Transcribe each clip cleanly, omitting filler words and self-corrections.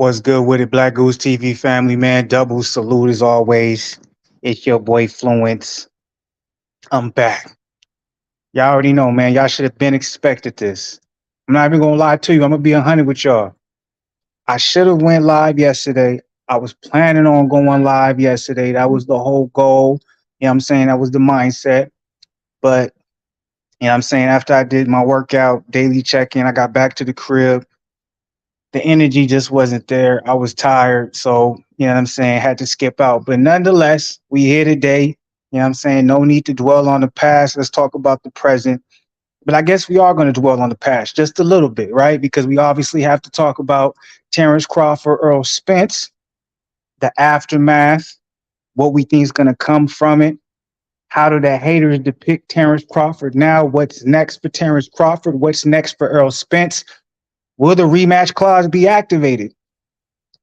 What's good with it, Black Goose TV family, man? Double salute as always. It's your boy Fluence. I'm back. Y'all already know, man. Y'all should have been expected this. I'm not even gonna lie to you. I'm gonna be 100 with y'all. I should have went live yesterday. I was planning on going live yesterday. That was the whole goal. You know what I'm saying? That was the mindset. But you know what I'm saying? After I did my workout, daily check-in, I got back to the crib. The energy just wasn't there. I was tired. So, you know what I'm saying, had to skip out. But nonetheless, we here today. You know what I'm saying? No need to dwell on the past. Let's talk about the present. But I guess we are going to dwell on the past just a little bit, right? Because we obviously have to talk about Terence Crawford, Errol Spence, the aftermath, what we think is going to come from it. How do the haters depict Terence Crawford now? What's next for Terence Crawford? What's next for Errol Spence? Will the rematch clause be activated?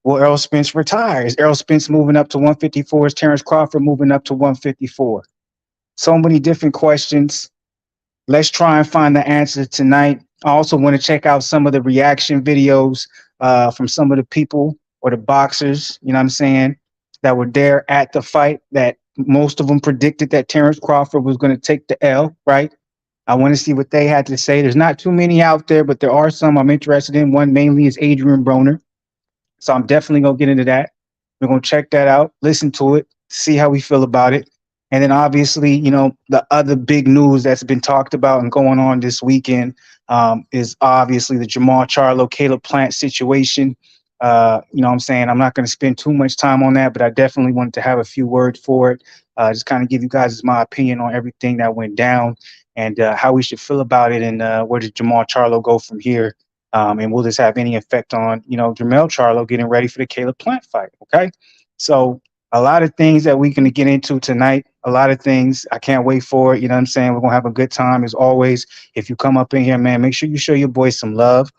Will Errol Spence retire? Is Errol Spence moving up to 154? Is Terence Crawford moving up to 154? So many different questions. Let's try and find the answers tonight. I also want to check out some of the reaction videos from some of the people or the boxers, you know what I'm saying, that were there at the fight, that most of them predicted that Terence Crawford was going to take the L, right? I want to see what they had to say. There's not too many out there, but there are some I'm interested in. One mainly is Adrian Broner. So I'm definitely going to get into that. We're going to check that out, listen to it, see how we feel about it. And then obviously, you know, the other big news that's been talked about and going on this weekend is obviously the Jermall Charlo Caleb Plant situation. You know what I'm saying? I'm not going to spend too much time on that, but I definitely wanted to have a few words for it. Just kind of give you guys my opinion on everything that went down and how we should feel about it, and where does Jermall Charlo go from here? And will this have any effect on, you know, Jermall Charlo getting ready for the Caleb Plant fight? Okay. So a lot of things that we're going to get into tonight, a lot of things. I can't wait for it. You know what I'm saying? We're going to have a good time as always. If you come up in here, man, make sure you show your boys some love.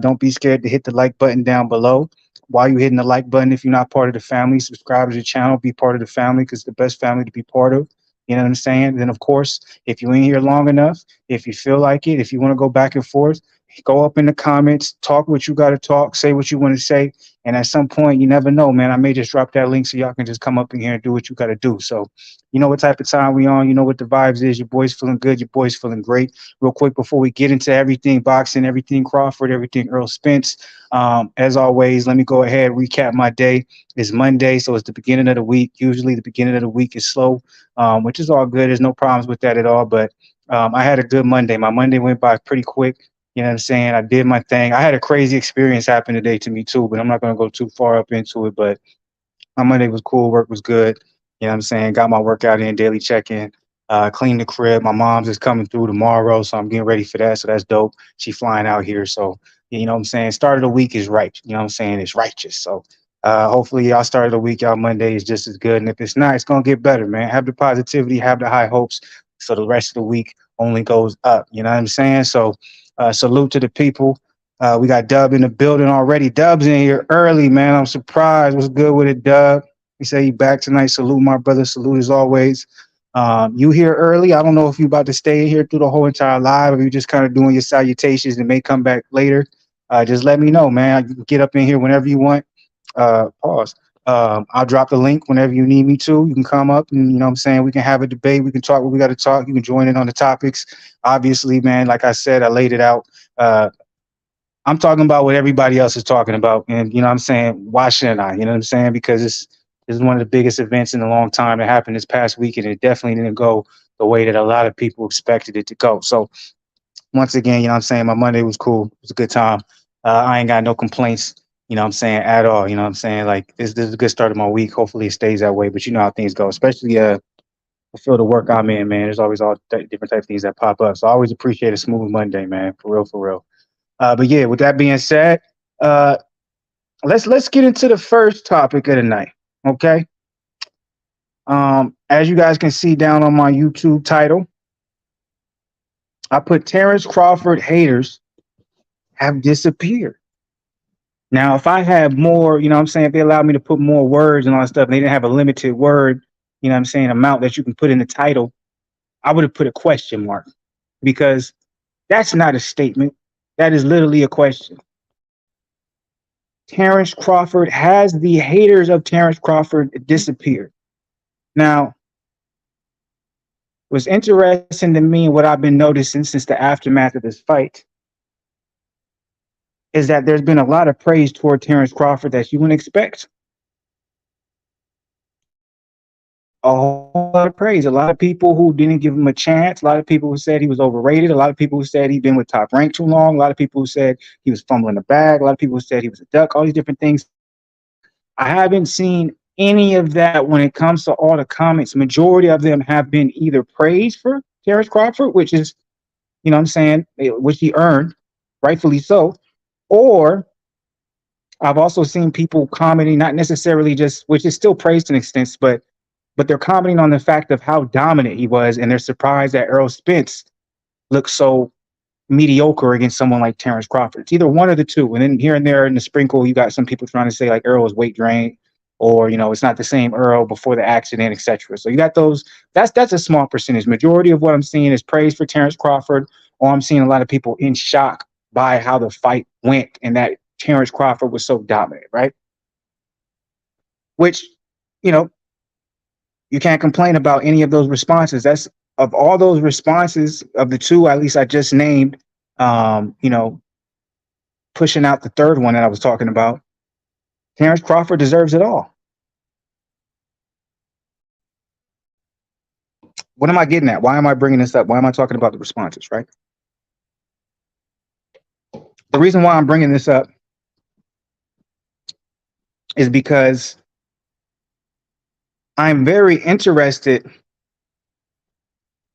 Don't be scared to hit the like button down below. While you're hitting the like button, if you're not part of the family, subscribe to the channel, be part of the family, because it's the best family to be part of. You know what I'm saying? Then, of course, if you're in here long enough, if you feel like it, if you want to go back and forth, go up in the comments, talk what you got to talk, say what you want to say. And at some point, you never know, man, I may just drop that link so y'all can just come up in here and do what you got to do. So you know what type of time we on. You know what the vibes is. Your boy's feeling good. Your boy's feeling great. Real quick, before we get into everything boxing, everything Crawford, everything Errol Spence, as always, let me go ahead, recap my day. It's Monday, so it's the beginning of the week. Usually the beginning of the week is slow, which is all good. There's no problems with that at all. But I had a good Monday. My Monday went by pretty quick. You know what I'm saying? I did my thing. I had a crazy experience happen today to me too, but I'm not going to go too far up into it. But my Monday was cool. Work was good. You know what I'm saying? Got my workout in, daily check-in, cleaned the crib. My mom's is coming through tomorrow, so I'm getting ready for that. So that's dope. She flying out here. So, you know what I'm saying? Start of the week is right. You know what I'm saying? It's righteous. So hopefully y'all start of the week, y'all Monday is just as good. And if it's not, it's going to get better, man. Have the positivity, have the high hopes. So the rest of the week only goes up. You know what I'm saying? So salute to the people. We got Dub in the building already. Dub's in here early, man. I'm surprised. What's good with it, Dub? He said he back tonight. Salute, my brother. Salute as always. You here early. I don't know if you about to stay here through the whole entire live, or you just kind of doing your salutations and may come back later. Just let me know, man. You can get up in here whenever you want. Pause. I'll drop the link whenever you need me to. You can come up and, you know what I'm saying, we can have a debate. We can talk what we got to talk. You can join in on the topics. Obviously, man, like I said, I laid it out. I'm talking about what everybody else is talking about. And, you know what I'm saying, why shouldn't I? You know what I'm saying? Because this is one of the biggest events in a long time that happened this past week, and it definitely didn't go the way that a lot of people expected it to go. So once again, you know what I'm saying, my Monday was cool. It was a good time. I ain't got no complaints, you know what I'm saying, at all. You know what I'm saying? Like, this is a good start of my week. Hopefully it stays that way. But you know how things go, especially the field of work I'm in, man. There's always all different type of things that pop up. So I always appreciate a smooth Monday, man. For real, for real. But yeah, with that being said, let's get into the first topic of the night. Okay. As you guys can see down on my YouTube title, I put Terence Crawford haters have disappeared. Now, if I had more, you know what I'm saying, if they allowed me to put more words and all that stuff, and they didn't have a limited word, you know what I'm saying, amount that you can put in the title, I would have put a question mark, because that's not a statement. That is literally a question. Terence Crawford has the haters of Terence Crawford disappeared. Now, what's interesting to me and what I've been noticing since the aftermath of this fight is that there's been a lot of praise toward Terence Crawford that you wouldn't expect. A whole lot of praise. A lot of people who didn't give him a chance. A lot of people who said he was overrated. A lot of people who said he'd been with Top Rank too long. A lot of people who said he was fumbling the bag. A lot of people who said he was a duck. All these different things. I haven't seen any of that when it comes to all the comments. Majority of them have been either praise for Terence Crawford, which is, you know what I'm saying, which he earned, rightfully so, or I've also seen people commenting, not necessarily just, which is still praise to an extent, but they're commenting on the fact of how dominant he was, and they're surprised that Errol Spence looks so mediocre against someone like Terence Crawford. It's either one of the two. And then here and there in the sprinkle, you got some people trying to say like Errol is weight drained, or you know, it's not the same Errol before the accident, etc. So you got those. That's a small percentage. Majority of what I'm seeing is praise for Terence Crawford, or I'm seeing a lot of people in shock by how the fight went and that Terence Crawford was so dominant, right? Which, you know, you can't complain about any of those responses. That's of all those responses of the two, at least I just named, you know, pushing out the third one that I was talking about, Terence Crawford deserves it all. What am I getting at? Why am I bringing this up? Why am I talking about the responses, right? The reason why I'm bringing this up is because I'm very interested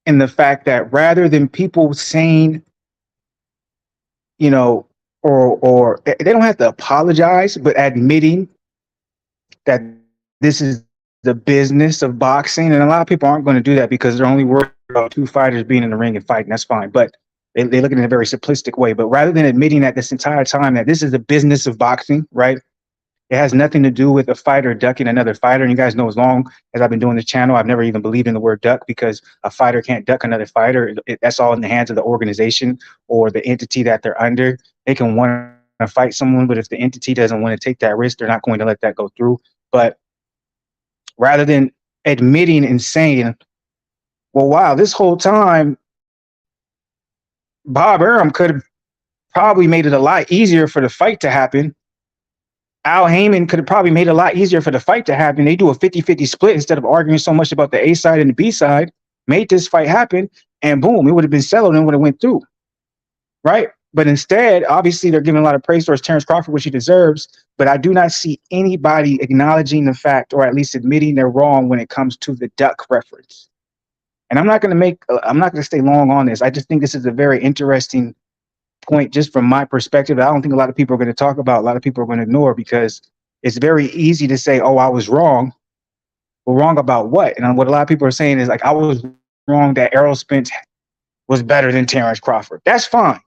in the fact that rather than people saying, you know, or they don't have to apologize, but admitting that this is the business of boxing. And a lot of people aren't going to do that because they're only worried about two fighters being in the ring and fighting. That's fine. But they look at it in a very simplistic way. But rather than admitting that this entire time that this is the business of boxing, right? It has nothing to do with a fighter ducking another fighter. And you guys know, as long as I've been doing this channel, I've never even believed in the word duck, because a fighter can't duck another fighter. That's all in the hands of the organization or the entity that they're under. They can want to fight someone, but if the entity doesn't want to take that risk, they're not going to let that go through. But rather than admitting and saying, well, wow, this whole time, Bob Arum could have probably made it a lot easier for the fight to happen. Al Heyman could have probably made it a lot easier for the fight to happen. They do a 50-50 split instead of arguing so much about the A side and the B side, made this fight happen, and boom, it would have been settled and would have went through, right? But instead, obviously, they're giving a lot of praise towards Terence Crawford, which he deserves, but I do not see anybody acknowledging the fact, or at least admitting they're wrong when it comes to the duck reference. And I'm not going to stay long on this. I just think this is a very interesting point just from my perspective. I don't think a lot of people are going to talk about, a lot of people are going to ignore, because it's very easy to say, oh, I was wrong. Well, wrong about what? And what a lot of people are saying is like, I was wrong that Errol Spence was better than Terence Crawford. That's fine.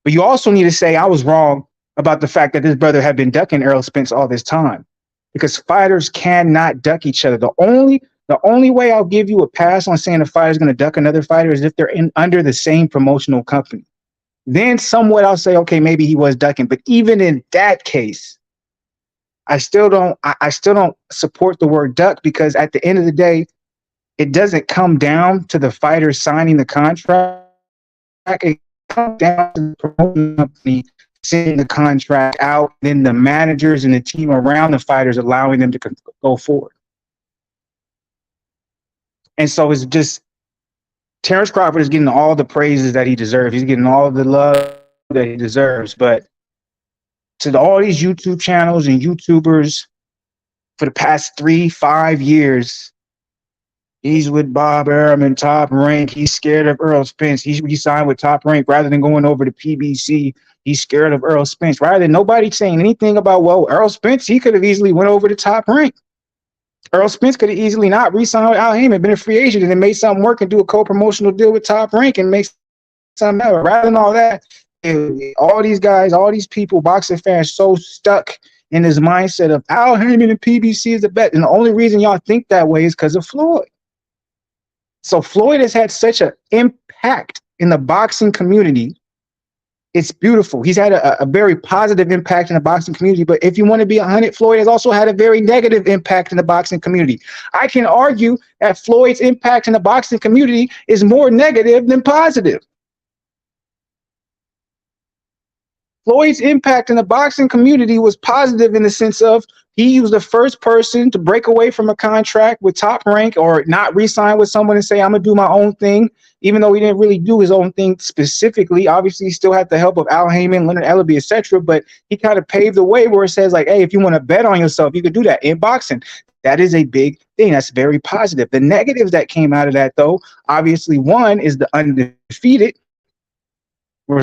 But you also need to say, I was wrong about the fact that this brother had been ducking Errol Spence all this time, because fighters cannot duck each other. The only way I'll give you a pass on saying a fighter's going to duck another fighter is if they're under the same promotional company. Then somewhat I'll say, okay, maybe he was ducking. But even in that case, I still don't support the word duck, because at the end of the day, it doesn't come down to the fighter signing the contract. It comes down to the promotion company sending the contract out, then the managers and the team around the fighters allowing them to go forward. And so it's just, Terence Crawford is getting all the praises that he deserves. He's getting all the love that he deserves. But to all these YouTube channels and YouTubers for the past 3-5 years, he's with Bob Arum and Top Rank. He's scared of Errol Spence. He signed with Top Rank rather than going over to PBC. He's scared of Errol Spence. Rather than nobody saying anything about, well, Errol Spence, he could have easily went over to Top Rank. Errol Spence could have easily not re-signed with Al Heyman, been a free agent, and then made something work and do a co-promotional deal with Top Rank and make something happen. Rather than all that, all these guys, all these people, boxing fans, so stuck in this mindset of Al Heyman and PBC is the best. And the only reason y'all think that way is because of Floyd. So Floyd has had such an impact in the boxing community It's beautiful. He's had a very positive impact in the boxing community. But if you want to be 100, Floyd has also had a very negative impact in the boxing community. I can argue that Floyd's impact in the boxing community is more negative than positive. Floyd's impact in the boxing community was positive in the sense of he was the first person to break away from a contract with Top Rank or not re-sign with someone and say, I'm going to do my own thing, even though he didn't really do his own thing specifically. Obviously, he still had the help of Al Heyman, Leonard Ellaby, etc. But he kind of paved the way where it says, like, hey, if you want to bet on yourself, you could do that in boxing. That is a big thing. That's very positive. The negatives that came out of that, though, obviously, one is the undefeated. Where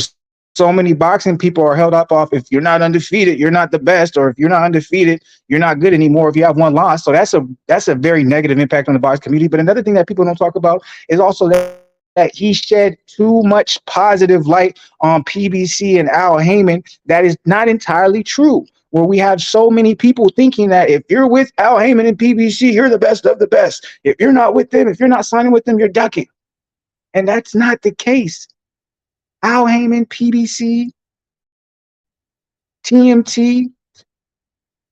so many boxing people are held up off, if you're not undefeated, you're not the best, or if you're not undefeated, you're not good anymore if you have one loss. So that's a very negative impact on the boxing community. But another thing that people don't talk about is also that he shed too much positive light on PBC and Al Heyman. That is not entirely true. Where we have so many people thinking that if you're with Al Heyman and PBC, you're the best of the best. If you're not with them, if you're not signing with them, you're ducking. And that's not the case. Al Heyman, PBC, TMT,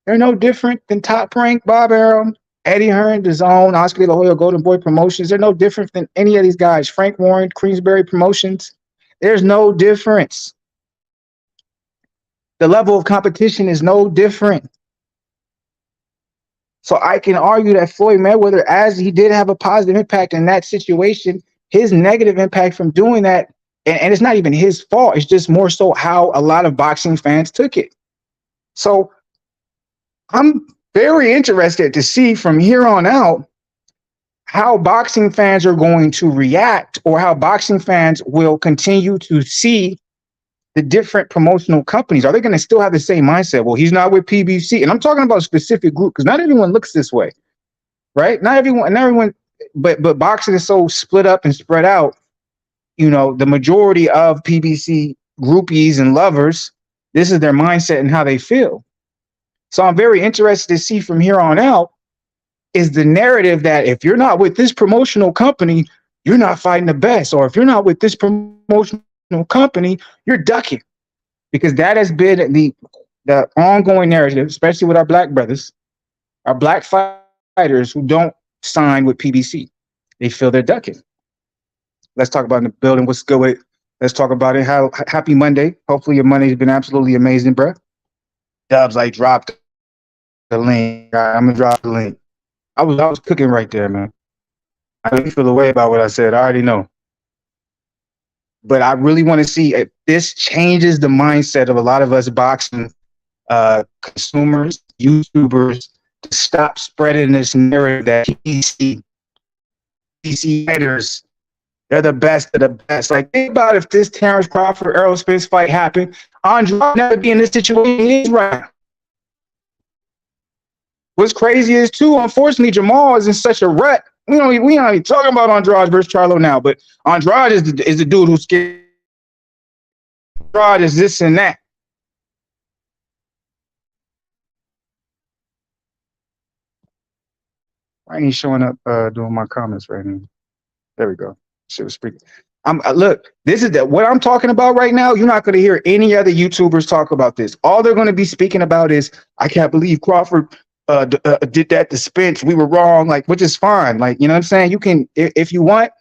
they're no different than Top Rank, Bob Arum, Eddie Hearn, DAZN, Oscar De La Hoya, Golden Boy Promotions. They're no different than any of these guys. Frank Warren, Queensberry Promotions. There's no difference. The level of competition is no different. So I can argue that Floyd Mayweather, as he did have a positive impact in that situation, his negative impact from doing that, and it's not even his fault. It's just more so how a lot of boxing fans took it. So I'm very interested to see from here on out how boxing fans are going to react, or how boxing fans will continue to see the different promotional companies. Are they going to still have the same mindset? Well, he's not with PBC. And I'm talking about a specific group, because not everyone looks this way, right? Not everyone, but boxing is so split up and spread out. You know, the majority of PBC groupies and lovers, this is their mindset and how they feel. So I'm very interested to see from here on out, is the narrative that if you're not with this promotional company, you're not fighting the best. Or if you're not with this promotional company, you're ducking. Because that has been the ongoing narrative, especially with our black brothers, our black fighters who don't sign with PBC. They feel they're ducking. Let's talk about in the building. What's good with it? Let's talk about it. Happy Monday. Hopefully your Monday's been absolutely amazing, bro. Dubs, I dropped the link. I'm gonna drop the link. I was cooking right there, man. I don't feel the way about what I said. I already know. But I really want to see if this changes the mindset of a lot of us boxing consumers, YouTubers, to stop spreading this narrative that PC fighters, they're the best of the best. Like, think about if this Terence Crawford, Errol Spence fight happened, Andre would never be in this situation he is right now. What's crazy is, too, unfortunately, Jermall is in such a rut. We not even talking about Andrade versus Charlo now, but Andrade is the dude who's scared. Andrade is this and that. I ain't showing up doing my comments right now. There we go. Shit was speaking. Look, this is what I'm talking about right now. You're not going to hear any other YouTubers talk about this. All they're going to be speaking about is, I can't believe Crawford did that to Spence. We were wrong, like, which is fine. Like, you know what I'm saying? You can, if you want,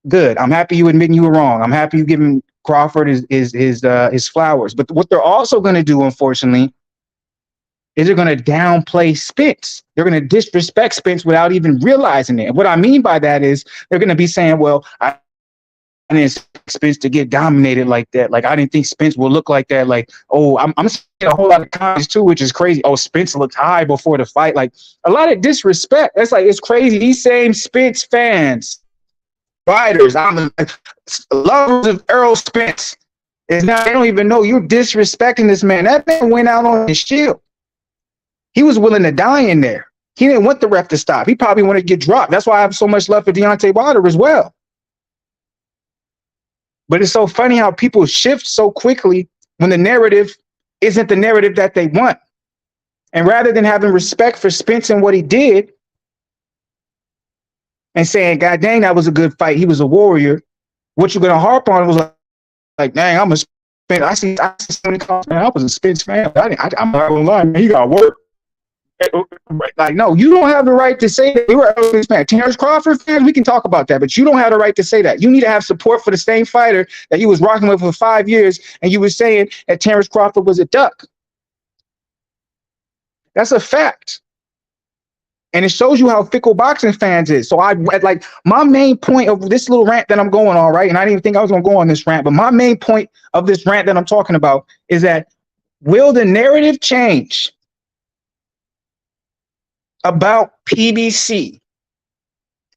good. I'm happy you admitting you were wrong. I'm happy you giving Crawford his flowers. But what they're also going to do, unfortunately, is they're going to downplay Spence. They're going to disrespect Spence without even realizing it. And what I mean by that is they're going to be saying, well, I didn't expect Spence to get dominated like that. Like, I didn't think Spence would look like that. Like, oh, I'm seeing a whole lot of comments too, which is crazy. Oh, Spence looked high before the fight. Like, a lot of disrespect. That's like, it's crazy. These same Spence fans, fighters, lovers of Errol Spence, is now, they don't even know you're disrespecting this man. That man went out on his shield. He was willing to die in there. He didn't want the ref to stop. He probably wanted to get dropped. That's why I have so much love for Deontay Wilder as well. But it's so funny how people shift so quickly when the narrative isn't the narrative that they want. And rather than having respect for Spence and what he did and saying, God dang, that was a good fight, he was a warrior, what you're going to harp on was like, like, dang, I'm a Spence. I see so many comments, man. I was a Spence fan. I'm not gonna lie, man. He got work. Like, no, you don't have the right to say that. We were a fan. Terence Crawford fans, we can talk about that, but you don't have the right to say that. You need to have support for the same fighter that you was rocking with for 5 years, and you were saying that Terence Crawford was a duck. That's a fact. And it shows you how fickle boxing fans is. So I like my main point of this little rant that I'm going on, right? And I didn't even think I was gonna go on this rant, but my main point of this rant that I'm talking about is that will the narrative change about PBC?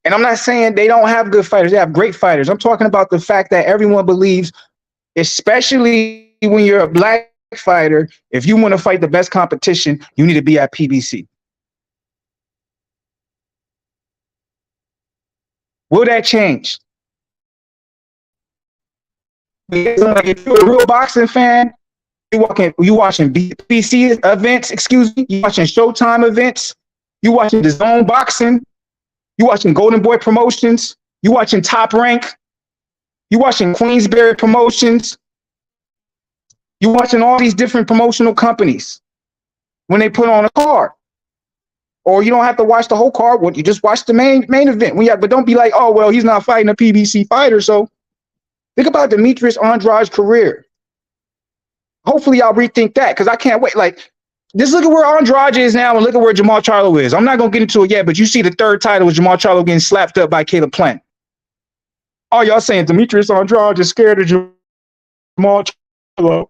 And I'm not saying they don't have good fighters, they have great fighters. I'm talking about the fact that everyone believes, especially when you're a black fighter, if you want to fight the best competition, you need to be at PBC. Will that change? Like if you're a real boxing fan, you watching BBC events, excuse me, you watching Showtime events, you watching the Zone Boxing, you watching Golden Boy Promotions, you watching Top Rank, you watching Queensberry Promotions, you watching all these different promotional companies when they put on a card. Or you don't have to watch the whole card. You just watch the main event. But don't be like, oh, well, he's not fighting a PBC fighter. So think about Demetrius Andrade's career. Hopefully y'all rethink that, because I can't wait. Like, just look at where Andrade is now and look at where Jermall Charlo is. I'm not going to get into it yet, but you see the third title with Jermall Charlo getting slapped up by Caleb Plant. Oh, y'all saying Demetrius Andrade is scared of Jermall Charlo.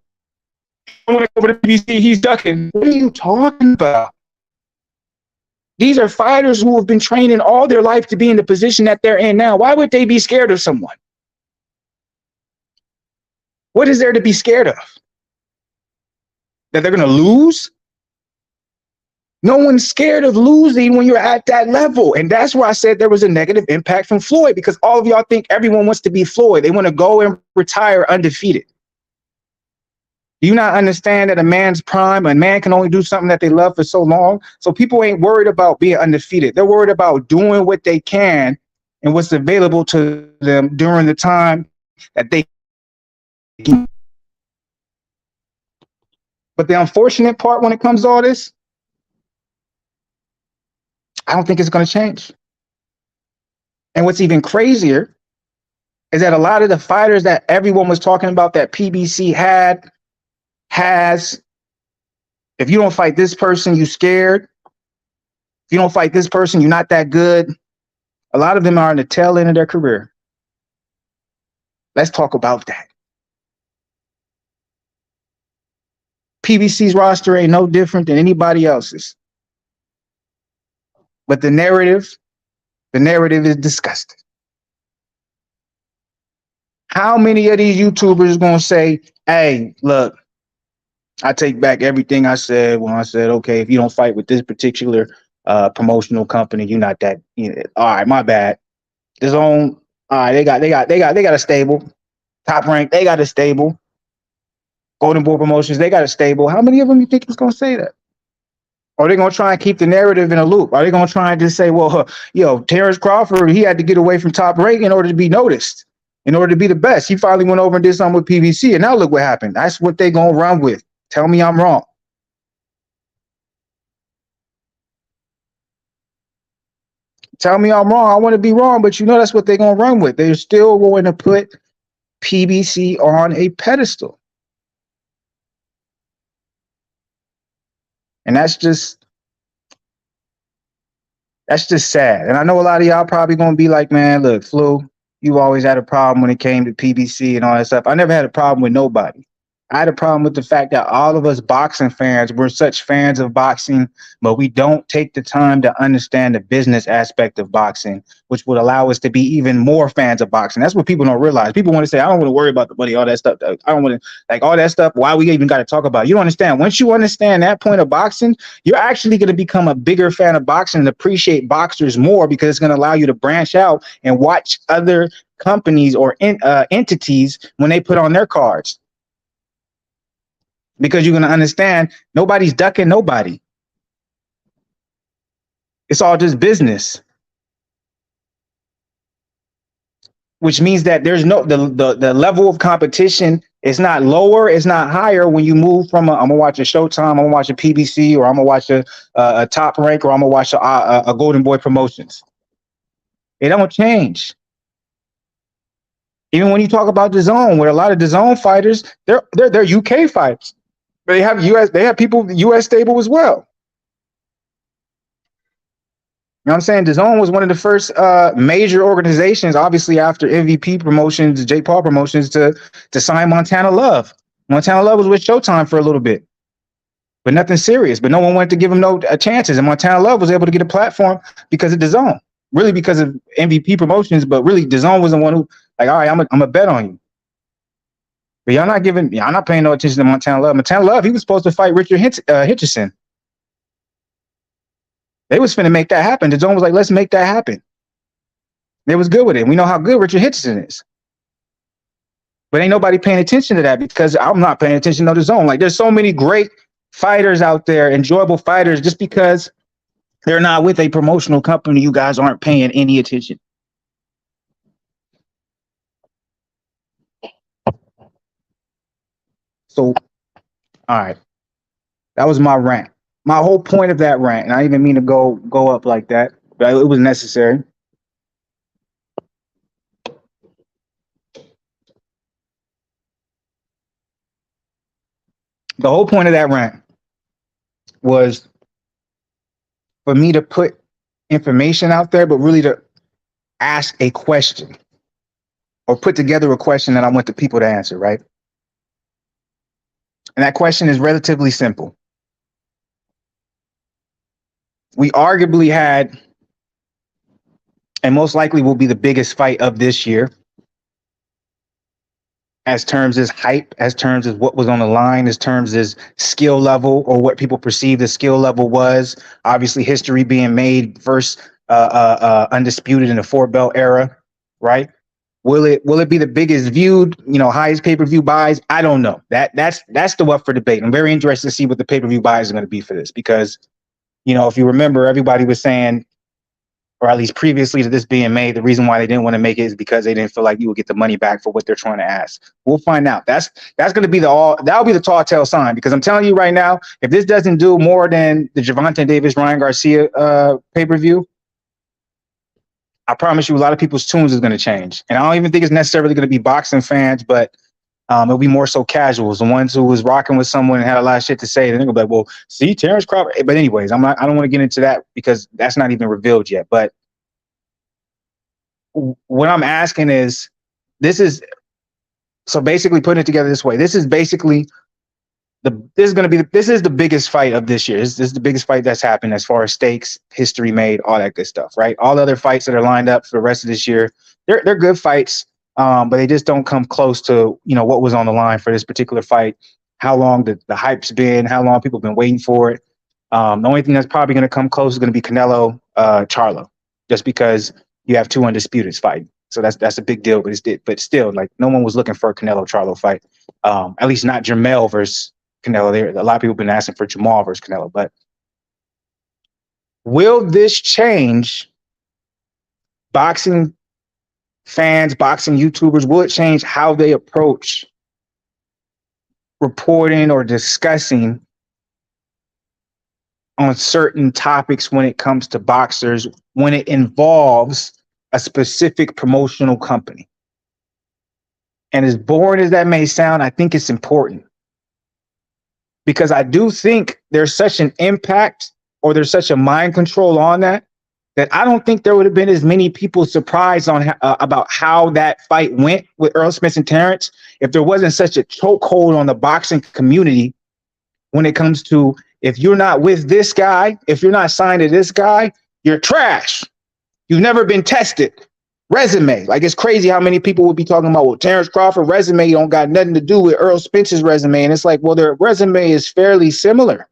When over to PBC, he's ducking. What are you talking about? These are fighters who have been training all their life to be in the position that they're in now. Why would they be scared of someone? What is there to be scared of? That they're going to lose? No one's scared of losing when you're at that level. And that's where I said there was a negative impact from Floyd, because all of y'all think everyone wants to be Floyd. They want to go and retire undefeated. Do you not understand that a man's prime, a man can only do something that they love for so long? So people ain't worried about being undefeated. They're worried about doing what they can and what's available to them during the time that they can. But the unfortunate part when it comes to all this, I don't think it's going to change. And what's even crazier is that a lot of the fighters that everyone was talking about that PBC has, if you don't fight this person, you scared. If you don't fight this person, you're not that good. A lot of them are in the tail end of their career. Let's talk about that. PBC's roster ain't no different than anybody else's. But the narrative is disgusting. How many of these YouTubers going to say, hey, look, I take back everything I said when I said, okay, if you don't fight with this particular promotional company, you're not that. All right, my bad. The Zone, all right, they got a stable. Top Rank, they got a stable. Golden Boy Promotions, they got a stable. How many of them you think is going to say that? Or are they going to try and keep the narrative in a loop? Are they going to try and just say, well, Terence Crawford, he had to get away from Top Rank in order to be noticed, in order to be the best. He finally went over and did something with PBC, and now look what happened. That's what they're going to run with. Tell me I'm wrong. Tell me I'm wrong. I want to be wrong, but that's what they're going to run with. They're still going to put PBC on a pedestal. And that's just sad. And I know a lot of y'all probably going to be like, man, look, Flu, you always had a problem when it came to PBC and all that stuff. I never had a problem with nobody. I had a problem with the fact that all of us boxing fans, we're such fans of boxing, but we don't take the time to understand the business aspect of boxing, which would allow us to be even more fans of boxing. That's what people don't realize. People want to say, I don't want to worry about the money, all that stuff. I don't want to, like, all that stuff. Why we even got to talk about it? You don't understand. Once you understand that point of boxing, you're actually going to become a bigger fan of boxing and appreciate boxers more, because it's going to allow you to branch out and watch other companies or entities when they put on their cards. Because you're going to understand nobody's ducking nobody. It's all just business. which means that there's no the level of competition is not lower, it's not higher when you move from I'm gonna watch a Showtime, I'm gonna watch a PBC, or I'm gonna watch a Top Rank, or I'm gonna watch a Golden Boy Promotions. It don't change. Even when you talk about the zone, where a lot of the zone fighters, they're UK fighters, but they have people US stable as well. You know what I'm saying? DAZN was one of the first major organizations, obviously after MVP Promotions, Jake Paul Promotions, to sign Montana Love. Montana Love was with Showtime for a little bit, but nothing serious. But no one wanted to give him no chances, and Montana Love was able to get a platform because of DAZN, really because of MVP Promotions. But really, DAZN was the one who, like, all right, I'm a bet on you. But y'all not paying no attention to Montana Love. Montana Love, he was supposed to fight Richard Hitchison. They was finna make that happen. DAZN was like, let's make that happen. They was good with it. We know how good Richard Hitchison is. But ain't nobody paying attention to that because I'm not paying attention to DAZN. Like, there's so many great fighters out there, enjoyable fighters, just because they're not with a promotional company, you guys aren't paying any attention. So, all right. That was my rant. My whole point of that rant, and I didn't even mean to go up like that, but it was necessary. The whole point of that rant was for me to put information out there, but really to ask a question or put together a question that I want the people to answer, right? And that question is relatively simple. We arguably had, and most likely will be, the biggest fight of this year, as terms as hype, as terms as what was on the line, as terms as skill level, or what people perceived the skill level was. Obviously, history being made versus undisputed in the 4-belt era, right? Will it be the biggest viewed, highest pay-per-view buys? I don't know. That's the up for debate. I'm very interested to see what the pay-per-view buys are going to be for this, because if you remember, everybody was saying, or at least previously to this being made, the reason why they didn't want to make it is because they didn't feel like you would get the money back for what they're trying to ask. We'll find out. That's going to be that'll be the tall tale sign, because I'm telling you right now, if this doesn't do more than the Gervonta Davis Ryan Garcia pay-per-view, I promise you a lot of people's tunes is going to change. And I don't even think it's necessarily going to be boxing fans, but it'll be more so casuals, the ones who was rocking with someone and had a lot of shit to say. Then they're gonna be like, well, see, Terence Crawford. But anyways, I don't want to get into that because that's not even revealed yet. But what I'm asking is, this is basically putting it together this way. This is basically this is the biggest fight of this year. This is the biggest fight that's happened as far as stakes, history made, all that good stuff, right? All the other fights that are lined up for the rest of this year, they're good fights. But they just don't come close to, what was on the line for this particular fight, how long the hype's been, how long people have been waiting for it. The only thing that's probably going to come close is going to be Canelo, Charlo, just because you have two undisputeds fighting. So that's a big deal, but still, like, no one was looking for a Canelo Charlo fight. At least not Jermall versus Canelo. A lot of people have been asking for Jermall versus Canelo. But will this change boxing fans, boxing YouTubers? Will it change how they approach reporting or discussing on certain topics when it comes to boxers, when it involves a specific promotional company? And as boring as that may sound, I think it's important, because I do think there's such an impact, or there's such a mind control on that I don't think there would have been as many people surprised on about how that fight went with Errol Spence and Terence if there wasn't such a chokehold on the boxing community when it comes to, if you're not with this guy, if you're not signed to this guy, you're trash. You've never been tested. Resume. Like, it's crazy how many people would be talking about, well, Terence Crawford resume don't got nothing to do with Errol Spence's resume. And it's like, well, their resume is fairly similar.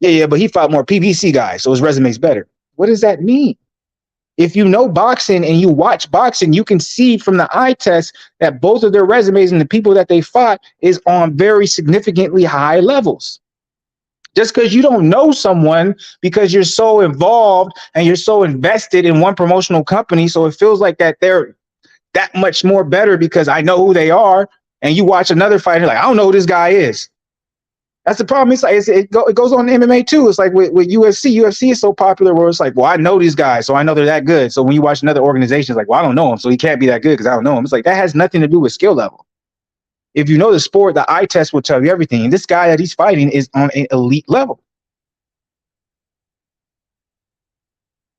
Yeah, but he fought more PBC guys, so his resume's better. What does that mean? If you know boxing and you watch boxing, you can see from the eye test that both of their resumes and the people that they fought is on very significantly high levels. Just because you don't know someone, because you're so involved and you're so invested in one promotional company, so it feels like that they're that much more better because I know who they are. And you watch another fight, you're like, I don't know who this guy is. That's the problem. It's like it goes on in MMA too. It's like with UFC. UFC is so popular where it's like, well, I know these guys, so I know they're that good. So when you watch another organization, it's like, well, I don't know him, so he can't be that good because I don't know him. It's like that has nothing to do with skill level. If you know the sport, the eye test will tell you everything. And this guy that he's fighting is on an elite level.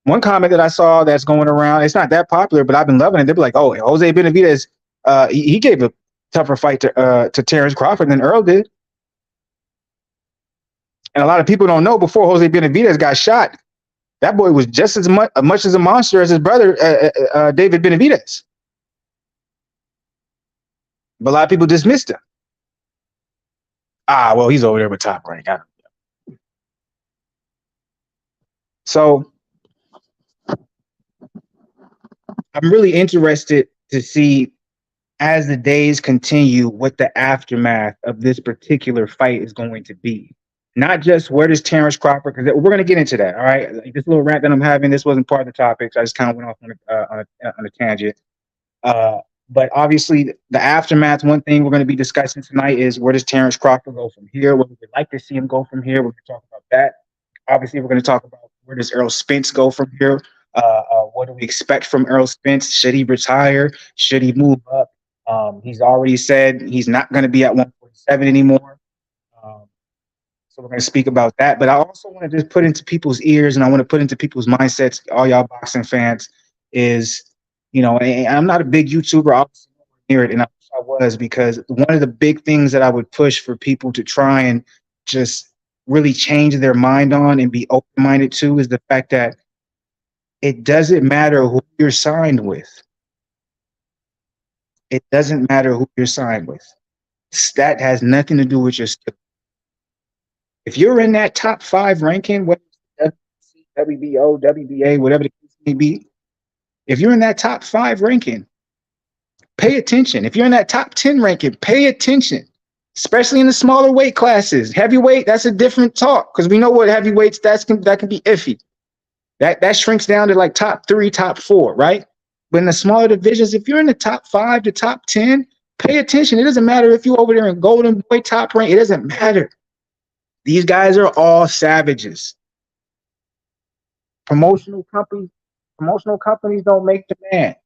One comment that I saw that's going around, it's not that popular, but I've been loving it. They'll be like, oh, Jose Benavidez, he gave a tougher fight to Terence Crawford than Errol did. And a lot of people don't know, before Jose Benavidez got shot, that boy was just as much as a monster as his brother, David Benavidez. But a lot of people dismissed him. Well, he's over there with Top Rank. So I'm really interested to see, as the days continue, what the aftermath of this particular fight is going to be. Not just where does Terence Crawford, because we're going to get into that. All right, like this little rant that I'm having, this wasn't part of the topic, so I just kind of went off on a tangent. But obviously, the aftermath. One thing we're going to be discussing tonight is, where does Terence Crawford go from here? What would we like to see him go from here? We're going to talk about that. Obviously, we're going to talk about, where does Errol Spence go from here? What do we expect from Errol Spence? Should he retire? Should he move up? He's already said he's not going to be at 147 anymore. So we're going to speak about that. But I also want to just put into people's ears, and I want to put into people's mindsets, all y'all boxing fans, is, I'm not a big YouTuber. I was near it, and I wish I was, because one of the big things that I would push for people to try and just really change their mind on and be open-minded to is the fact that it doesn't matter who you're signed with. It doesn't matter who you're signed with. That has nothing to do with your skill. If you're in that top 5 ranking, whether it's WBO, WBA, whatever the case may be, if you're in that top 5 ranking, pay attention. If you're in that top 10 ranking, pay attention, especially in the smaller weight classes. Heavyweight, that's a different talk, because we know what heavyweights, that can be iffy. That shrinks down to like top 3, top 4, right? But in the smaller divisions, if you're in the top 5 to top 10, pay attention. It doesn't matter if you're over there in Golden Boy top rank. It doesn't matter. These guys are all savages. Promotional companies don't make the man.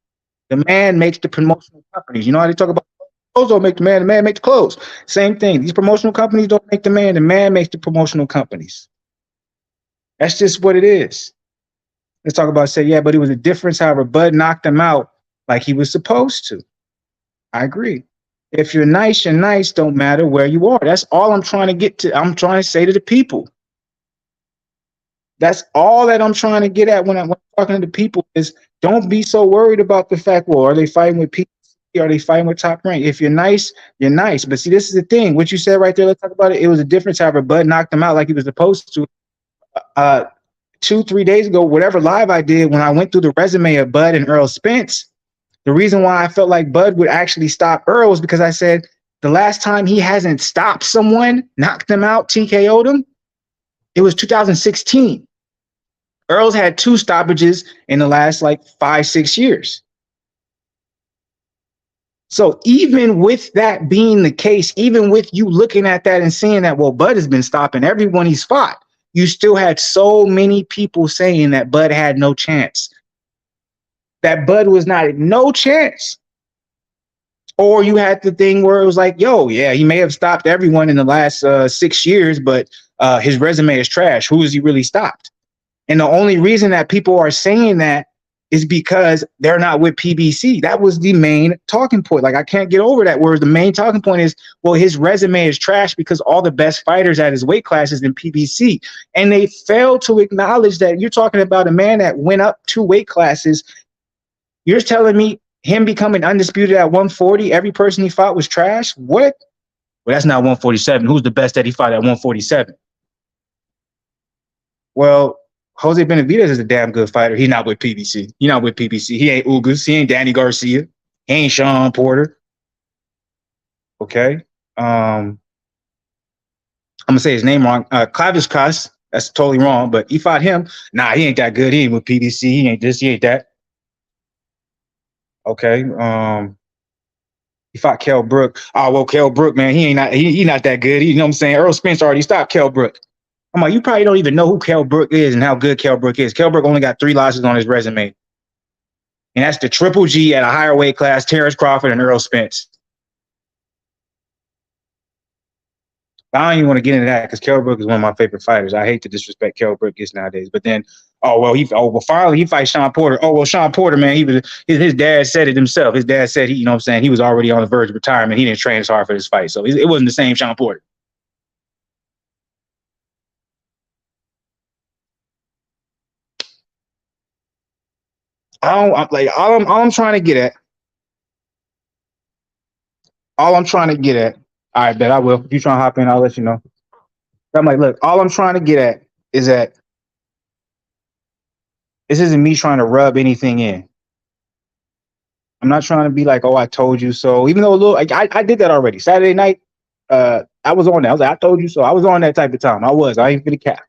The man makes the promotional companies. You know how they talk about clothes don't make the man makes the clothes. Same thing. These promotional companies don't make the man makes the promotional companies. That's just what it is. Let's talk about, but it was a difference. However, Bud knocked him out like he was supposed to. I agree. If you're nice, you're nice. Don't matter where you are. That's all I'm trying to get to. I'm trying to say to the people. That's all that I'm trying to get at when I'm talking to the people is, don't be so worried about the fact, well, are they fighting with people? Are they fighting with top rank? If you're nice, you're nice. But see, this is the thing. What you said right there, let's talk about it. It was a difference. However, Bud knocked him out like he was supposed to. 2-3 days ago, whatever live I did, when I went through the resume of Bud and Errol Spence, the reason why I felt like Bud would actually stop Errol was because I said the last time he hasn't stopped someone, knocked them out, TKO'd them, it was 2016. Errol's had 2 stoppages in the last 5-6 years. So even with that being the case, even with you looking at that and seeing that, well, Bud has been stopping everyone he's fought, you still had so many people saying that Bud had no chance. That Bud was no chance. Or you had the thing where it was like, he may have stopped everyone in the last 6 years, but his resume is trash. Who has he really stopped? And the only reason that people are saying that is because they're not with PBC. That was the main talking point. I can't get over that, where the main talking point is, well, his resume is trash because all the best fighters at his weight class is in PBC. And they fail to acknowledge that you're talking about a man that went up 2 weight classes. You're telling me him becoming undisputed at 140, every person he fought was trash? What? Well, that's not 147. Who's the best that he fought at 147? Well, Jose Benavidez is a damn good fighter. He's not with PBC. He's not with PBC. He ain't Ugas. He ain't Danny Garcia. He ain't Sean Porter. Okay. I'm gonna say his name wrong. Clavis Cuss. That's totally wrong. But he fought him. Nah, he ain't that good. He ain't with PBC. He ain't this. He ain't that. Okay. He fought Kell Brook. Oh well, Kell Brook, man, he not that good. You know what I'm saying? Errol Spence already stopped Kell Brook. I'm like, you probably don't even know who Kell Brook is and how good Kell Brook is. Kell Brook only got 3 losses on his resume, and that's the Triple G at a higher weight class: Terence Crawford and Errol Spence. I don't even want to get into that because Kell Brook is one of my favorite fighters. I hate to disrespect Kell Brook nowadays, but then, finally he fights Sean Porter. Oh well, Sean Porter, man, his dad said it himself. His dad said you know what I'm saying, he was already on the verge of retirement. He didn't train as hard for this fight, so it wasn't the same Sean Porter. I don't I'm, like all I'm trying to get at. All I'm trying to get at. All right, bet I will. If you trying to hop in, I'll let you know. I'm like, look, all I'm trying to get at is that this isn't me trying to rub anything in. I'm not trying to be like, oh, I told you so. Even though a little, like, I did that already. Saturday night, I was on that. I was like, I told you so. I was on that type of time. I was. I ain't for the cap.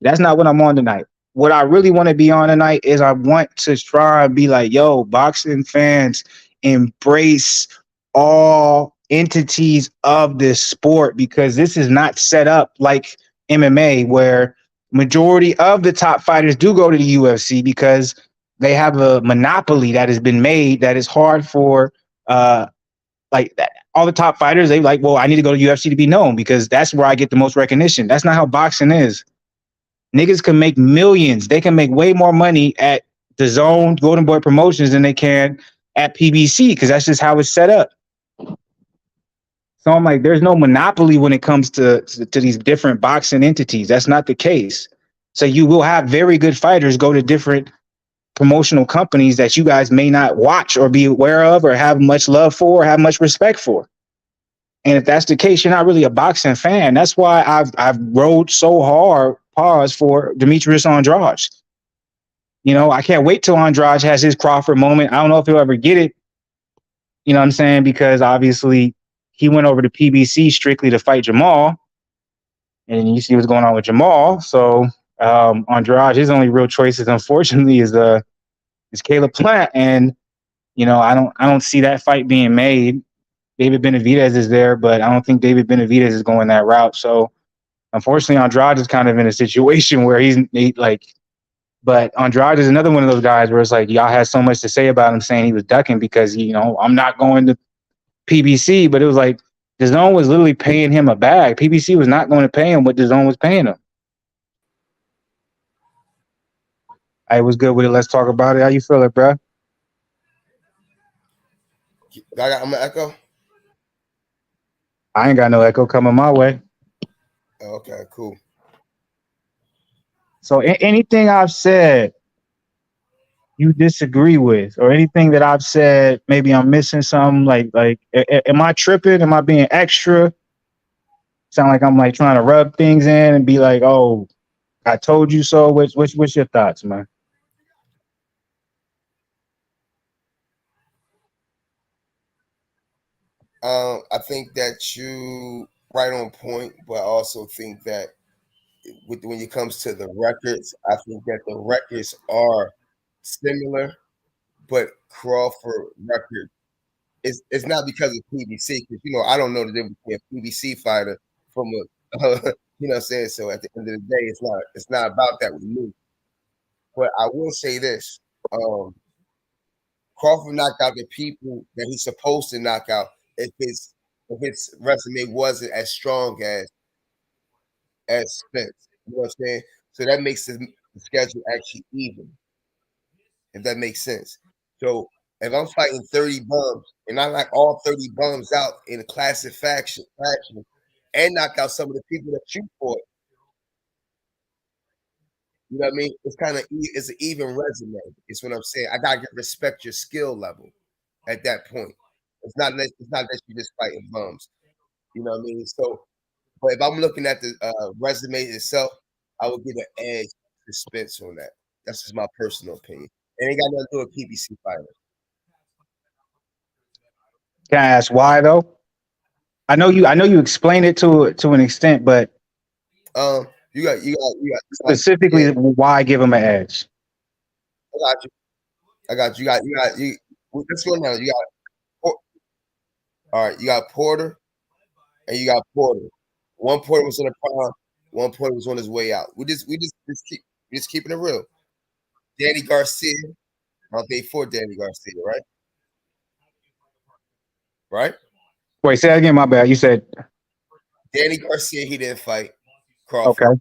That's not what I'm on tonight. What I really want to be on tonight is I want to try and be like, yo, boxing fans, embrace all entities of this sport because this is not set up like MMA where majority of the top fighters do go to the UFC because they have a monopoly that has been made that is hard for like that. All the top fighters, they like, well, I need to go to UFC to be known because that's where I get the most recognition. That's not how boxing is. Niggas can make millions. They can make way more money at the Zone, Golden Boy Promotions than they can at PBC because that's just how it's set up. So I'm like, there's no monopoly when it comes to these different boxing entities. That's not the case. So you will have very good fighters go to different promotional companies that you guys may not watch or be aware of or have much love for or have much respect for. And if that's the case, you're not really a boxing fan. That's why I've rode so hard, for Demetrius Andrade. You know, I can't wait till Andrade has his Crawford moment. I don't know if he'll ever get it. You know what I'm saying? Because obviously he went over to PBC strictly to fight Jermall. And you see what's going on with Jermall. So Andrade, his only real choices, unfortunately, is Caleb Plant. And, you know, I don't see that fight being made. David Benavidez is there, but I don't think David Benavidez is going that route. So unfortunately, Andrade is kind of in a situation where but Andrade is another one of those guys where it's like, y'all had so much to say about him saying he was ducking because, you know, I'm not going to PBC, but it was like the Zone was literally paying him a bag. PBC was not going to pay him what the Zone was paying him. I was good with it. Let's talk about it. How you feel it, bro? I'm gonna echo. I ain't got no echo coming my way. Oh, okay, cool. So anything I've said you disagree with, or anything that I've said, maybe I'm missing something. Am I tripping? Am I being extra? Sound like I'm like trying to rub things in and be like, oh, I told you so. What's your thoughts, man? I think that you right on point, but I also think that when it comes to the records, I think that the records are similar, but Crawford record it's not because of PBC because you know I don't know the difference between a PBC fighter from a you know what I'm saying. So at the end of the day, it's not about that with me. But I will say this: Crawford knocked out the people that he's supposed to knock out if his resume wasn't as strong as Spence. You know what I'm saying? So that makes the schedule actually even, if that makes sense. So if I'm fighting 30 bums and I knock all 30 bums out in a classic faction and knock out some of the people that you fought, you know what I mean? It's an even resume. It's what I'm saying. I gotta respect your skill level at that point. It's not that you just fighting bums. You know what I mean? So, but if I'm looking at the resume itself, I would give an edge to Spence on that. That's just my personal opinion. It ain't got nothing to do with PBC fighter. Can I ask why though? I know you explained it to an extent, but You got. Specifically, Yeah, why give him an edge? I got you. I got you. You. Let's go now. You got. All right. You got Porter and you got Porter. One Porter was in the prime. One Porter was on his way out. Just keeping it real. Danny Garcia. I don't think for Danny Garcia, right? Right. Wait, say that again. My bad. You said Danny Garcia. He didn't fight okay. Crawford.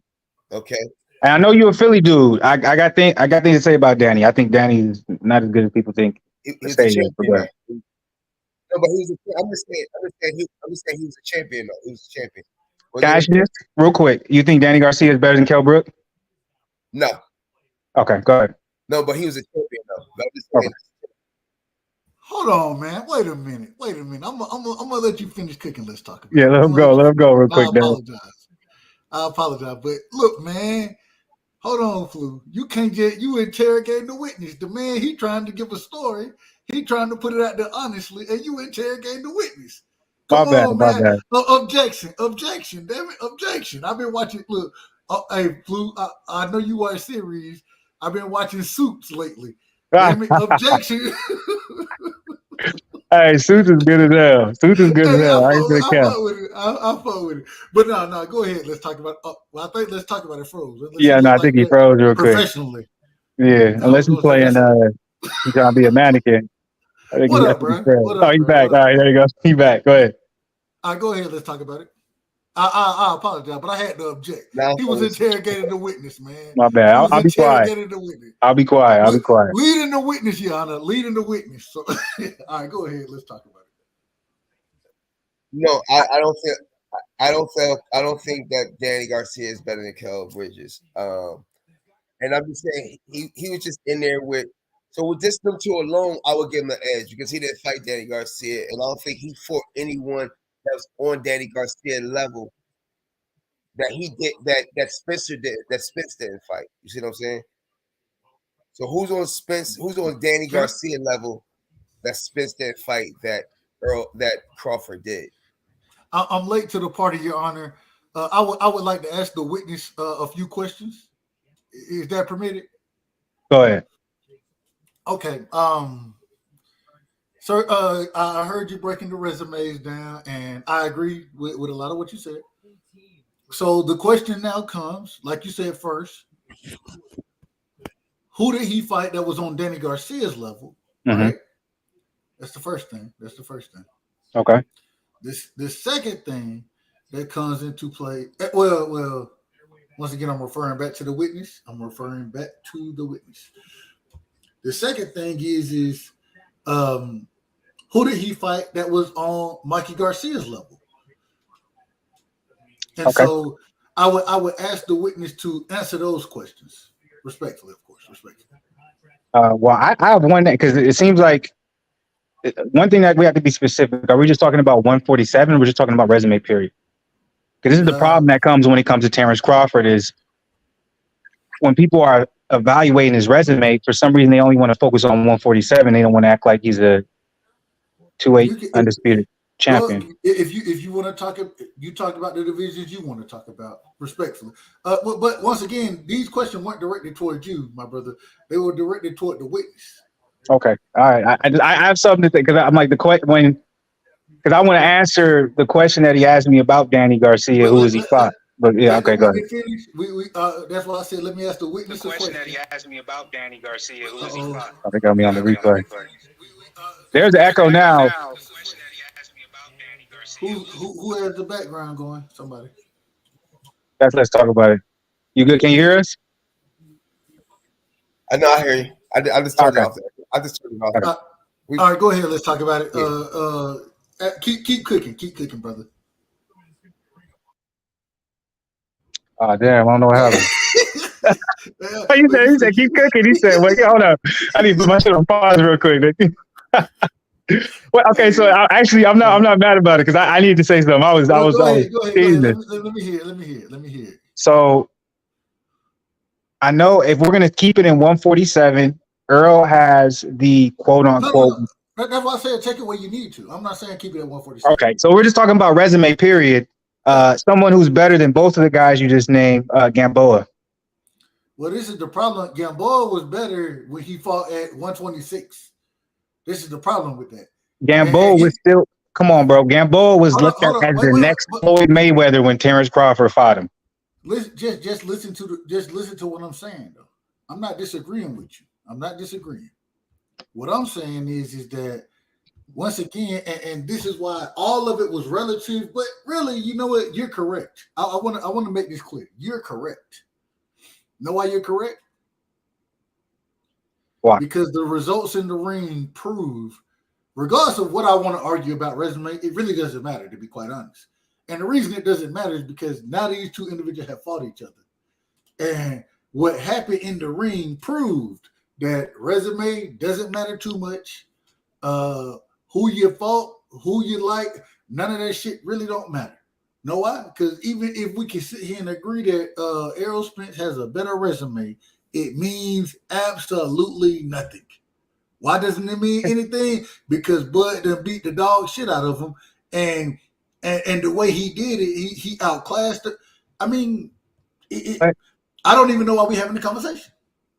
Okay. And I know you're a Philly dude. I got things to say about Danny. I think Danny is not as good as people think. He To was a say this, but champion. go Though. ahead. No, but he was. I'm just saying. I'm just saying he was a champion. Though. He was a champion. Can I ask you this real quick? You think Danny Garcia is better than Kell Brook? No. Okay, go ahead. No, but he was a champion though. I'm just Okay. saying. Hold on, man. Wait a minute. I'm gonna let you finish cooking. Let's talk about Yeah, it. let him go. Let him go real quick, Dan. I apologize. But look, man, hold on, Flu. You can't you interrogating the witness. The man, he trying to give a story. He trying to put it out there honestly, and you interrogating the witness. Come on, man. Objection. Damn it, objection. I've been watching, look, hey, Flu, I know you watch series. I've been watching Suits lately. Damn it, objection. Hey, Suits is good as hell. Suits is good as hell. I ain't gonna count. I fuck with it. But no, go ahead. Let's talk about it. Well, I think let's talk about it froze. I think he froze real quick. Professionally. Yeah, unless he's playing, he's trying to be a mannequin. I think what up, bro? Oh, he's back. All right, there you go. He's back. Go ahead. All right, go ahead. Let's talk about it. I apologize, but I had to object. He was interrogating the witness, man. My bad. I'll be quiet. I'll be quiet. Leading the witness, Your Honor. Leading the witness. So, all right, go ahead. Let's talk about it. No, I don't think that Danny Garcia is better than Kell Bridges. And I'm just saying he was just in there with. So with this them two alone, I would give him an edge because he didn't fight Danny Garcia, and I don't think he fought anyone that was on Danny Garcia level that he did that Spencer did that Spence didn't fight. You see what I'm saying? So who's on Spence? Who's on Danny Garcia level that Spence didn't fight that Crawford did? I'm late to the party, Your Honor. I would like to ask the witness a few questions. Is that permitted? Go ahead. Okay. Sir, I heard you breaking the resumes down, and I agree with a lot of what you said. So the question now comes, like you said first, who did he fight that was on Danny Garcia's level? Mm-hmm. Right? That's the first thing. Okay. The second thing that comes into play, well, once again, I'm referring back to the witness. The second thing is who did he fight that was on Mikey Garcia's level? And so I would ask the witness to answer those questions respectfully, of course, respectfully. Well, I have one because it seems like one thing that we have to be specific. Are we just talking about 147 or we're just talking about resume period? Because this is the problem that comes when it comes to Terence Crawford is when people are evaluating his resume, for some reason they only want to focus on 147. They don't want to act like he's a 2-8 undisputed champion. Well, if you want to talk, you talk about the divisions you want to talk about respectfully. But once again, these questions weren't directed towards you, my brother. They were directed toward the witness. Okay, all right. I have something to say because I'm like because I want to answer the question that he asked me about Danny Garcia, who is he fought. But yeah, okay, go ahead. That's why I said let me ask the witness the question that he asked me about Danny Garcia, who is he fought. They got me on the replay. There's an echo now. Who has the background going? Somebody. Let's talk about it. You good? Can you hear us? I know I hear you. I just turned it off. I just turned it off. All right, go ahead. Let's talk about it. Keep cooking, brother. Damn, I don't know what happened. He said, keep cooking. He said, wait, hold up. I need to put my shit on pause real quick. Well, okay, so I'm not mad about it because I need to say something. Go ahead. Let me hear it. So I know if we're gonna keep it in 147, Errol has the quote unquote. No. That's why I said take it where you need to. I'm not saying keep it at 147. Okay, so we're just talking about resume period. Someone who's better than both of the guys you just named, Gamboa. Well, this is the problem. Gamboa was better when he fought at 126. This is the problem with that. Gamboa was still. Come on, bro. Gamboa was looked at as the next Floyd Mayweather when Terence Crawford fought him. Listen, just listen to what I'm saying, though. I'm not disagreeing with you. I'm not disagreeing. What I'm saying is that once again, and this is why all of it was relative, but really, you know what? You're correct. I want to make this clear. You're correct. Know why you're correct? Why? Because the results in the ring prove, regardless of what I want to argue about resume, it really doesn't matter, to be quite honest. And the reason it doesn't matter is because now these two individuals have fought each other. And what happened in the ring proved that resume doesn't matter too much. Who you fought, who you like, none of that shit really don't matter. Know why? Because even if we can sit here and agree that Errol Spence has a better resume, it means absolutely nothing. Why doesn't it mean anything? Because Bud done beat the dog shit out of him, and the way he did it, he outclassed it. I mean, I don't even know why we're having the conversation.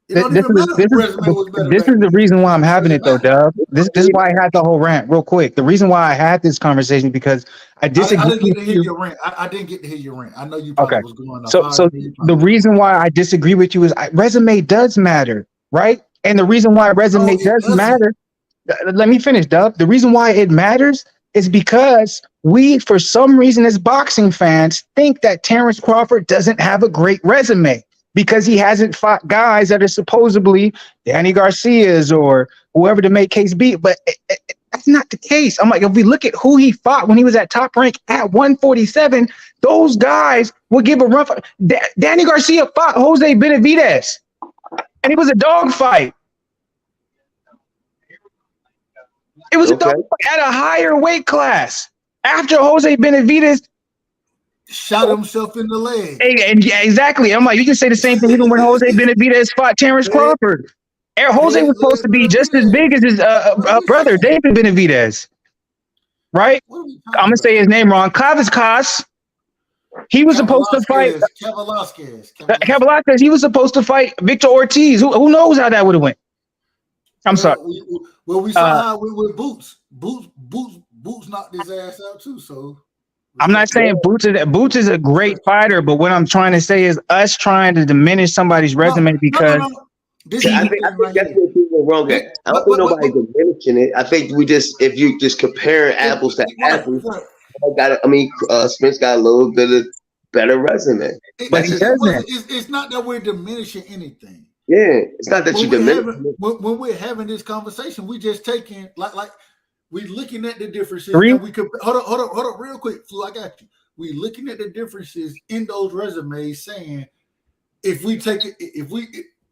It don't even matter if resume was better. This is the reason why I'm having it, though, Dub. This is why I had the whole rant real quick. The reason why I had this conversation because I disagree. I didn't get to hear your rant. I didn't get to hear your rant. I know you probably was going on. So the reason why I disagree with you is resume does matter, right? And the reason why resume does matter, let me finish, Dub. The reason why it matters is because we, for some reason, as boxing fans, think that Terence Crawford doesn't have a great resume because he hasn't fought guys that are supposedly Danny Garcia's or whoever the make case be. But that's not the case. I'm like, if we look at who he fought when he was at top rank at 147, those guys would give a run for. Danny Garcia fought Jose Benavidez, and it was a dog fight. It was a dog fight at a higher weight class. After Jose Benavidez shot himself in the leg. And yeah, exactly. I'm like, you can say the same thing even when Jose Benavidez fought Terence Crawford. Jose was supposed to be just as big as his brother, David Benavidez. Right? I'm going to say his name wrong. Kavazkas. He was supposed to fight. Kavazkas. He was supposed to fight Victor Ortiz. Who knows how that would have went? I'm sorry. Well, we saw how with Boots. Boots knocked his ass out too, so. I'm not saying Boots is a great fighter, but what I'm trying to say is us trying to diminish somebody's resume because I think that's what people are wrong at. I don't think nobody's diminishing it. I think if you just compare apples to apples, Spence got a little bit of better resume. But he doesn't. It's not that we're diminishing anything. Yeah, it's not that you diminish. When we're having this conversation, we just taking like we looking at the differences. And we could hold up, real quick, Flu. I got you. We looking at the differences in those resumes, saying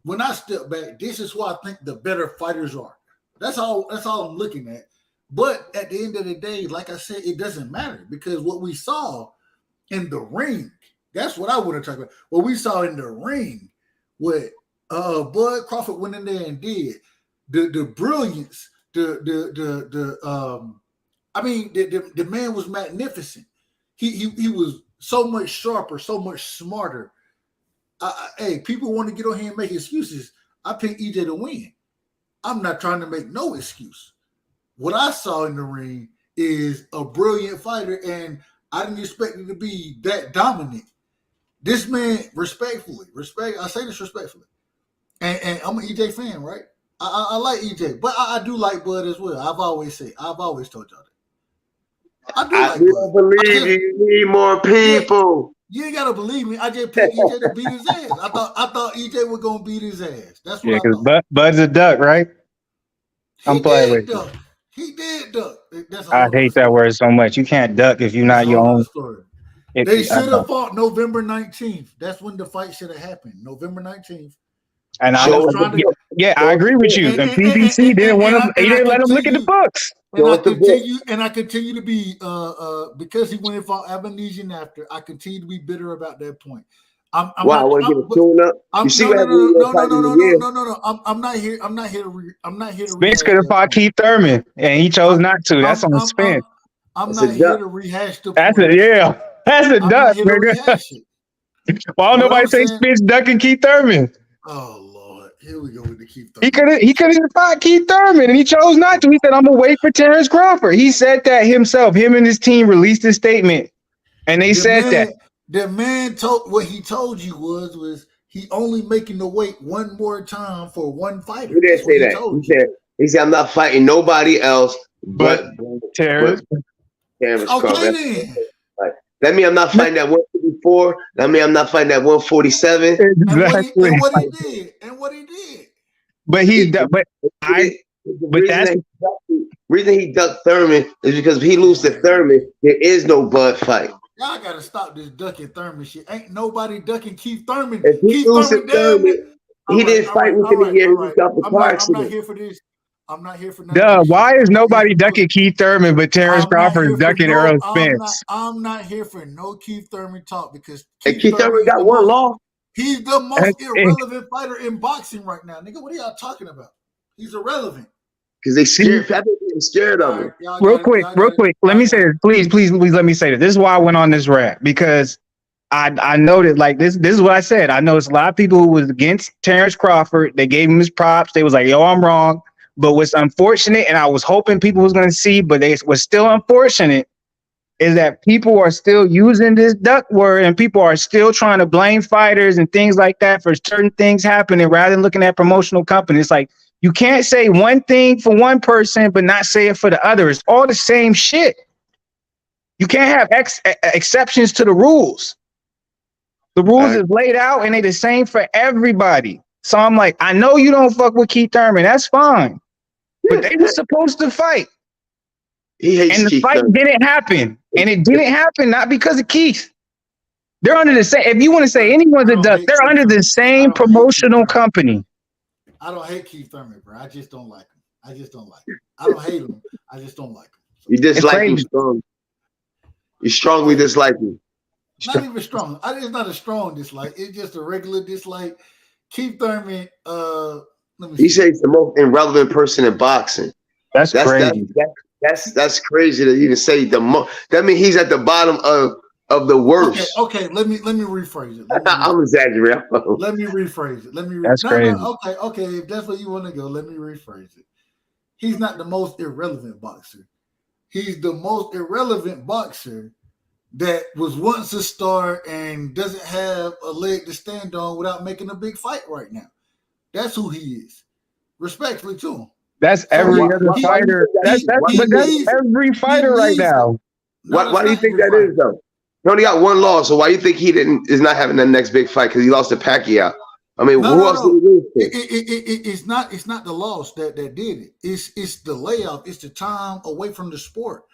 when I step back, this is who I think the better fighters are. That's all I'm looking at. But at the end of the day, like I said, it doesn't matter because what we saw in the ring, that's what I want to talk about. What we saw in the ring, what Bud Crawford went in there and did, the brilliance, the man was magnificent. He was so much sharper, so much smarter. Hey, people want to get on here and make excuses. I picked EJ to win. I'm not trying to make no excuse. What I saw in the ring is a brilliant fighter, and I didn't expect him to be that dominant. This man, I say this respectfully, and I'm an EJ fan, right? I like EJ, but I do like Bud as well. I've always told y'all that. I don't believe you need more people. You ain't gotta believe me. I just picked EJ to beat his ass. I thought EJ was gonna beat his ass. That's what I thought. Because Bud's a duck, right? I'm playing with you. He did duck. I hate that word so much. You can't duck if you're not your own. Story. They should have fought November 19th. That's when the fight should have happened. November 19th. And I agree with you. And PBC didn't want him. He didn't let him look at the books. And I continue to be because he went and fought Abinesian after. I continue to be bitter about that point. I want to get a tune up. You see what happened? No. I'm not here. I'm not here to. Spence could have fought Keith Thurman, and he chose not to. That's on Spence. I'm not here to rehash the point. That's it. Yeah. That's a I'm duck, not here to nigga. rehash it. Why don't What nobody I'm say saying- Spence ducking Keith Thurman? Oh Lord, here we go with the Keith He Thurman. could have fought Keith Thurman, and he chose not to. He said, "I'm gonna wait for Terence Crawford." He said that himself. Him and his team released a statement, and they said that. The man told what he told you was he only making the weight one more time for one fighter. He didn't say that. He said, "I'm not fighting nobody else but Terence." Terence Okay, Crawford." then. That means I'm not fighting that 154. That means I'm not fighting that 147. Exactly. And what he did. But reason he ducked Thurman is because if he loses to Thurman, there is no Bud fight. Y'all gotta stop this ducking Thurman shit. Ain't nobody ducking Keith Thurman. If he Keith loses to Thurman, he didn't fight within a year. He was off the car I'm accident. not here for this. I'm not here for nothing. Why is nobody ducking Keith Thurman, but Terence Crawford is ducking Errol Spence? I'm not here for no Keith Thurman talk because Keith Thurman got one loss. He's the most irrelevant fighter in boxing right now, nigga. What are y'all talking about? He's irrelevant. Because they scared. I think they're scared of him. Real quick. Let me say this. Please, let me say this. This is why I went on this rant, because I noted, like, this is what I said. I know it's a lot of people who was against Terence Crawford. They gave him his props. They was like, yo, I'm wrong. But what's unfortunate, and I was hoping people was going to see, but they was still unfortunate, is that people are still using this duck word, and people are still trying to blame fighters and things like that for certain things happening rather than looking at promotional companies. Like, you can't say one thing for one person but not say it for the other. It's all the same shit. You can't have exceptions to the rules. The rules is laid out and they're the same for everybody. So I'm like, I know you don't fuck with Keith Thurman. That's fine. But they were supposed to fight. He hates and the Keith fight Thurman. didn't happen. And it didn't happen, not because of Keith. They're under the same, if you want to say anyone's a duck, they're under the same promotional company. I don't hate Keith Thurman, bro. I just don't like him. I don't hate him. I just don't like him. You dislike him strong. You strongly dislike him. Not even strong. It's not a strong dislike. It's just a regular dislike. Keith Thurman, He said he's the most irrelevant person in boxing. That's crazy. That's crazy to even say the most. That means he's at the bottom of the worst. Okay. Let me rephrase it. I'm exaggerating. Let me rephrase it. That's crazy. Okay. If that's where you want to go, let me rephrase it. He's not the most irrelevant boxer. He's the most irrelevant boxer that was once a star and doesn't have a leg to stand on without making a big fight right now. That's who he is. Respectfully to him. That's every other fighter. That's every fighter right now. Why do you think that is, though? He only got one loss, so why do you think he is not having the next big fight? Because he lost to Pacquiao. I mean, who else did he lose to? It's not the loss that did it. It's the layoff. It's the time away from the sport.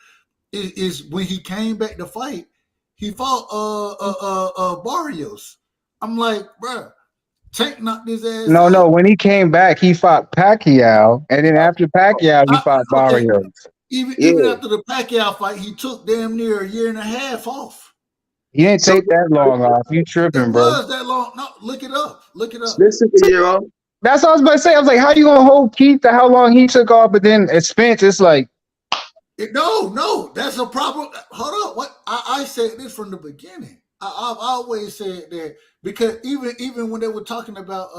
Is when he came back to fight, he fought Barrios. I'm like, bro, Tank knocked his ass out. No. When he came back, he fought Pacquiao, and then after Pacquiao, he fought Barrios. Even after the Pacquiao fight, he took damn near a year and a half off. He didn't take that long off. You tripping, bro? It was that long. No, look it up. This is a year off. That's what I was about to say. I was like, how you gonna hold Keith to how long he took off? But then at Spence, it's like, no, that's a problem. Hold on. What I said this from the beginning. I've always said that because even when they were talking about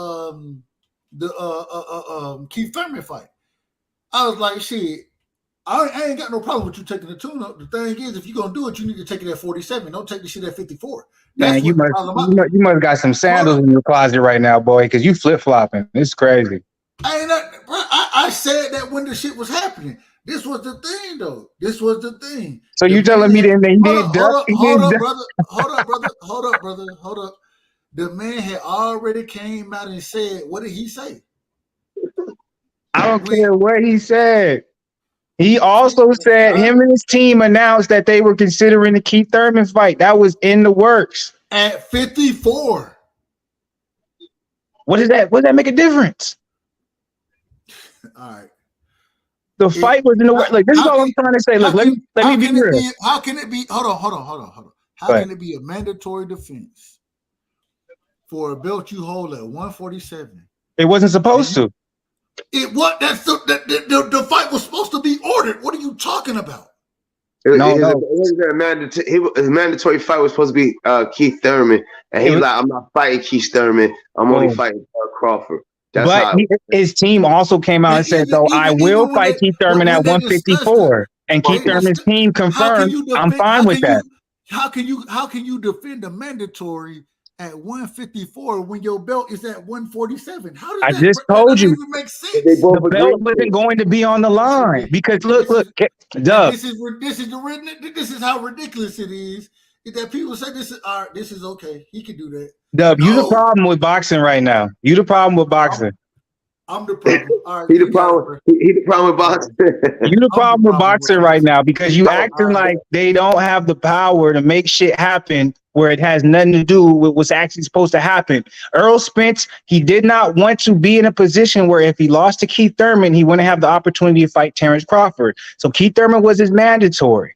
the Keith Thurman fight, I was like, shit, I ain't got no problem with you taking the tune up. The thing is, if you're gonna do it, you need to take it at 47. Don't take the shit at 54. Man, you must got some sandals in your closet right now, boy, because you flip flopping. It's crazy. I said that when the shit was happening. This was the thing, though. This was the thing. So you telling me that they did duck? Hold up, brother. The man had already came out and said, what did he say? I don't care what he said. He also said him and his team announced that they were considering the Keith Thurman fight. That was in the works. At 54. What does that make a difference? All right. The fight was in the works. Like, this is all I'm trying to say. Look, let me be real. How can it be? Hold on. How can it be a mandatory defense for a belt you hold at 147? It wasn't supposed to. The fight was supposed to be ordered. What are you talking about? No, It no. wasn't a mandatory. His mandatory fight was supposed to be Keith Thurman, and he's like, "I'm not fighting Keith Thurman. I'm only fighting Crawford." That's But how. his team also came out and said, though, I will when fight Keith Thurman at they discussed it, 154. And Keith Thurman's team how can confirmed, you I'm defend? fine with that. How can you defend a mandatory at 154 when your belt is at 147? How does I that? just That told doesn't you. even make sense. The belt wasn't going to be on the line because look, Dub. This is how ridiculous it is. That people say this is okay. He can do that. Dub, you the problem with boxing right now. You the problem with boxing. I'm the problem. All right, he the problem. He the problem with boxing. You the problem with boxing right now because you acting like they don't have the power to make shit happen where it has nothing to do with what's actually supposed to happen. Errol Spence, he did not want to be in a position where if he lost to Keith Thurman, he wouldn't have the opportunity to fight Terence Crawford. So Keith Thurman was his mandatory.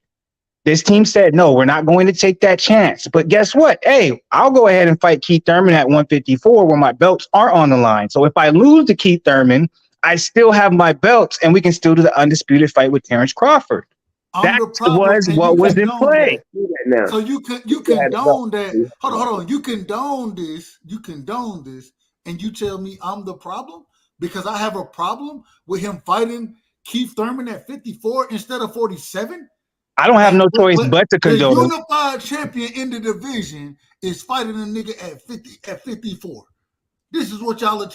This team said, no, we're not going to take that chance. But guess what? Hey, I'll go ahead and fight Keith Thurman at 154 where my belts aren't on the line. So if I lose to Keith Thurman, I still have my belts and we can still do the undisputed fight with Terence Crawford. That was what was in play. So you condone that. Hold on. You condone this, and you tell me I'm the problem because I have a problem with him fighting Keith Thurman at 54 instead of 47? I don't have no choice but to condone. The unified champion in the division is fighting a nigga at 54. This is what y'all are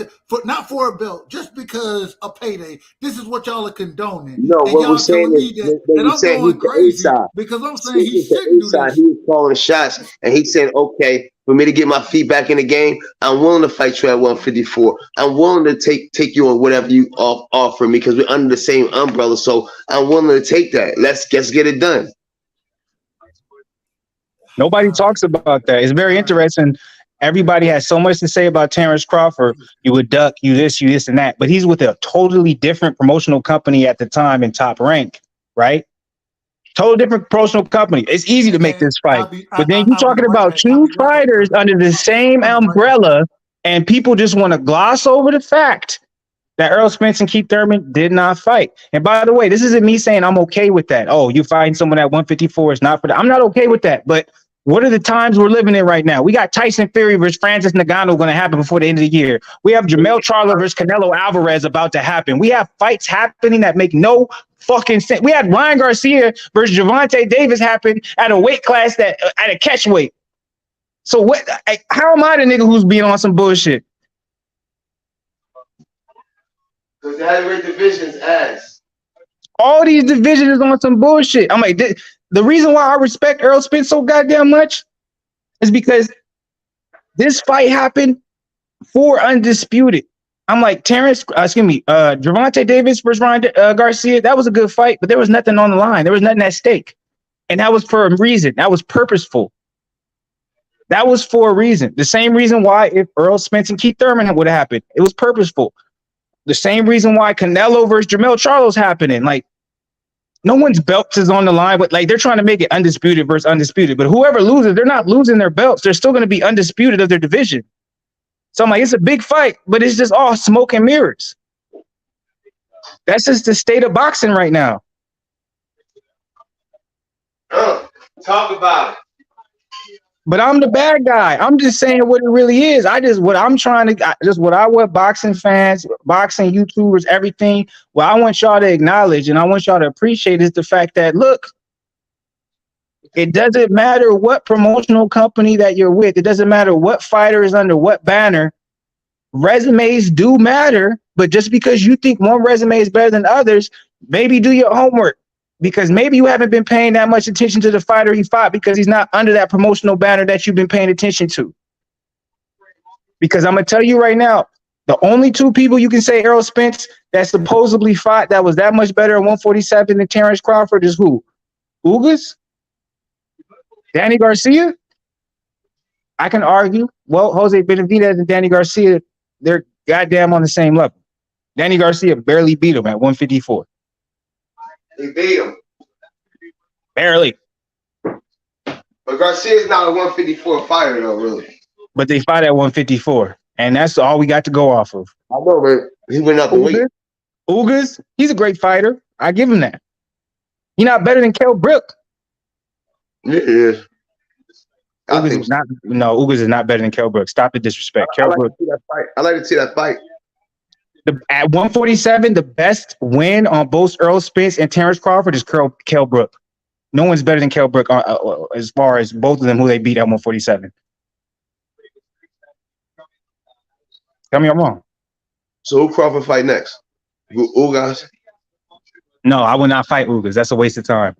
not for a belt, just because a payday. This is what y'all are condoning. No, and what we're saying is that I'm going crazy because I'm saying he shouldn't do this. He was calling shots, and he's saying, "Okay, for me to get my feet back in the game, I'm willing to fight you at 154. I'm willing to take you on whatever you offer me because we're under the same umbrella. So I'm willing to take that. Let's get it done." Nobody talks about that. It's very interesting. Everybody has so much to say about Terence Crawford. You would duck, you this, and that. But he's with a totally different promotional company at the time in Top Rank, right? Total different promotional company. It's easy to make this fight. But then you're talking about two fighters under the same umbrella, and people just want to gloss over the fact that Errol Spence and Keith Thurman did not fight. And by the way, this isn't me saying I'm okay with that. Oh, you fighting someone at 154 is not for that. I'm not okay with that. But what are the times we're living in right now? We got Tyson Fury versus Francis Ngannou going to happen before the end of the year. We have Jermall Charlo versus Canelo Alvarez about to happen. We have fights happening that make no fucking sense. We had Ryan Garcia versus Gervonta Davis happen at a weight class that at a catch weight. So what? How am I the nigga who's being on some bullshit? Because the heavyweight division's ass. All these divisions is on some bullshit. I'm like, the reason why I respect Errol Spence so goddamn much is because this fight happened for undisputed. I'm like, Gervonta Davis versus Ryan Garcia, that was a good fight, but there was nothing on the line. There was nothing at stake. And that was for a reason. That was purposeful. That was for a reason. The same reason why if Errol Spence and Keith Thurman would have happened, it was purposeful. The same reason why Canelo versus Jermall Charlo's happening. Like, no one's belts is on the line, but like they're trying to make it undisputed versus undisputed. But whoever loses, they're not losing their belts. They're still going to be undisputed of their division. So I'm like, it's a big fight, but it's just all smoke and mirrors. That's just the state of boxing right now. Talk about it. But I'm the bad guy. I'm just saying what it really is. What boxing fans, boxing YouTubers, everything, what I want y'all to acknowledge and I want y'all to appreciate is the fact that, look, it doesn't matter what promotional company that you're with. It doesn't matter what fighter is under what banner. Resumes do matter, but just because you think one resume is better than others, maybe do your homework. Because maybe you haven't been paying that much attention to the fighter he fought because he's not under that promotional banner that you've been paying attention to. Because I'm going to tell you right now, the only two people you can say Errol Spence that supposedly fought that was that much better at 147 than Terence Crawford is who? Ugas? Danny Garcia? I can argue. Well, Jose Benavidez and Danny Garcia, they're goddamn on the same level. Danny Garcia barely beat him at 154. He beat him. Barely. But Garcia's not a 154 fighter, though, really. But they fight at 154. And that's all we got to go off of. I know, but he went up in weight. Ugas, he's a great fighter. I give him that. He's not better than Kell Brook. Yeah. Ugas is not better than Kell Brook. Stop the disrespect. I Kell like Brook. to see that fight. I like to see that fight. At 147, the best win on both Errol Spence and Terence Crawford is Kell Brook. No one's better than Kell Brook as far as both of them who they beat at 147. Tell me I'm wrong. So who Crawford fight next? Ugas? No, I will not fight Ugas. That's a waste of time.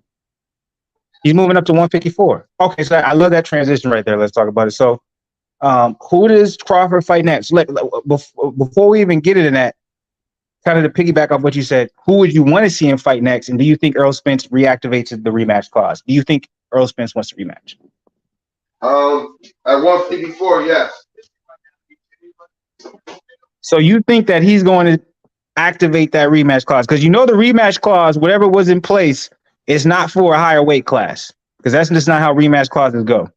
He's moving up to 154. Okay, so I love that transition right there. Let's talk about it. So, who does Crawford fight next? Before we even get into that, kind of to piggyback off what you said, who would you want to see him fight next? And do you think Errol Spence reactivates the rematch clause? Do you think Errol Spence wants to rematch? At 154, yes. So you think that he's going to activate that rematch clause? Because you know the rematch clause, whatever was in place, is not for a higher weight class. Because that's just not how rematch clauses go.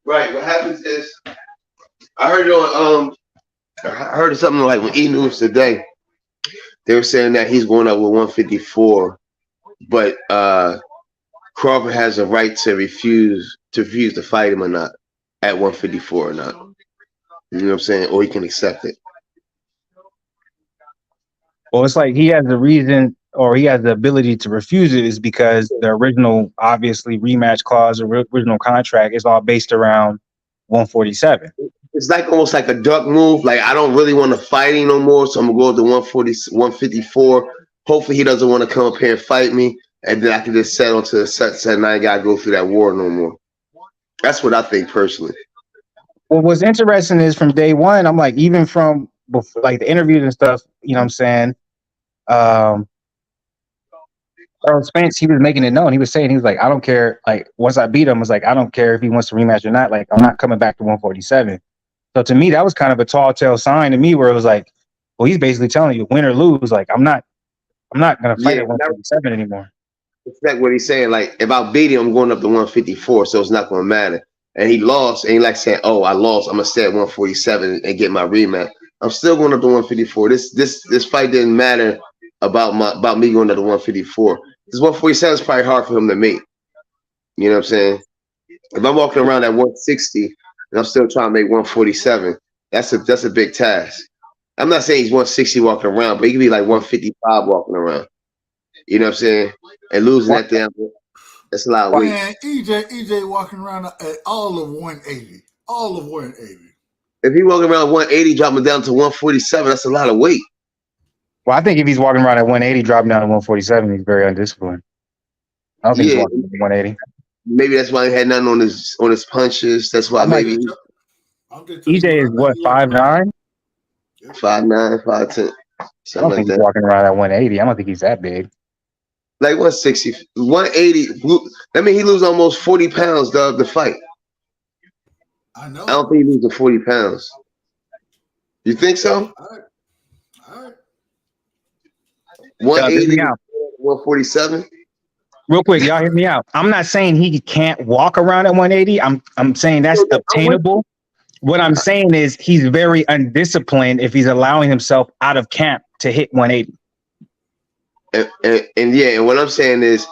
Right. What happens is, I heard something like when E News today, they were saying that he's going up with 154, but Crawford has a right to refuse to fight him or not at 154 or not. You know what I'm saying? Or he can accept it. Well, it's like he has the reason or he has the ability to refuse it is because the original, obviously, rematch clause or original contract is all based around 147. It's like almost like a duck move. Like, I don't really want to fight him no more, so I'm going to go to 154. Hopefully he doesn't want to come up here and fight me, and then I can just settle to the set and I ain't got to go through that war no more. That's what I think personally. Well, what's interesting is from day one, I'm like, even from before, like the interviews and stuff, you know what I'm saying? Errol Spence, he was making it known. He was saying, he was like, I don't care. Like, once I beat him, I was like, I don't care if he wants to rematch or not. Like, I'm not coming back to 147. So to me, that was kind of a tall tale sign to me where it was like, well, he's basically telling you, win or lose, like, I'm not going to fight at 147 anymore. It's like what he's saying. Like, if I beat him, I'm going up to 154, so it's not going to matter. And he lost, and he like saying, oh, I lost. I'm going to stay at 147 and get my rematch. I'm still going up to 154. This fight didn't matter about me going up to 154. This 147 is probably hard for him to make. You know what I'm saying? If I'm walking around at 160 and I'm still trying to make 147, that's a big task. I'm not saying he's 160 walking around, but he could be like 155 walking around. You know what I'm saying? And losing that damn, that's a lot of weight. Man, EJ walking around at all of 180. All of 180. If he walking around 180, dropping down to 147, that's a lot of weight. Well, I think if he's walking around at 180, dropping down to 147, he's very undisciplined. I don't think he's walking at 180. Maybe that's why he had nothing on his punches. That's why maybe. EJ is what, 5'9"? 5'9", 5'10". I don't think he's walking around at 180. I don't think he's that big. Like 160, 180. I mean, he lose almost 40 pounds, dog, the fight. I know. I don't think he loses 40 pounds. You think so? All right. 180, 147. Real quick, y'all hear me out. I'm not saying he can't walk around at 180. I'm saying that's obtainable. What I'm saying is he's very undisciplined if he's allowing himself out of camp to hit 180. And what I'm saying is,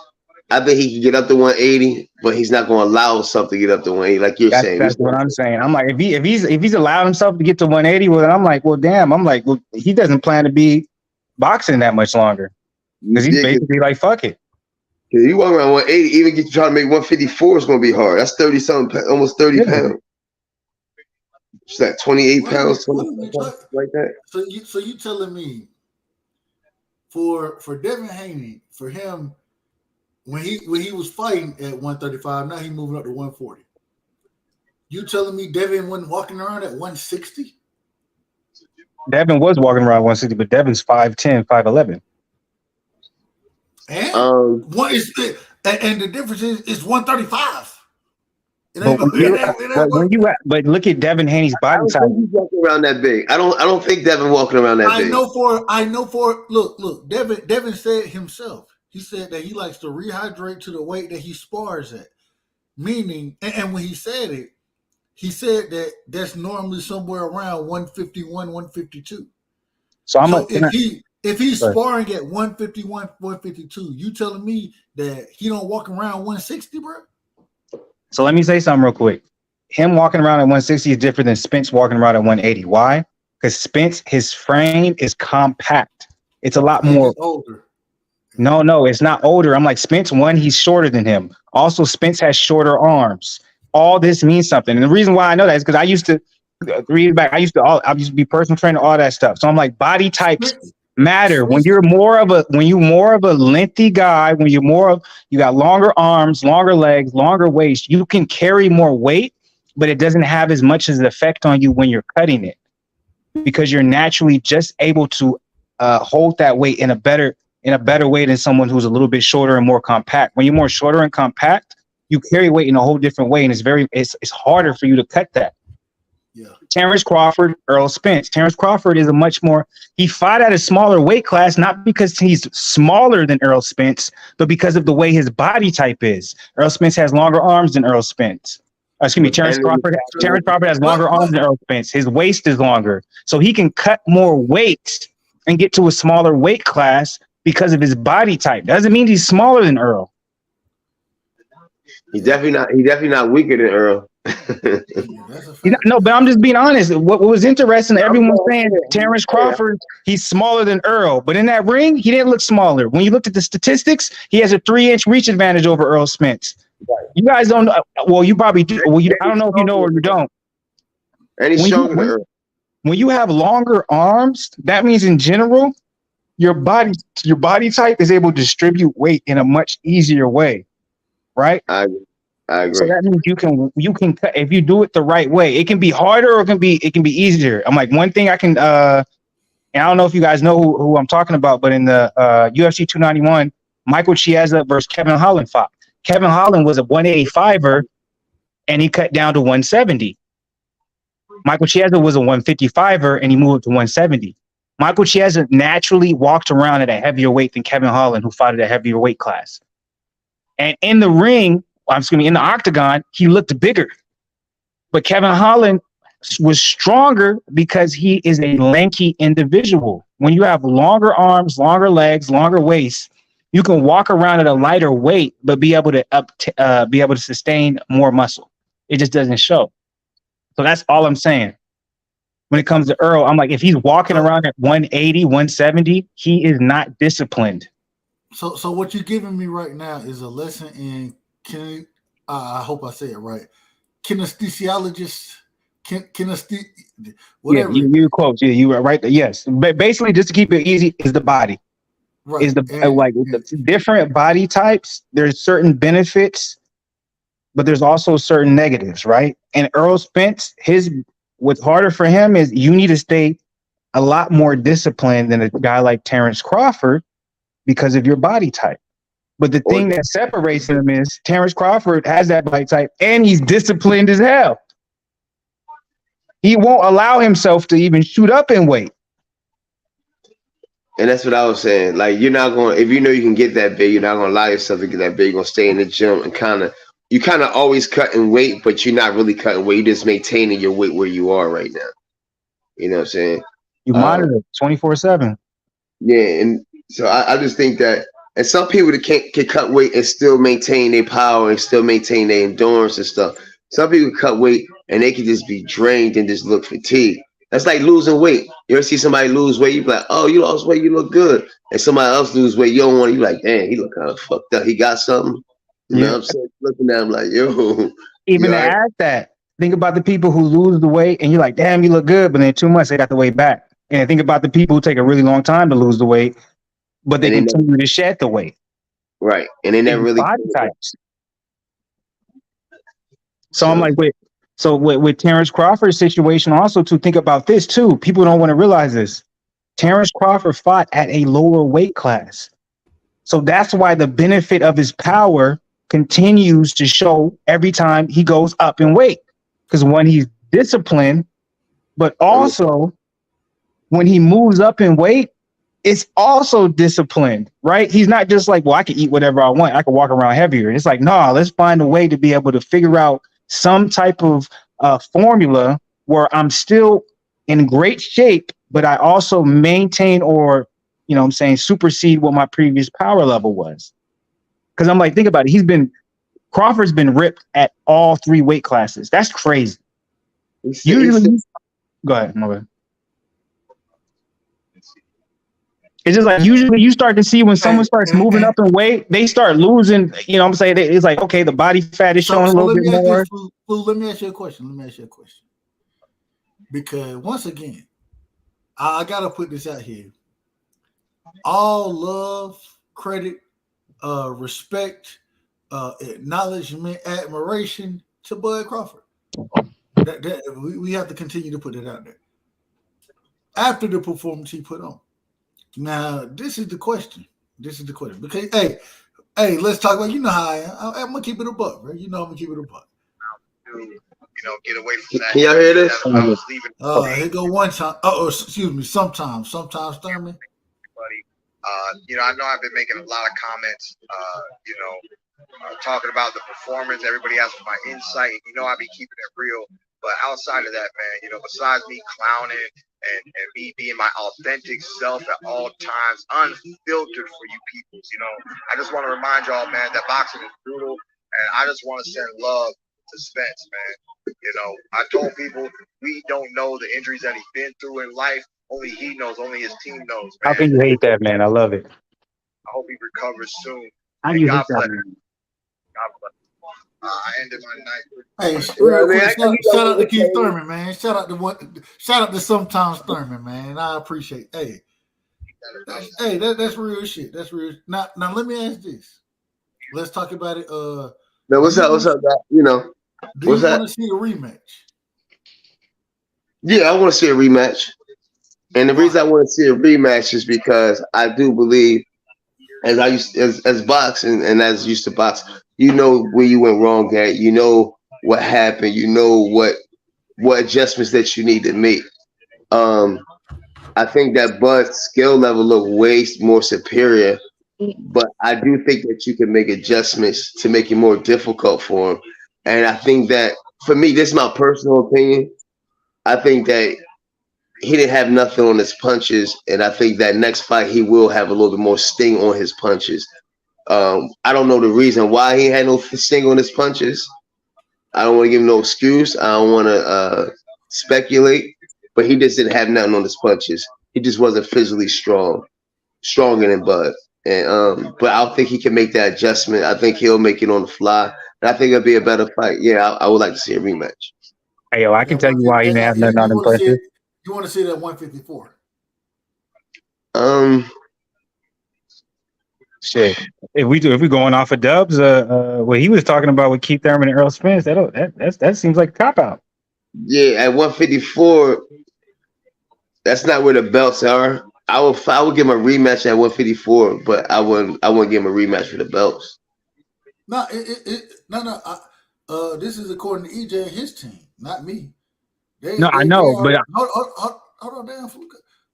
I think he can get up to 180, but he's not going to allow himself to get up to 180, like you're saying. That's what I'm saying. I'm like, if he's allowed himself to get to 180, well, then I'm like, well, damn. I'm like, well, he doesn't plan to be boxing that much longer because he's basically like, fuck it. Because you walk around 180, even get you trying to make 154 is going to be hard. That's 30 something, almost 30 pounds. It's like 28 pounds, 20 pounds, like that. So you telling me for Devin Haney, for him, when he was fighting at 135, now he's moving up to 140. You telling me Devin wasn't walking around at 160? Devin was walking around 160, but Devin's 5'10", 5'11". And what is it? And the difference is it's 135. But look at Devin Haney's body type. I don't think he's walking around that big. I don't think Devin walking around that big. I know for look, Devin said himself. He said that he likes to rehydrate to the weight that he spars at. Meaning, and when he said it, he said that that's normally somewhere around 151, 152. if he's sparring at 151, 152, you telling me that he don't walk around 160, bro? So let me say something real quick. Him walking around at 160 is different than Spence walking around at 180. Why? Because Spence, his frame is compact. It's a lot more older. No, it's not older. I'm like, Spence, one, he's shorter than him. Also, Spence has shorter arms. All this means something. And the reason why I know that is because I used to read back. I used to be personal trainer, all that stuff. So I'm like, body types matter. When you're more of a lengthy guy, you got longer arms, longer legs, longer waist, you can carry more weight, but it doesn't have as much as an effect on you when you're cutting it, because you're naturally just able to hold that weight in a better way than someone who's a little bit shorter and more compact. When you're more shorter and compact, you carry weight in a whole different way, and it's harder for you to cut that. Yeah. Terence Crawford, Errol Spence. Terence Crawford is he fought at a smaller weight class, not because he's smaller than Errol Spence, but because of the way his body type is. Errol Spence has longer arms than Errol Spence. Terence Crawford has longer arms than Errol Spence. His waist is longer, so he can cut more weight and get to a smaller weight class because of his body type. Doesn't mean he's smaller than Errol. He's definitely not weaker than Errol. No, but I'm just being honest. What was interesting, everyone's saying Terence Crawford, he's smaller than Errol, but in that ring, he didn't look smaller. When you looked at the statistics, he has a 3-inch reach advantage over Errol Spence. Right. You guys don't know. Well, you probably do. Well, I don't know if you know or you don't. And he's stronger than Errol. When you have longer arms, that means in general, your body type is able to distribute weight in a much easier way, right? I agree. So that means you can cut if you do it the right way. It can be harder or it can be easier. I'm like, one thing I can and I don't know if you guys know who I'm talking about, but in the UFC 291, Michael Chiesa versus Kevin Holland fought. Kevin Holland was a 185er and he cut down to 170. Michael Chiesa was a 155er and he moved to 170. Michael Chiesa naturally walked around at a heavier weight than Kevin Holland, who fought at a heavier weight class. And in the ring, in the octagon, he looked bigger. But Kevin Holland was stronger because he is a lanky individual. When you have longer arms, longer legs, longer waist, you can walk around at a lighter weight, but be able to sustain more muscle. It just doesn't show. So that's all I'm saying. When it comes to Errol, I'm like, if he's walking around at 180, 170, he is not disciplined. So what you're giving me right now is a lesson in I hope I say it right. Kinesthesiologist, whatever. Yeah, you quote. Yeah, you were right. Yes, but basically, just to keep it easy, is the body. Right. Is the different body types? There's certain benefits, but there's also certain negatives, right? And Errol Spence, what's harder for him is you need to stay a lot more disciplined than a guy like Terence Crawford because of your body type. But the thing that separates them is Terence Crawford has that body type and he's disciplined as hell. He won't allow himself to even shoot up in weight. And that's what I was saying. Like, you're not going, if you know you can get that big, you're not going to allow yourself to get that big. You're going to stay in the gym and you kind of always cutting weight, but you're not really cutting weight. You're just maintaining your weight where you are right now. You know what I'm saying? You monitor 24/7. Yeah. And so I just think that, and some people that can cut weight and still maintain their power and still maintain their endurance and stuff. Some people cut weight and they can just be drained and just look fatigued. That's like losing weight. You ever see somebody lose weight? You be like, oh, you lost weight, you look good. And somebody else lose weight, you don't want to. You like, dang, he look kind of fucked up. He got something. You know what I'm saying? Looking at him like, yo. Even to add that, think about the people who lose the weight and you're like, damn, you look good. But then in 2 months, they got the weight back. And think about the people who take a really long time to lose the weight, but they continue to shed the weight. Right. And they never really. Body types. So I'm like, with Terence Crawford's situation, also to think about this too. People don't want to realize this. Terence Crawford fought at a lower weight class. So that's why the benefit of his power continues to show every time he goes up in weight. Because when he's disciplined, but also when he moves up in weight, it's also disciplined, right? He's not just like, well, I can eat whatever I want. I can walk around heavier. It's like, no, let's find a way to be able to figure out some type of formula where I'm still in great shape, but I also maintain or you know what I'm saying, supersede what my previous power level was. Because I'm like, think about it. Crawford's been ripped at all 3 weight classes. That's crazy. Usually, go ahead. It's just like usually you start to see when someone starts moving up in weight, they start losing. You know what I'm saying? It's like, okay, the body fat is showing a little bit more. Let me ask you a question. Because once again, I got to put this out here. All love, credit, respect, acknowledgement, admiration to Bud Crawford. We have to continue to put it out there. After the performance he put on. Now, this is the question. Because, hey, let's talk about, you know how I am. I'm going to keep it a buck, right? You know I'm going to keep it a buck. Get away from that. Can y'all hear this? Here go one time. Excuse me. Sometimes, Thurman. I know I've been making a lot of comments, talking about the performance. Everybody asks for my insight. I be keeping it real. But outside of that, man, besides me clowning and me being my authentic self at all times, unfiltered for you people, I just want to remind y'all, man, that boxing is brutal. And I just want to send love to Spence, man. I told people we don't know the injuries that he's been through in life. Only he knows. Only his team knows, man. How can you hate that, man? I love it. I hope he recovers soon. How do you hate that, man? God bless. I ended my night. Hey, real quick, shout out to Keith Thurman, man. Shout out to sometimes Thurman, man. I appreciate. That's real shit. That's real. Now let me ask this. Let's talk about it. Man, what's up? What's up, Doc? Do you want to see a rematch? Yeah, I want to see a rematch. And the reason I want to see a rematch is because I do believe, as boxing and as used to box, where you went wrong at, what happened, what adjustments that you need to make. I think that Bud's skill level looked way more superior, but I do think that you can make adjustments to make it more difficult for him. And I think that, for me, this is my personal opinion, I think that he didn't have nothing on his punches, and I think that next fight he will have a little bit more sting on his punches. I don't know the reason why he had no sting on his punches. I don't want to give him no excuse. I don't want to speculate, but he just didn't have nothing on his punches. He just wasn't physically stronger than Bud. And but I think he can make that adjustment. I think he'll make it on the fly, and I think it'll be a better fight. Yeah, I would like to see a rematch. Hey, yo, I can tell you why he didn't have nothing on his punches. You want to see that 154? Shit. If we going off of dubs, what he was talking about with Keith Thurman and Errol Spence, that seems like a cop out. Yeah, at 154, that's not where the belts are. I would give him a rematch at 154, but I wouldn't give him a rematch for the belts. No, this is according to EJ and his team, not me. I know, but hold on, damn.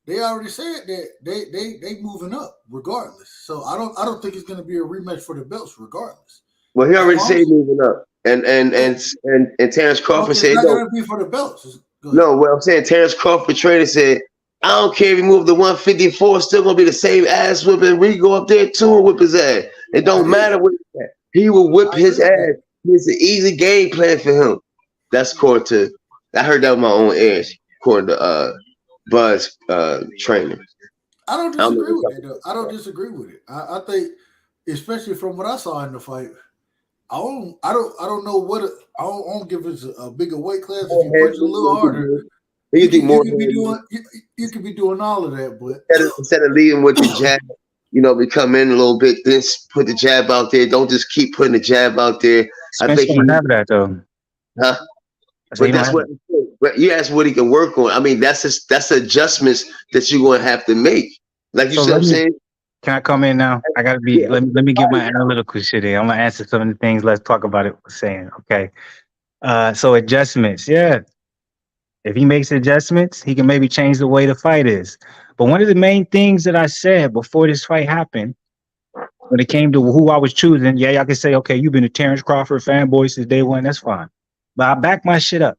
They already said that they moving up regardless. So I don't think it's going to be a rematch for the belts regardless. Well, he already said moving up, and Terence Crawford said it's not going to be for the belts. No, what I'm saying, Terence Crawford trainer said, I don't care if he move the 154, it's still going to be the same ass whipping. We go up there too and whip his ass. It don't matter what he will whip his ass. It's an easy game plan for him. That's according to. I heard that with my own ears, according to Bud's trainer. I don't disagree with it, though. I don't disagree with it. I think, especially from what I saw in the fight, I don't know what I don't give it a bigger weight class. If you punch a little harder, you could be doing all of that, but instead of leading with the jab, we come in a little bit, then put the jab out there. Don't just keep putting the jab out there. Spence I think he have that though. Huh? But that's what. But you ask what he can work on. I mean, that's adjustments that you're going to have to make. Like you said, I'm saying. Can I come in now? I gotta be. Let me get my analytical shit in. I'm gonna answer some of the things. Let's talk about it. Saying okay. So adjustments, yeah. If he makes adjustments, he can maybe change the way the fight is. But one of the main things that I said before this fight happened, when it came to who I was choosing, yeah, y'all can say, okay, you've been a Terence Crawford fanboy since day one. That's fine. But I back my shit up.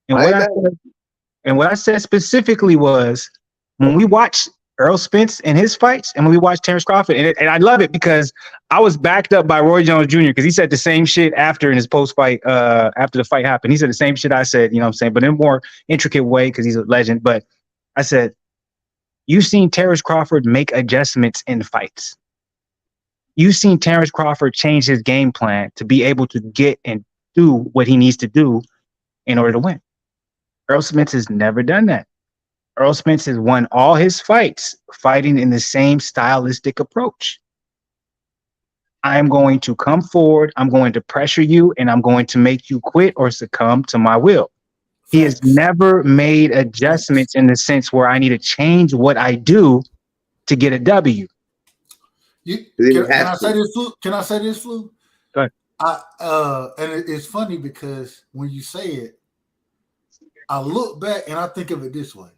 And what I said specifically was, when we watched Errol Spence in his fights, and when we watched Terence Crawford, and I love it because I was backed up by Roy Jones Jr. because he said the same shit after in his post fight, after the fight happened. He said the same shit I said, you know what I'm saying, but in a more intricate way because he's a legend. But I said, you've seen Terence Crawford make adjustments in fights. You've seen Terence Crawford change his game plan to be able to get and do what he needs to do in order to win. Errol Spence has never done that. Errol Spence has won all his fights fighting in the same stylistic approach. I'm going to come forward, I'm going to pressure you, and I'm going to make you quit or succumb to my will. He has never made adjustments in the sense where I need to change what I do to get a W. Can I say this, Flu? Can I say this, Flu? Go ahead. And it's funny because when you say it, I look back and I think of it this way.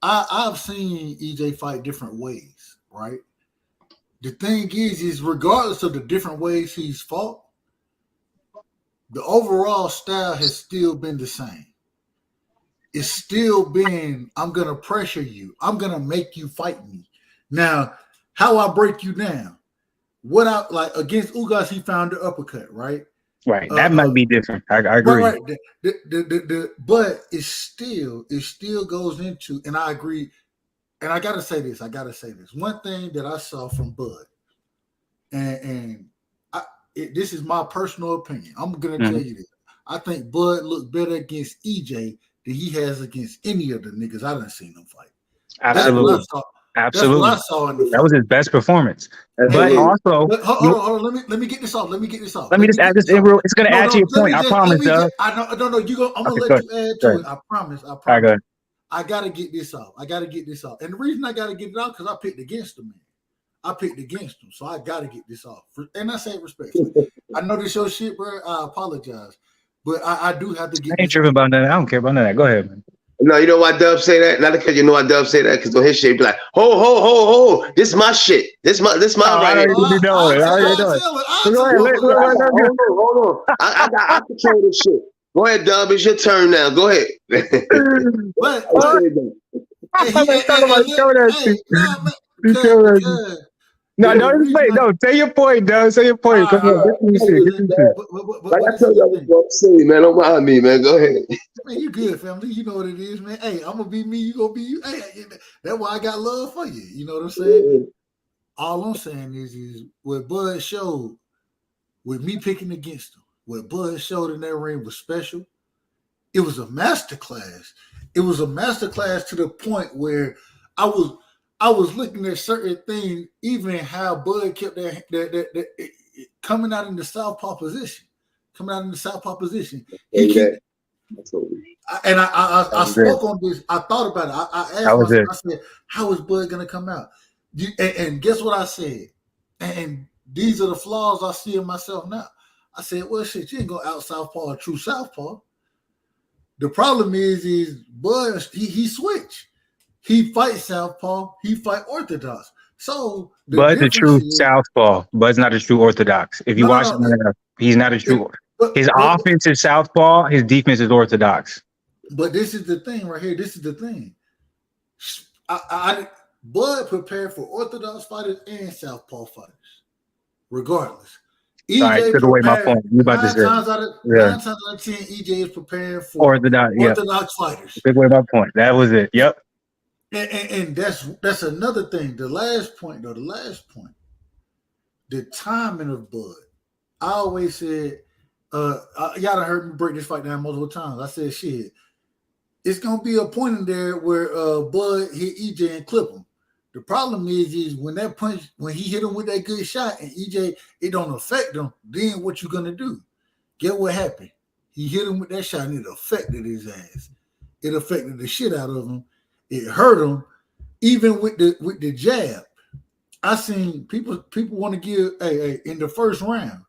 I've seen EJ fight different ways, right? The thing is regardless of the different ways he's fought, the overall style has still been the same. It's still been, I'm going to pressure you. I'm going to make you fight me. Now, how I break you down. What I like against Ugas, he found the uppercut, right? Right. That might be different. I agree. Right. But it still goes into, and I agree. And I gotta say this. One thing that I saw from Bud, and this is my personal opinion. I'm gonna tell you this. I think Bud looked better against EJ than he has against any of the niggas I done seen him fight. Absolutely. Absolutely. That's what I saw in the fight. That was his best performance. But also, hold on. Let me get this off. Let me just add this in real. It's gonna add to your point. I promise, Doug. I'm gonna let you add to it. I promise. I gotta get this off. And the reason I gotta get it off because I picked against him, man. So I gotta get this off. And I say it respectfully. I know this your shit, bro. I apologize. But I do have to get I ain't tripping about that. I don't care about none of that. Go ahead, man. No, you know why Dub say that? Not because you know why Dub say that, because on his shit, he be like, ho, this is my shit. This my right here. Hold on. I control this shit. Go ahead, Dub. It's your turn now. Go ahead. No, say your point, Doug. Say your point. Come on. Like I told y'all what I'm saying, man. Don't mind me, man. Go ahead. Man, you good, family. You know what it is, man. Hey, I'm gonna be me. You gonna be you. Hey, that's why I got love for you. You know what I'm saying? All I'm saying is what Bud showed with me picking against him. What Bud showed in that ring was special. It was a masterclass. It was a masterclass to the point where I was looking at certain things, even how Bud kept that coming out in the southpaw position. He kept, and I spoke on this. I thought about it. I asked myself, I said, how is Bud going to come out? And guess what I said? And these are the flaws I see in myself now. I said, well, shit, you ain't going to out southpaw a true southpaw. The problem is Bud, he switched. He fights southpaw. He fight orthodox. So Bud's a true southpaw. Bud's not a true orthodox. If you watch him, he's not a true. His offense is southpaw. His defense is orthodox. But this is the thing right here. This is the thing. Bud prepared for orthodox fighters and southpaw fighters, regardless. Sorry, took away my point. You about to say 9 times out of 10, EJ is preparing for orthodox fighters. Took away my point. That was it. Yep. And that's another thing. The last point, the timing of Bud. I always said, y'all done heard me break this fight down multiple times. I said, shit, it's gonna be a point in there where Bud hit EJ and clip him. The problem is when that punch, when he hit him with that good shot and EJ, it don't affect him, then what you gonna do? Get what happened? He hit him with that shot and it affected his ass. It affected the shit out of him. It hurt him, even with the jab. I seen people want to give in the first round.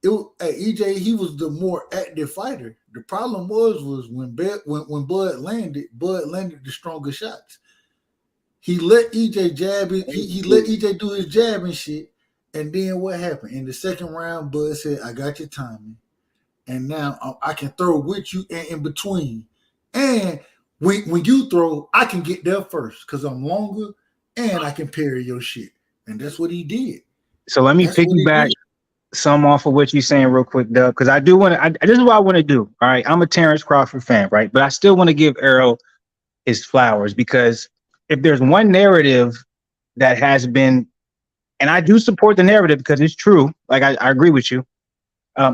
EJ, he was the more active fighter. The problem was when Bud landed the stronger shots. He let EJ jab it. He let EJ do his jab and shit. And then what happened? In the second round, Bud said, I got your timing. And now I can throw with you and in between. And when you throw, I can get there first because I'm longer and I can parry your shit. And that's what he did. So let me piggyback some off of what you're saying real quick, Doug, because I do want to. This is what I want to do. All right, I'm a Terence Crawford fan, right? But I still want to give Errol his flowers, because if there's one narrative that has been, and I do support the narrative because it's true. Like I agree with you.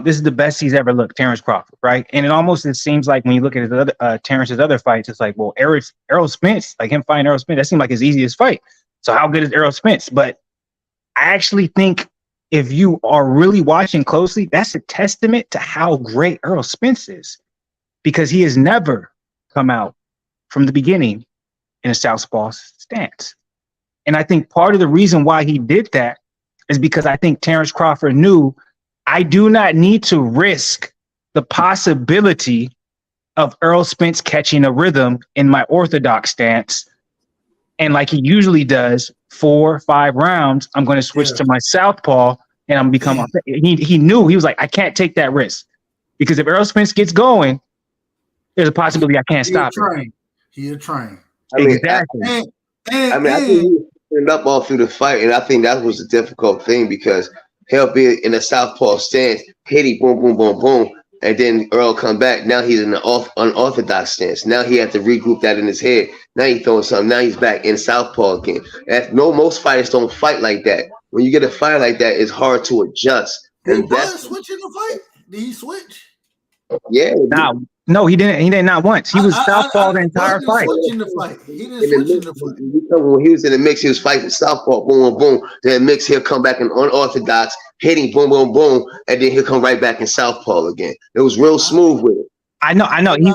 This is the best he's ever looked, Terence Crawford, right? And it seems like when you look at his other Terrence's other fights, it's like, well, Errol Spence, like him fighting Errol Spence, that seemed like his easiest fight. So how good is Errol Spence? But I actually think if you are really watching closely, that's a testament to how great Errol Spence is, because he has never come out from the beginning in a southpaw stance. And I think part of the reason why he did that is because I think Terence Crawford knew, I do not need to risk the possibility of Errol Spence catching a rhythm in my orthodox stance. And like he usually does, 4 or 5 rounds, I'm going to switch to my southpaw and I'm become. He knew, he was like, I can't take that risk, because if Errol Spence gets going, there's a possibility I can't stop it. He'll train. Exactly. I think he turned up all through the fight, and I think that was a difficult thing, because he'll be in a southpaw stance, hitty, boom, boom, boom, boom, and then Errol come back. Now he's in an unorthodox stance. Now he had to regroup that in his head. Now he's throwing something. Now he's back in southpaw again. Most fighters don't fight like that. When you get a fight like that, it's hard to adjust. Did he switch in the fight? Did he switch? Yeah. No, he didn't. He did not once. He was southpaw the entire fight. He didn't switch in the fight. When he was in the mix, he was fighting southpaw, boom, boom, boom. Then mix, he'll come back in unorthodox, hitting, boom, boom, boom, and then he'll come right back in southpaw again. It was real smooth with it. I know.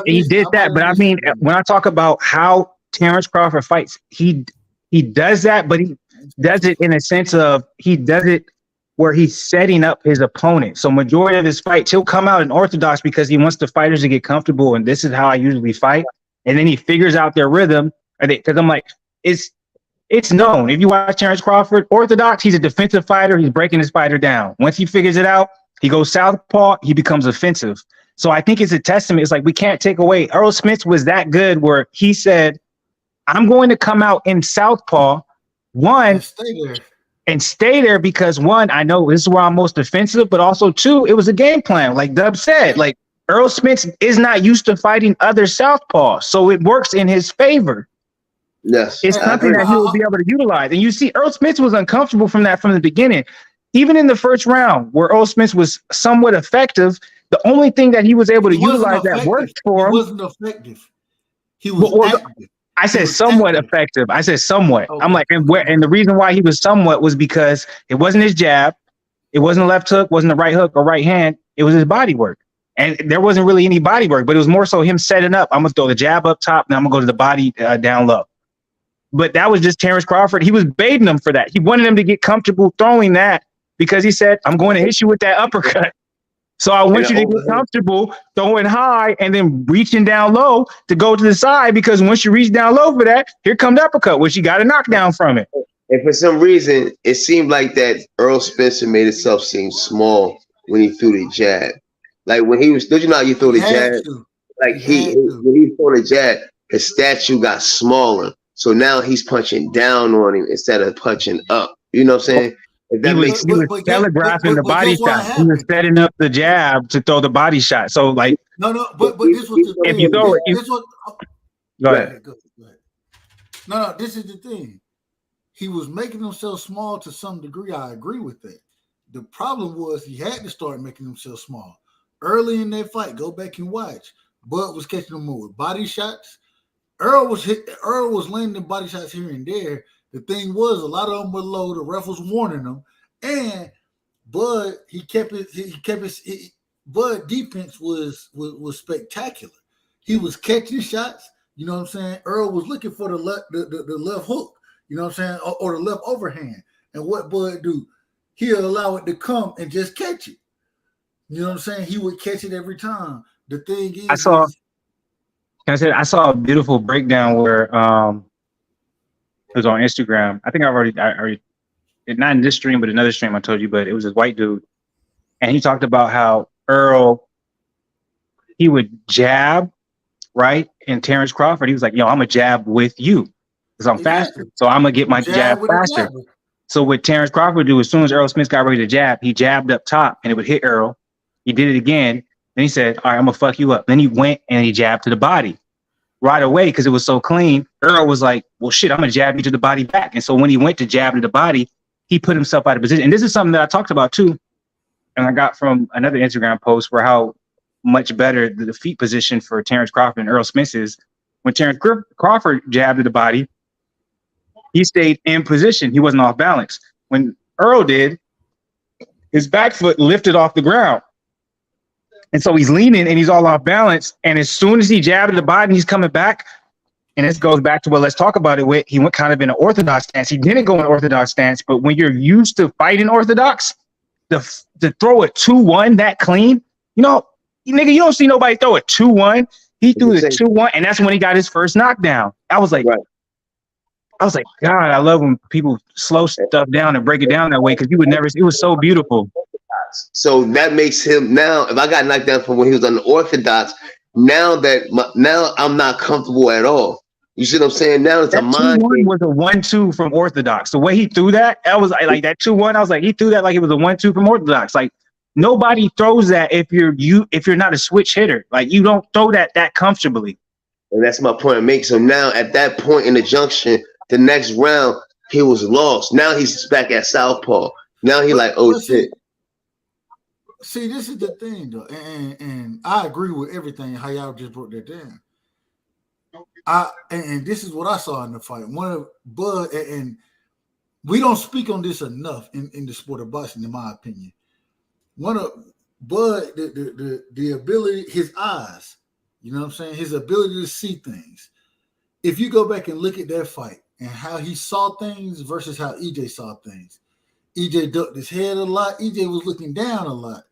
He did that, but I mean, when I talk about how Terence Crawford fights, he does that, but he does it in a sense of, he does it where he's setting up his opponent. So majority of his fights, he'll come out in orthodox because he wants the fighters to get comfortable, and this is how I usually fight. And then he figures out their rhythm. Because I'm like, it's known. If you watch Terence Crawford, orthodox, he's a defensive fighter. He's breaking his fighter down. Once he figures it out, he goes southpaw, he becomes offensive. So I think it's a testament. It's like, we can't take away. Errol Spence was that good where he said, I'm going to come out in southpaw, and stay there because, one, I know this is where I'm most offensive, but also, two, it was a game plan. Like Dub said, like Errol Spence is not used to fighting other southpaws, so it works in his favor. Yes, it's something that he will be able to utilize. And you see, Errol Spence was uncomfortable from that from the beginning. Even in the first round, where Errol Spence was somewhat effective, the only thing that he was able to utilize that worked for him. He wasn't effective. He was active. I said somewhat effective. I said somewhat. Okay. I'm like, and the reason why he was somewhat was because it wasn't his jab, it wasn't a left hook, wasn't a right hook or right hand. It was his body work, and there wasn't really any body work. But it was more so him setting up. I'm gonna throw the jab up top, and I'm gonna go to the body down low. But that was just Terence Crawford. He was baiting him for that. He wanted him to get comfortable throwing that because he said, "I'm going to hit you with that uppercut." So I want you to get comfortable throwing high and then reaching down low to go to the side, because once you reach down low for that, here comes the uppercut, which you got a knockdown from it. And for some reason, it seemed like that Errol Spencer made himself seem small when he threw the jab. Like when he was, don't you know how you throw the jab? Like when he threw the jab, his statue got smaller. So now he's punching down on him instead of punching up. You know what I'm saying? He was telegraphing the body shot. He was setting up the jab to throw the body shot. So like, but this was the thing. You throw it, go ahead. No, this is the thing. He was making himself small to some degree. I agree with that. The problem was he had to start making himself small early in that fight. Go back and watch. Bud was catching him more with body shots. Errol was landing body shots here and there. The thing was, a lot of them were low. The ref was warning them, and Bud Bud defense was spectacular. He was catching shots. You know what I'm saying? Errol was looking for the left hook. You know what I'm saying, or the left overhand. And what Bud do? He'll allow it to come and just catch it. You know what I'm saying? He would catch it every time. The thing is, I saw a beautiful breakdown where it was on Instagram. I think I already not in this stream, but another stream I told you, but it was this white dude. And he talked about how Errol, he would jab, right? And Terence Crawford, he was like, yo, I'm a jab with you. because I'm faster. So I'm gonna get my jab faster. So what Terence Crawford do, as soon as Errol Spence got ready to jab, he jabbed up top and it would hit Errol. He did it again. Then he said, all right, I'm gonna fuck you up. Then he went and he jabbed to the body right away because it was so clean. Errol was like, well, shit, I'm gonna jab you to the body back. And so when he went to jab to the body, he put himself out of position. And this is something that I talked about too. And I got from another Instagram post for how much better the feet position for Terence Crawford and Errol Spence is. When Terence Crawford jabbed to the body, he stayed in position. He wasn't off balance. When Errol did, his back foot lifted off the ground. And so he's leaning and he's all off balance. And as soon as he jabbed to the body, he's coming back. And this goes back to what let's talk about it with. He went kind of in an orthodox stance. He didn't go in an orthodox stance, but when you're used to fighting orthodox, to throw a 2-1 that clean, you know, nigga, you don't see nobody throw a 2-1. He threw the 2-1, and that's when he got his first knockdown. I was like, God, I love when people slow stuff down and break it down that way because you would never. It was so beautiful. So that makes him now. If I got knocked down from when he was unorthodox, now I'm not comfortable at all. You see what I'm saying? Now it's that a mind game. Was a 1-2 from orthodox. The way he threw that, I was like that 2-1. I was like, he threw that like it was a 1-2 from orthodox. Like nobody throws that if you're not a switch hitter. Like you don't throw that comfortably. And that's my point to make. So now at that point in the junction, the next round he was lost. Now he's back at southpaw. Now he like, oh shit. See, this is the thing though, and I agree with everything how y'all just broke that down. And this is what I saw in the fight. One of Bud, and we don't speak on this enough in the sport of boxing, in my opinion. One of Bud, the ability, his eyes, you know what I'm saying? His ability to see things. If you go back and look at that fight and how he saw things versus how EJ saw things, EJ ducked his head a lot. EJ was looking down a lot.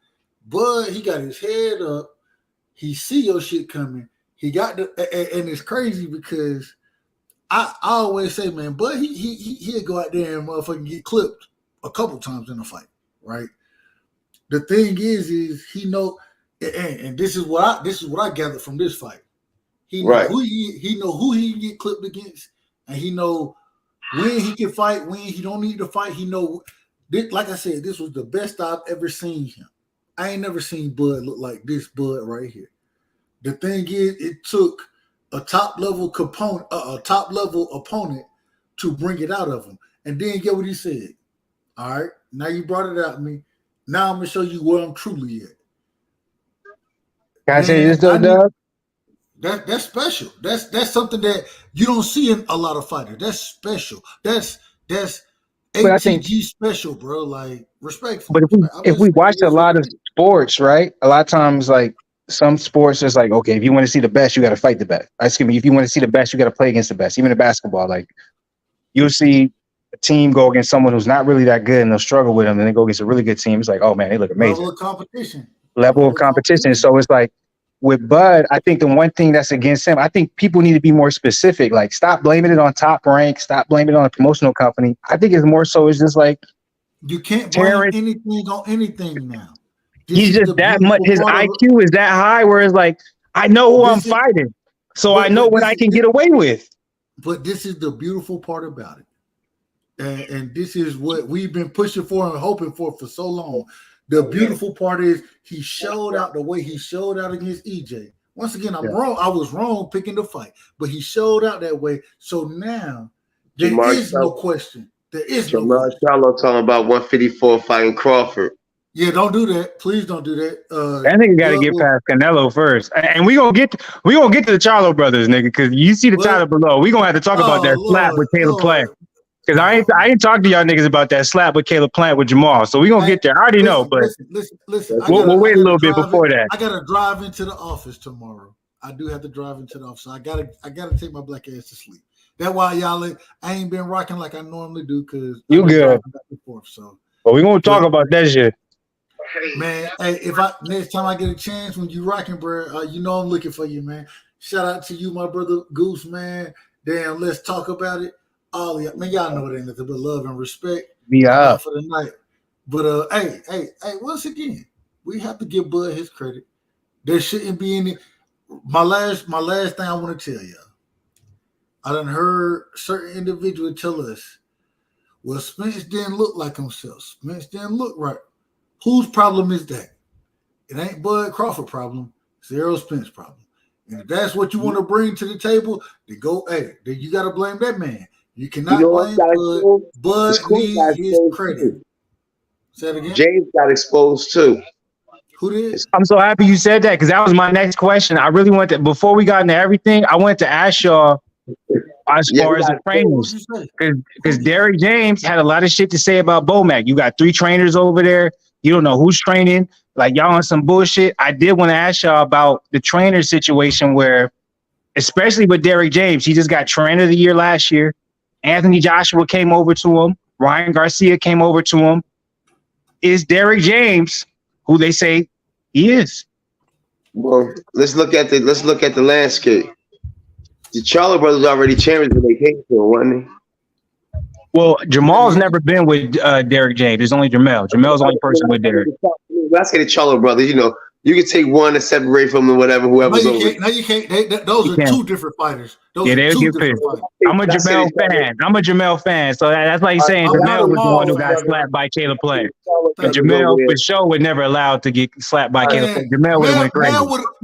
Bud, he got his head up. He see your shit coming. He got and it's crazy because I always say, man, Bud, he'll go out there and motherfucking get clipped a couple times in a fight, right? The thing is he know, and this is what I gathered from this fight. He know who he can get clipped against, and he know when he can fight, when he don't need to fight. He know, like I said, this was the best I've ever seen him. I ain't never seen Bud look like this Bud right here. The thing is, it took a top level opponent to bring it out of him. And then get what he said. All right, now you brought it out to me. Now I'm gonna show you where I'm truly at. Can I say this though, Doug? That's special. That's something that you don't see in a lot of fighters. That's special. That's ATG special, bro. Like respectful. But if we watch a lot of sports, right? A lot of times, like some sports, it's like, okay, if you want to see the best, you got to fight the best. Excuse me, if you want to see the best, you got to play against the best. Even in basketball, like you'll see a team go against someone who's not really that good, and they'll struggle with them, and they go against a really good team. It's like, oh man, they look amazing. Level of competition. So it's like with Bud, I think the one thing that's against him, I think people need to be more specific. Like, stop blaming it on Top Rank. Stop blaming it on a promotional company. I think it's more so it's just like you can't blame anything on anything now. He's just that much. His IQ is that high where it's like, I know who I'm fighting, so I know what I can get away with. But this is the beautiful part about it. And this is what we've been pushing for and hoping for so long. The beautiful part is he showed out the way he showed out against EJ. Once again, I'm wrong. I was wrong picking the fight, but he showed out that way. So now there is no question. There is no question. Charlo talking about 154 fighting Crawford. Yeah, don't do that. Please don't do that. I think you got to get past Canelo first, and we gonna get to the Charlo brothers, nigga. Because you see the title below. We gonna have to talk about that slap with Caleb Plant. Because I ain't talked to y'all niggas about that slap with Caleb Plant with Jermall. So we gonna get there. I already know, but listen. We'll wait a little bit before that. I gotta drive into the office tomorrow. I do have to drive into the office. So I gotta take my black ass to sleep. That's why I ain't been rocking like I normally do. Because you good. Back and forth, so. But we gonna talk about that shit. Man, hey, next time I get a chance when you rocking, bro, you know I'm looking for you, man. Shout out to you, my brother Goose, man. Damn, let's talk about it. All y'all, man, y'all know it ain't nothing but love and respect. Yeah. For the night. But hey, once again, we have to give Bud his credit. There shouldn't be any. My last thing I want to tell y'all. I done heard certain individuals tell us, well, Spence didn't look like himself. Spence didn't look right. Whose problem is that? It ain't Bud Crawford problem. It's Errol Spence problem. And if that's what you want to bring to the table, then then you got to blame that man. You cannot blame Bud. Bud needs his credit. Say it again. James got exposed too. Who did? I'm so happy you said that because that was my next question. I really wanted to, before we got into everything, I wanted to ask y'all as far as the trainers. Because Derrick James had a lot of shit to say about Bomac. You got 3 trainers over there. You don't know who's training. Like, y'all on some bullshit. I did want to ask y'all about the trainer situation where, especially with Derrick James, he just got trainer of the year last year. Anthony Joshua came over to him. Ryan Garcia came over to him. Is Derrick James who they say he is? Well, let's look at the landscape. The Charlo brothers already champions when they came to him, wasn't they? Well, Jermall's never been with Derrick James. It's only Jermall. Jermall's the only person with Derrick. When I say the Charlo brothers, you can take one and separate from them, whatever, whoever's no, over. No, you can't. Those are 2 different fighters. Those they'll are 2 get different pissed. fighters. I'm a Jermall fan. I'm a Jermall fan. So that's like saying Jermall was the one who got slapped by Caleb Plant. And Jermall, for sure, was never allowed to get slapped by Caleb Plant. Jermall would have went crazy.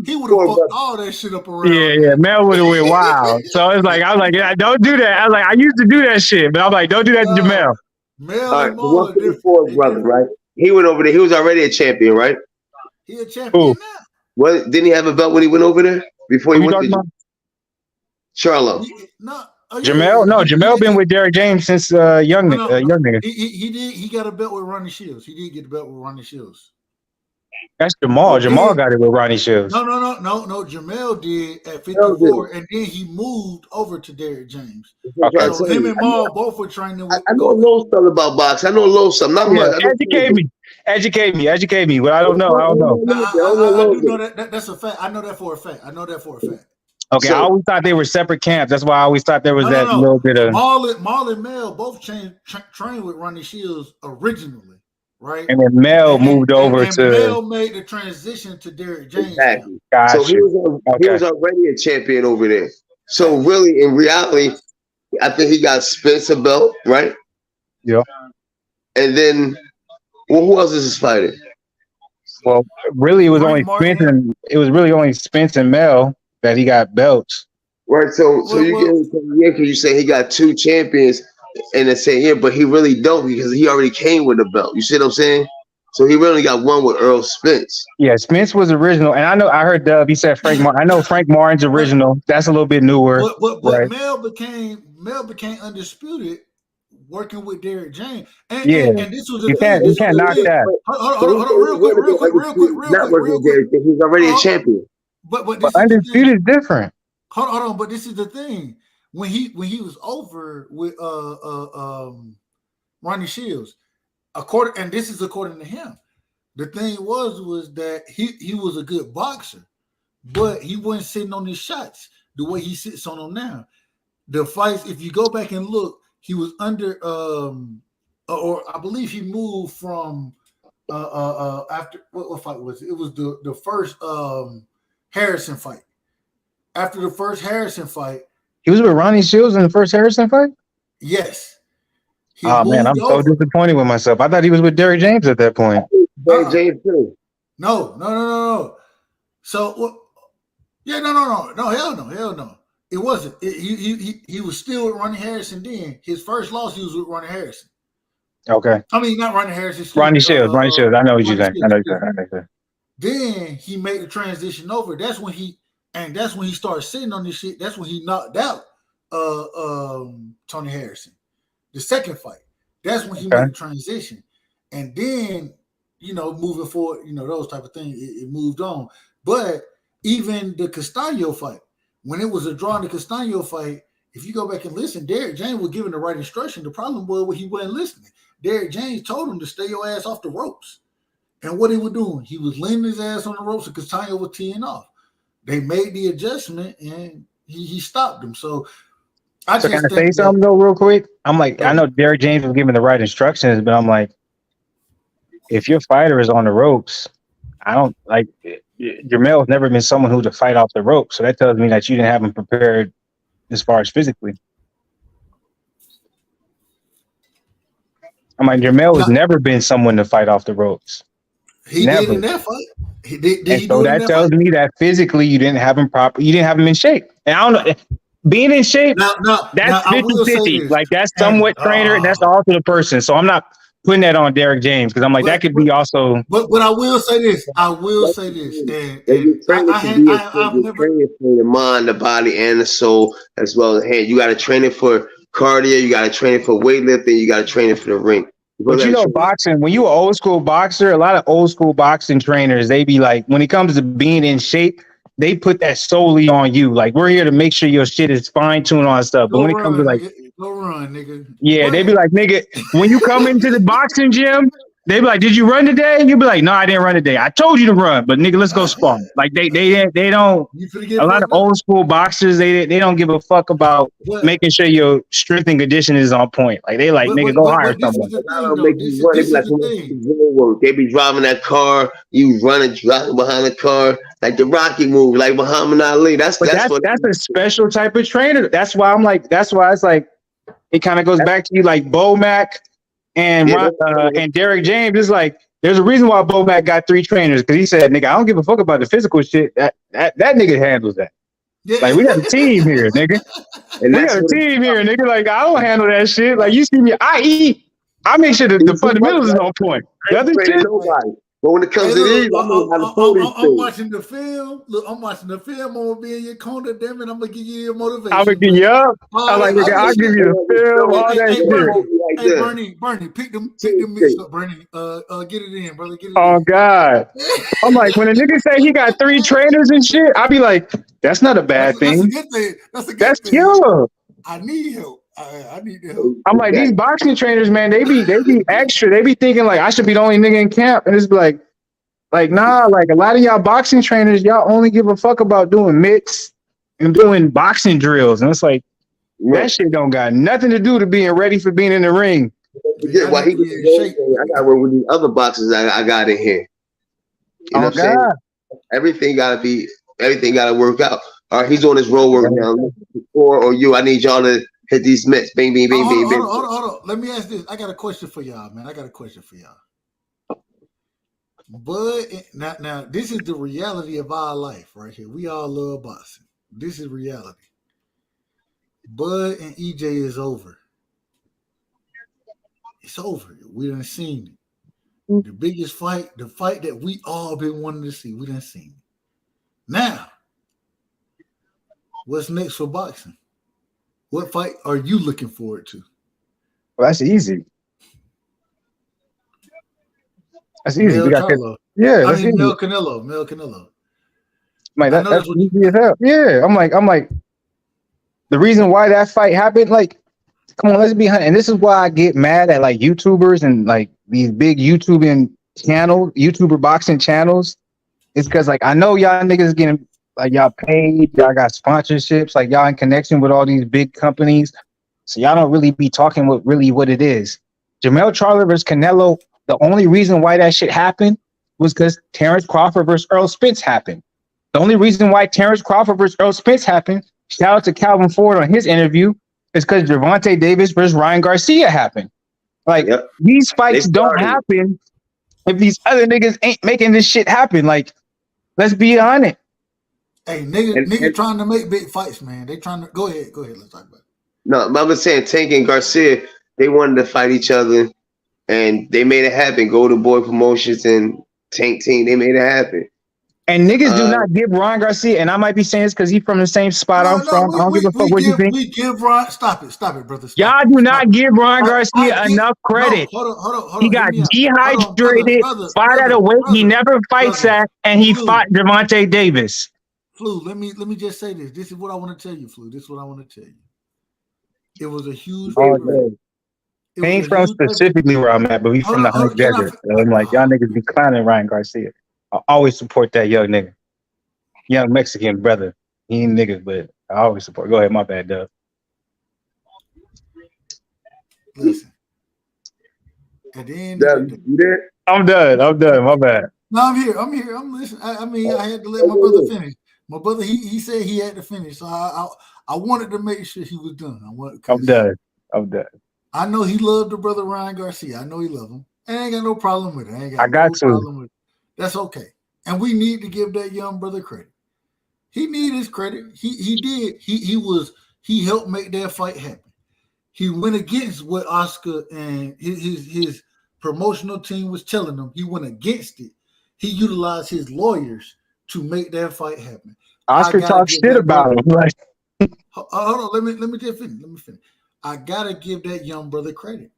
He would have fucked all that shit up around. Yeah. Mel would have went wild. So it's like, I was like, yeah, don't do that. I was like, I used to do that shit. But I'm like, don't do that to Jermall. Mel and Maul, 154 brother, right? He went over there. He was already a champion, right? He a champion now. What, didn't he have a belt when he went over there? Before he went to Charlo? Jermall? No, Jermall been with Derrick James since young nigga. He got a belt with Ronnie Shields. He did get the belt with Ronnie Shields. That's Jermall. Jermall got it with Ronnie Shields. No. Jermall did at 54, and then he moved over to Derrick James. Okay. So him and Maul both were training with. I know a little something about boxing. I know a little something. Not much. Educate me. But I don't know. I do know that. That's a fact. I know that for a fact. Okay, so, I always thought they were separate camps. That's why I always thought there was little bit of Maul and Mel both trained with Ronnie Shields originally, right? And then Mel moved over to Mel made the transition to Derrick James. Exactly. Gotcha. So he was already a champion over there. So really, in reality, I think he got Spence a belt, right? Yeah. And then, well, who else is this fighting? Well, really, it was only Spence and Mel that he got belts. Right. So you get because you say he got 2 champions in the same year, but he really don't because he already came with a belt. You see what I'm saying? So he really got one with Errol Spence. Yeah, Spence was original, and I heard Dub. He said Frank Martin. I know Frank Martin's original. That's a little bit newer. But right? Mel became undisputed working with Derrick James. And this was you can't knock that. Hold on, real quick. He's already a champion. But undisputed is different. Hold on, but this is the thing. When he was over with Ronnie Shields, according to him, the thing was that he was a good boxer, but he wasn't sitting on his shots the way he sits on them now. The fights, if you go back and look, he was under or I believe he moved from after what fight was it? It was the first Harrison fight. After the first Harrison fight, he was with Ronnie Shields in the first Harrison fight. Yes. Oh man, I'm so disappointed with myself. I thought he was with Derrick James at that point. Derrick James too. No. So, hell no. It wasn't. He was still with Ronnie Harrison. Then his first loss, he was with Ronnie Harrison. Okay. I mean, not Ronnie Harrison. Ronnie Shields. I know what you're saying. I know. Then he made the transition over. That's when he started sitting on this shit. That's when he knocked out Tony Harrison. The second fight. That's when he made the transition. And then, moving forward, those type of things, it moved on. But even the Castaño fight, when it was a draw in the Castaño fight, if you go back and listen, Derrick James was given the right instruction. The problem was he wasn't listening. Derrick James told him to stay your ass off the ropes. And what he was doing, he was leaning his ass on the ropes and Castaño was teeing off. They made the adjustment and he stopped him. So can I say something though real quick? I'm like, I know Derrick James was given the right instructions, but I'm like, if your fighter is on the ropes, I don't like Jermall has never been someone who to fight off the ropes. So that tells me that you didn't have him prepared as far as physically. I'm like, Jermall has never been someone to fight off the ropes. He never. did in that fight. Did and he so do it in that that tells fight? me that physically you didn't have him in shape. And I don't know, being in shape, that's I will say 50-50. this, Like that's and, somewhat trainer, that's all to the person. So I'm not putting that on Derek James because I'm like, that could be also. But I will say this. And I've never training for the mind, the body, and the soul as well as the hand. You got to train it for cardio. You got to train it for weightlifting. You got to train it for the ring. But you know, boxing, when you're an old school boxer, a lot of old school boxing trainers, they be like, when it comes to being in shape, they put that solely on you. Like, we're here to make sure your shit is fine tuned on stuff. But when it comes to like, go run, nigga. Yeah, they be like, nigga, when you come into the boxing gym, they be like, did you run today? You be like, no, I didn't run today. I told you to run, but nigga, let's go spar. Like they don't. A lot of old school boxers, they don't give a fuck about making sure your strength and conditioning is on point. Like they like, nigga, go hire someone. They be driving that car, you running, driving behind the car, like the Rocky movie, like Muhammad Ali. That's a special type of trainer. That's why it's like, it kind of goes back to you like Bo Mac and Derek James. It's like, there's a reason why Bo Mac got 3 trainers, because he said, nigga, I don't give a fuck about the physical shit. That nigga handles that. Yeah. Like, we got a team here, nigga. And we got a team here, nigga. Like, I don't handle that shit. Like, you see me, I eat. I make sure that the fundamentals is on point. The other shit. But when it comes to these, I'm watching the film. Look, I'm watching the film. I'm gonna be in your corner. Damn it, I'm gonna give you your motivation. I'm gonna give you up. I'm like, nigga, I'll give you the film. All that shit. Hey, Bernie, pick them mix up, Bernie. Get it in, brother. Get it in. God. I'm like, when a nigga say he got 3 trainers and shit, I be like, that's not a bad thing. That's a good thing. That's killer. I need help. I need the help. I'm like, these boxing trainers, man, they be extra. They be thinking like I should be the only nigga in camp, and it's like nah, like a lot of y'all boxing trainers, y'all only give a fuck about doing mitts and doing boxing drills, and it's like that shit don't got nothing to do to being ready for being in the ring. Yeah, why he I got to work with these other boxers I got in here. You know what I'm saying? Everything gotta work out. All right, he's on his road work now. Or you, I need y'all to hit these mitts. Bing, bing, bing, bing, bing. Hold on. Let me ask this. I got a question for y'all, man. But now, this is the reality of our life right here. We all love boxing. This is reality. Bud and EJ is over. It's over. We done seen it. The biggest fight, the fight that we all been wanting to see. We done seen it. Now, what's next for boxing? What fight are you looking forward to? Well, that's easy. That's easy. Mel Canelo. Like that's easy as hell. Yeah, I'm like, the reason why that fight happened, like, come on, let's be honest. And this is why I get mad at like YouTubers and like these big YouTuber boxing channels. It's because like I know y'all niggas getting like y'all paid, y'all got sponsorships, like y'all in connection with all these big companies. So y'all don't really be talking what it is. Jermall Charlo versus Canelo. The only reason why that shit happened was because Terence Crawford versus Errol Spence happened. The only reason why Terence Crawford versus Errol Spence happened, shout out to Calvin Ford on his interview, is because Gervonta Davis versus Ryan Garcia happened. Like, these fights don't happen if these other niggas ain't making this shit happen. Like, let's be honest. Hey, nigga trying to make big fights, man. They trying to go ahead. Let's talk about it. No, I was saying Tank and Garcia, they wanted to fight each other. And they made it happen. Golden Boy Promotions and Tank Team, they made it happen. And niggas do not give Ryan Garcia, and I might be saying this because he's from the same spot I'm from. I don't give a fuck what you think. We give Ryan, stop it, brother. Y'all do not give Ryan Garcia enough credit. Hold on. He got dehydrated, fought at a weight he never fights at, and he fought Gervonta Davis. Flu, let me just say this. This is what I want to tell you, Flu. This is what I want to tell you. It was a huge He ain't from specifically where I'm at, but he's from the Honey Desert. So I'm like, y'all niggas be clowning Ryan Garcia. I always support that young nigga. Young Mexican brother. He ain't niggas, but I always support. Go ahead, my bad, Dub. Listen. At the end I'm done, my bad. No, I'm here. I'm listening. I mean, I had to let my brother finish. My brother, he said he had to finish, so I wanted to make sure he was done. I'm done. I know he loved the brother Ryan Garcia. I know he loved him. I ain't got no problem with it. Problem with it. That's okay. And we need to give that young brother credit. He needed his credit. He did. He helped make that fight happen. He went against what Oscar and his promotional team was telling him. He went against it. He utilized his lawyers to make that fight happen. Oscar talked shit about him. Like, hold on, let me just finish. Let me finish. I gotta give that young brother credit.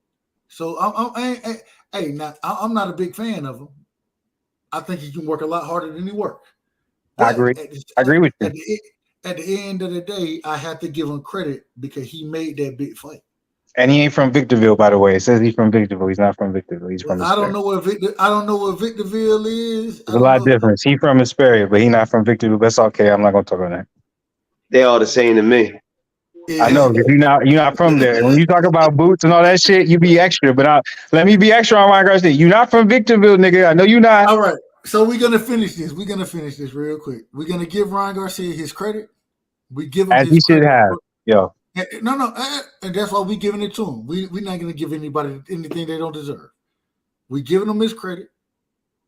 So I'm not a big fan of him. I think he can work a lot harder than he worked. I agree. I agree with you. At the end of the day, I have to give him credit because he made that big fight. And he ain't from Victorville, by the way. It says he's from Victorville. He's not from Victorville. He's from I don't know what Victorville is. There's a lot of difference. He's from Hesperia, but he's not from Victorville. That's okay. I'm not gonna talk on that. They all the same to me. Yeah. I know, because you're not from there. When you talk about boots and all that shit, you be extra. But let me be extra on Ryan Garcia. You're not from Victorville, nigga. I know you're not. All right. So we're gonna finish this. We're gonna finish this real quick. We're gonna give Ryan Garcia his credit. We give him as he should have. Yo. No, and that's why we giving it to him. We're not gonna give anybody anything they don't deserve. We giving him his credit.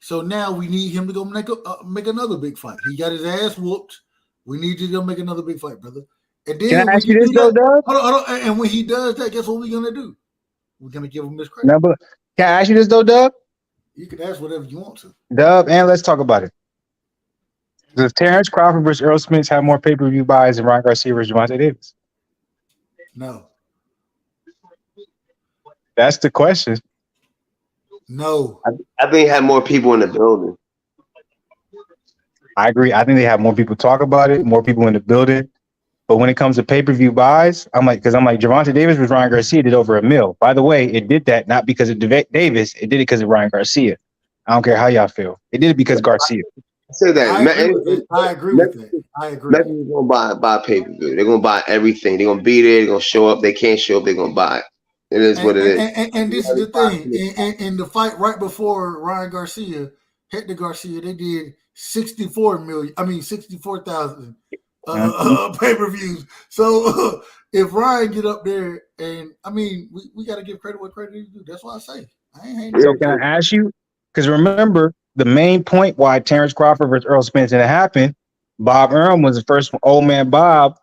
So now we need him to go make another big fight. He got his ass whooped. We need you to go make another big fight, brother. And then can I ask you this though, Dub? Hold on. And when he does that, guess what we're gonna do? We're gonna give him his credit. No, but can I ask you this though, Dub? You can ask whatever you want to. Dub, and let's talk about it. Does Terence Crawford versus Errol Spence have more pay-per-view buys than Ryan Garcia versus Gervonta Davis? No. That's the question. No. I think he had more people in the building. I agree. I think they have more people talk about it, more people in the building. But when it comes to pay-per-view buys, I'm like Gervonta Davis versus Ryan Garcia did over $1 million. By the way, it did that not because of Davis. It did it because of Ryan Garcia. I don't care how y'all feel. It did it because of Garcia. I say that. I agree with that. I agree. Mexicans gonna buy pay-per-view. They're gonna buy everything. They're gonna be there. They're gonna show up. They can't show up. They're gonna buy it. It is what it is. And this is the thing. In the fight right before Ryan Garcia, Hector Garcia, they did 64,000 pay-per-views. So if Ryan get up there, and I mean, we got to give credit what credit is due. That's why I say I ain't hating. So can I ask you? Because remember, the main point why Terence Crawford versus Errol Spence didn't happen, Bob Arum was the first one. Old man Bob.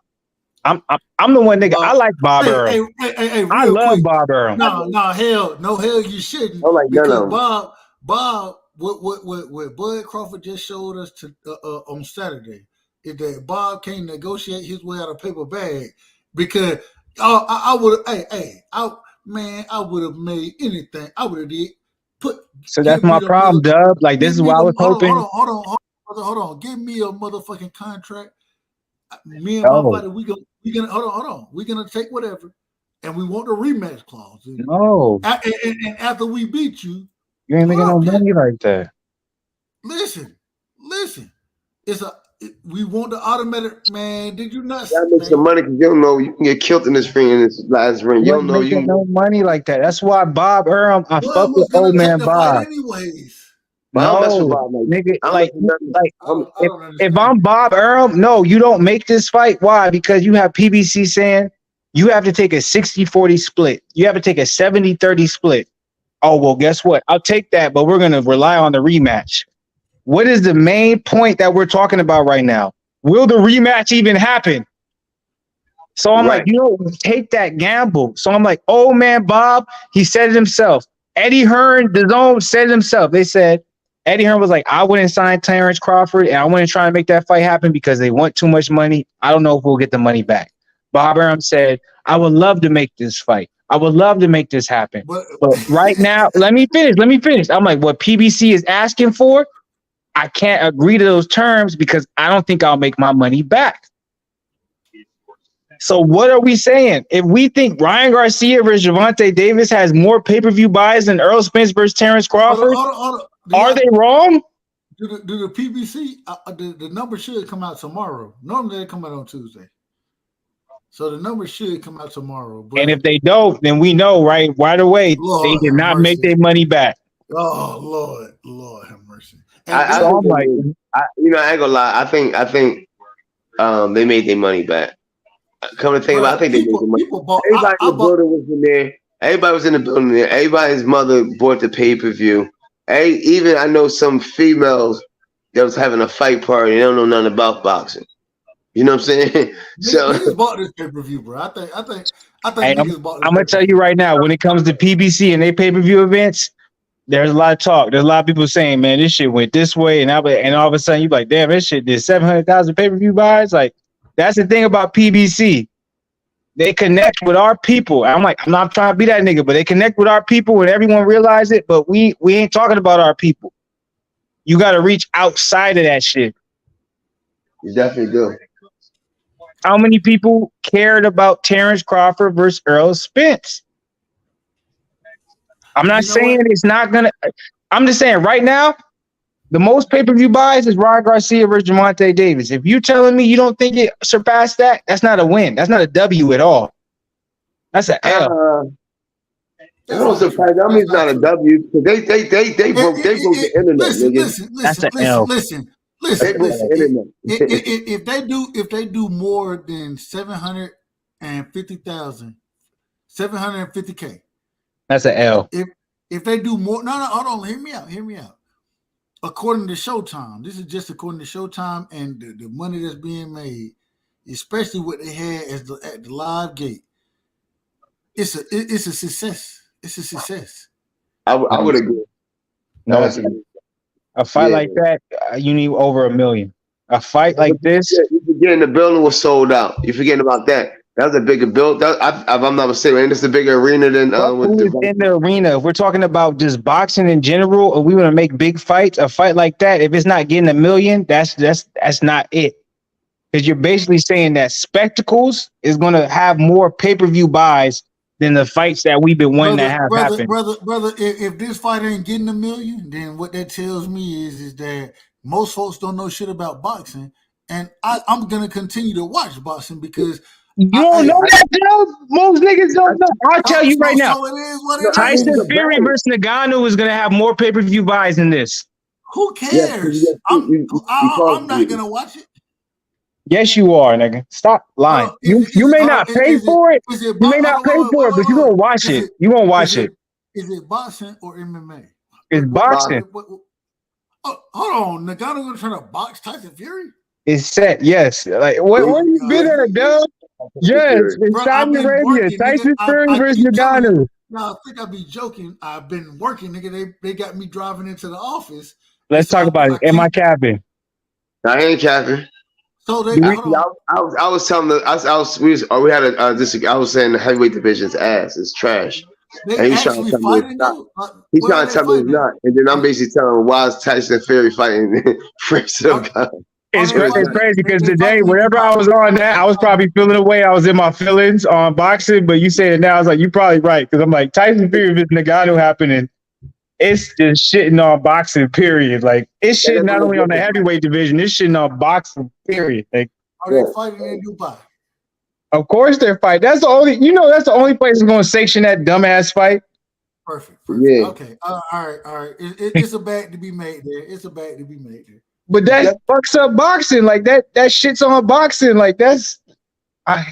I'm the one nigga. I like Bob Arum. I love Bob Arum. No, hell, you shouldn't. Like because Bob, what Bud Crawford just showed us on Saturday is that Bob can't negotiate his way out of paper bag because I would have made anything. I would have did. So that's my problem, Dub. Like this is why I was hoping. Hold on. Give me a motherfucking contract. Me and my buddy, we gonna hold on. We're gonna take whatever, and we want the rematch clause. No. And after we beat you, you ain't making no money like that. Listen. We want the automatic, man. Did you not? You gotta make some money because you don't know you can get killed in this ring in this last ring. You don't know you no money like that. That's why Bob Arum. I fuck with old man Bob. Anyways. No, nigga, if I'm Bob Arum, no, you don't make this fight. Why? Because you have PBC saying you have to take a 60-40 split. You have to take a 70-30 split. Oh, well, guess what? I'll take that, but we're going to rely on the rematch. What is the main point that we're talking about right now? Will the rematch even happen? So I'm like, take that gamble. So I'm like, oh, man, Bob, he said it himself. Eddie Hearn, DAZN said it himself. They said, Eddie Hearn was like, I wouldn't sign Terence Crawford, and I wouldn't try to make that fight happen because they want too much money. I don't know if we'll get the money back. Bob Arum said, I would love to make this fight. I would love to make this happen. But right now, let me finish. I'm like, what PBC is asking for, I can't agree to those terms because I don't think I'll make my money back. So what are we saying? If we think Ryan Garcia versus Gervonta Davis has more pay-per-view buys than Errol Spence versus Terence Crawford, are they wrong? Do the PBC, the number should come out tomorrow. Normally they come out on Tuesday. So the number should come out tomorrow. But and if they don't, then we know right away they did not make their money back. Oh, Lord have mercy. I ain't gonna lie. I think they made their money back. Come to think about it, I think they made the money. Bought, Everybody in the building was in there. Everybody was in the building there. Everybody's mother bought the pay-per-view. Even I know some females that was having a fight party. They don't know nothing about boxing. You know what I'm saying? Niggas bought this pay-per-view, bro. I think Hey, niggas bought this. I'm gonna tell you right now, when it comes to PBC and they pay-per-view events, there's a lot of talk. There's a lot of people saying, man, this shit went this way, and all of a sudden you're like, damn, this shit did 700,000 pay-per-view buys. Like, that's the thing about PBC. They connect with our people. I'm not trying to be that nigga, but they connect with our people and everyone realize it, but we ain't talking about our people. You got to reach outside of that shit. You definitely do. How many people cared about Terence Crawford versus Errol Spence? I'm not saying it's not going to. I'm just saying right now, the most pay-per-view buys is Ryan Garcia versus Gervonta Davis. If you're telling me you don't think it surpassed that, that's not a win. That's not a W at all. That's an L. It don't surprise. That means not a W. They broke the internet. That's an L. Listen. If they do more than 750,000, 750K. That's an L. If they do more, no, hold on. Hear me out. According to Showtime, this is just according to Showtime and the money that's being made, especially what they had at the live gate. It's a success. It's a success. I would agree. No, a fight like that, you need over $1 million. A fight like this, you forgetting the building was sold out. You forgetting about that. That was a bigger build. If I'm not mistaken, it's a bigger arena than in the arena. If we're talking about just boxing in general, or we want to make big fights, a fight like that, if it's not getting $1 million, that's not it. Because you're basically saying that spectacles is going to have more pay-per-view buys than the fights that we've been wanting to have happen. Brother, if this fight ain't getting $1 million, then what that tells me is that most folks don't know shit about boxing, and I'm gonna continue to watch boxing because. You don't know that, dude? Most niggas don't know. I'll tell you right now. Tyson Fury versus Ngannou is going to have more pay-per-view buys than this. Who cares? I'm not going to watch it. Yes, you are, nigga. Stop lying. You may not pay for it. You may not pay for it, but you're going to watch it. You're going to watch it. Is it boxing or MMA? It's boxing. Hold on. Ngannou going to try to box Tyson Fury? It's set, yes. Like, where you been at, dude? Yes, in Saudi Arabia, Tyson Fury versus Ngannou. Now, I think I'd be joking. I've been working, nigga. They got me driving into the office. Let's talk about it. Am I capping? I ain't capping. So they. I was telling we had I was saying the heavyweight division's ass is trash. And he's trying to tell me it's not. He's trying to tell me it's not, and then I'm basically telling him why is Tyson Fury fighting Prince of God. It's crazy because today, wherever I was on that, I was probably feeling away. I was in my feelings on boxing, but you say it now, I was like, you're probably right. Because I'm like, Tyson Fury versus Ngannou happening. It's just shitting on boxing, period. Like, it's shitting not only on the heavyweight division, it's shitting on boxing, period. Like, are they fighting in Dubai? Of course they're fighting. That's the only place that's going to sanction that dumbass fight. Perfect. Yeah. Okay. All right. It's a bag to be made there. But that fucks up boxing. Like that shit's on boxing. Like that's I'm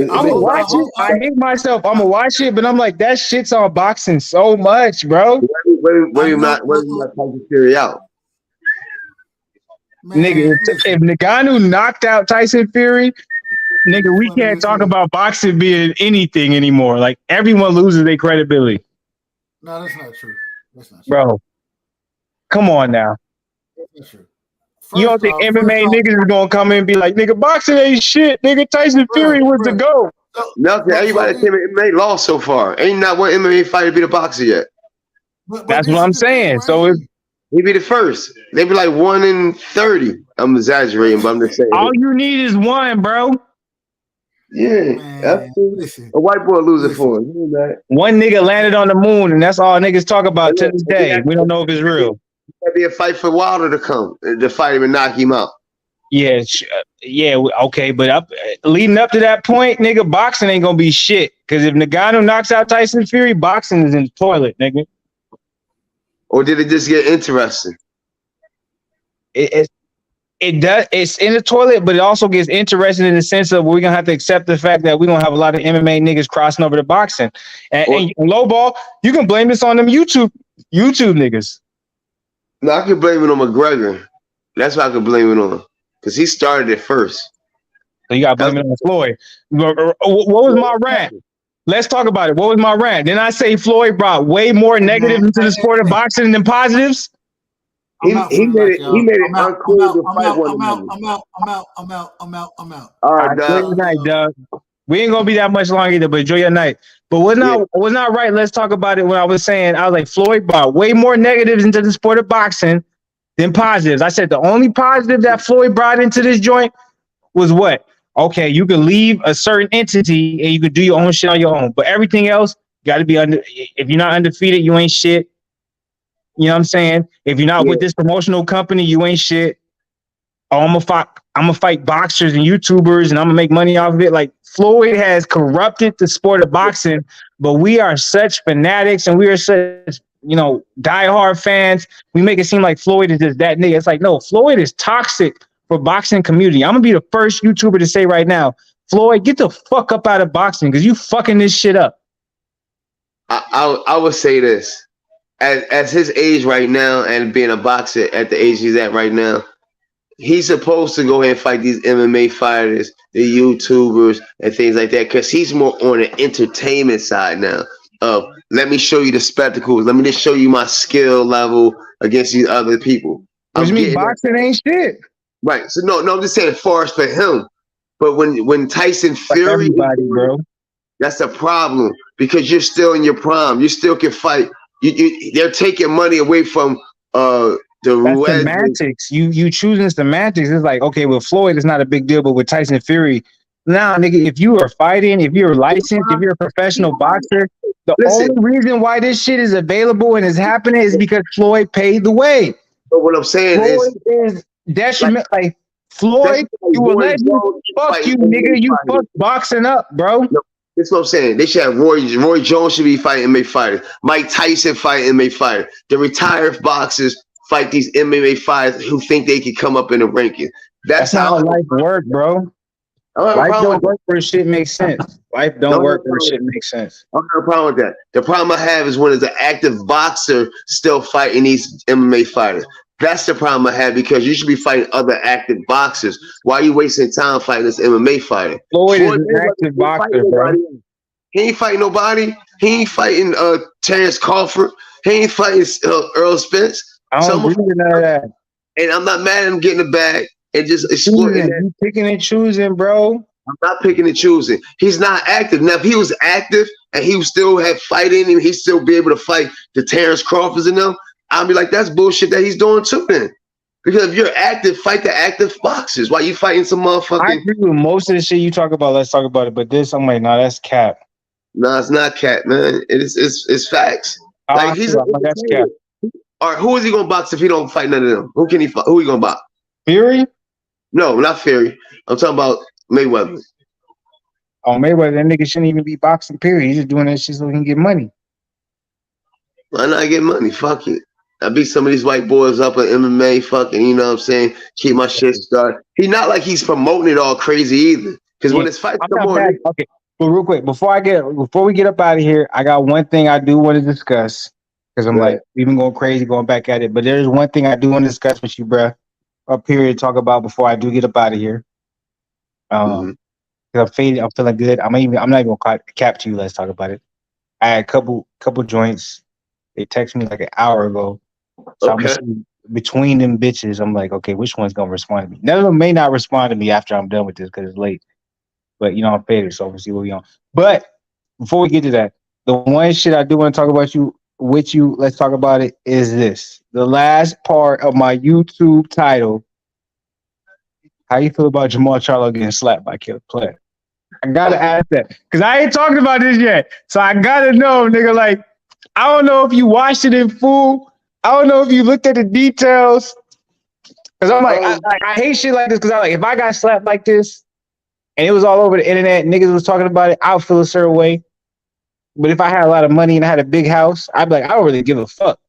gonna watch it. I hate myself. I'm gonna watch it, but I'm like, that shit's on boxing so much, bro. Where you not Tyson Fury out? Nigga, if Ngannou knocked out Tyson Fury, nigga, we can't talk about boxing being anything anymore. Like, everyone loses their credibility. No, that's not true. Bro, come on now. That's true. You don't think MMA niggas is gonna come in and be like, nigga, boxing ain't shit. Nigga, Tyson Fury was the GOAT. Nothing. Everybody that MMA lost so far. Ain't not one MMA fighter beat a boxer yet. That's what I'm saying. So if he be the first, they be like 1 in 30. I'm exaggerating, but I'm just saying. All you need is one, bro. Yeah, a white boy losing for him. You know that. One nigga landed on the moon, and that's all niggas talk about to this day. We don't know if it's real. There'd be a fight for Wilder to come to fight him and knock him out. Yeah, okay, but leading up to that point, nigga, boxing ain't gonna be shit. Because if Ngannou knocks out Tyson Fury, boxing is in the toilet, nigga. Or did it just get interesting? it does. It's in the toilet, but it also gets interesting in the sense of we're gonna have to accept the fact that we're gonna have a lot of MMA niggas crossing over to boxing. And low ball, you can blame this on them YouTube niggas. No, I can blame it on McGregor. That's what I can blame it on, because he started it first. So you gotta blame it on Floyd. What was my rant? Let's talk about it. What was my rant? Didn't I say Floyd brought way more negatives into the sport of boxing than positives? He made it uncool to fight one another. I'm out. All right, enjoy your night, Doug. We ain't gonna be that much long either, but enjoy your night. But was not right. Let's talk about it. When I was saying, I was like, Floyd brought way more negatives into the sport of boxing than positives. I said the only positive that Floyd brought into this joint was what? Okay, you can leave a certain entity and you can do your own shit on your own. But everything else, you got to be under. If you're not undefeated, you ain't shit. You know what I'm saying? If you're not with this promotional company, you ain't shit. Oh, I'm gonna fight boxers and YouTubers, and I'm gonna make money off of it. Like Floyd has corrupted the sport of boxing, but we are such fanatics and we are such, diehard fans. We make it seem like Floyd is just that nigga. It's like, no, Floyd is toxic for boxing community. I'm gonna be the first YouTuber to say right now, Floyd, get the fuck up out of boxing because you fucking this shit up. I would say this. As his age right now and being a boxer at the age he's at right now, he's supposed to go ahead and fight these MMA fighters, the YouTubers, and things like that, because he's more on the entertainment side now. Of let me show you the spectacles. Let me just show you my skill level against these other people. What you mean boxing ain't shit? Right. So no, I'm just saying as far as for him. But when Tyson Fury, everybody, bro, that's a problem because you're still in your prime. You still can fight. They're taking money away from the semantics. You choosing semantics. It's like, okay, with Floyd, it's not a big deal, but with Tyson Fury, now, nigga, if you are fighting, if you're licensed, if you're a professional boxer, the only reason why this shit is available and is happening is because Floyd paid the way. But what I'm saying is detriment. Like Floyd, you a legend. Fuck you, nigga. You fuck boxing up, bro. No, that's what I'm saying. They should have Roy Jones should be fighting MMA fighters. Mike Tyson fight MMA fighters. The retired boxers fight these MMA fighters who think they can come up in the ranking. That's how life works, bro. Life don't work where shit makes sense. Life don't work where shit makes sense. I don't have a problem with that. The problem I have is when there's an active boxer still fighting these MMA fighters. That's the problem I have, because you should be fighting other active boxers. Why are you wasting time fighting this MMA fighter? Floyd is an active boxer, bro. He ain't fighting nobody. He ain't fighting Terence Crawford. He ain't fighting Errol Spence. I don't agree with none of that. And I'm not mad at him getting the bag and just exploiting that. You picking and choosing, bro. I'm not picking and choosing. He's not active. Now, if he was active and he still had fight in him, he'd still be able to fight the Terence Crawfords and them, I'll be like, that's bullshit that he's doing too then. Because if you're active, fight the active boxers. Why you fighting some motherfucking... I agree with most of the shit you talk about. Let's talk about it. But this, I'm like, nah, that's cap. No, it's not cap, man. It's facts. Like that's cap. All right, who is he gonna box if he don't fight none of them? Who can he fight? Who he gonna box? Fury? No, not Fury. I'm talking about Mayweather. Oh, Mayweather, that nigga shouldn't even be boxing, period. He's just doing that shit so he can get money. Why not get money? Fuck it. I beat some of these white boys up at MMA, fucking, you know what I'm saying? Keep my shit started. He not like he's promoting it all crazy either. Because when it's fights come on. Okay, but real quick, before we get up out of here, I got one thing I do want to discuss. Because I'm like, we've been going crazy going back at it. But there's one thing I do want to discuss with you, bruh. Up here to talk about before I do get up out of here. Because I'm faded, I'm feeling good. I'm not even gonna cap to you. Let's talk about it. I had a couple joints. They texted me like an hour ago. So I'm between them bitches, I'm like, okay, which one's gonna respond to me? None of them may not respond to me after I'm done with this because it's late. But I'm faded, so we'll see what we on. But before we get to that, the one shit I do want to talk about with you, let's talk about it, is this. The last part of my YouTube title. How you feel about Jermall Charlo getting slapped by Killer Play? I gotta ask that. Because I ain't talked about this yet. So I gotta know, nigga, like, I don't know if you watched it in full. I don't know if you looked at the details. Because I'm like, I hate shit like this because I'm like, if I got slapped like this and it was all over the internet, niggas was talking about it, I would feel a certain way. But if I had a lot of money and I had a big house, I'd be like, I don't really give a fuck.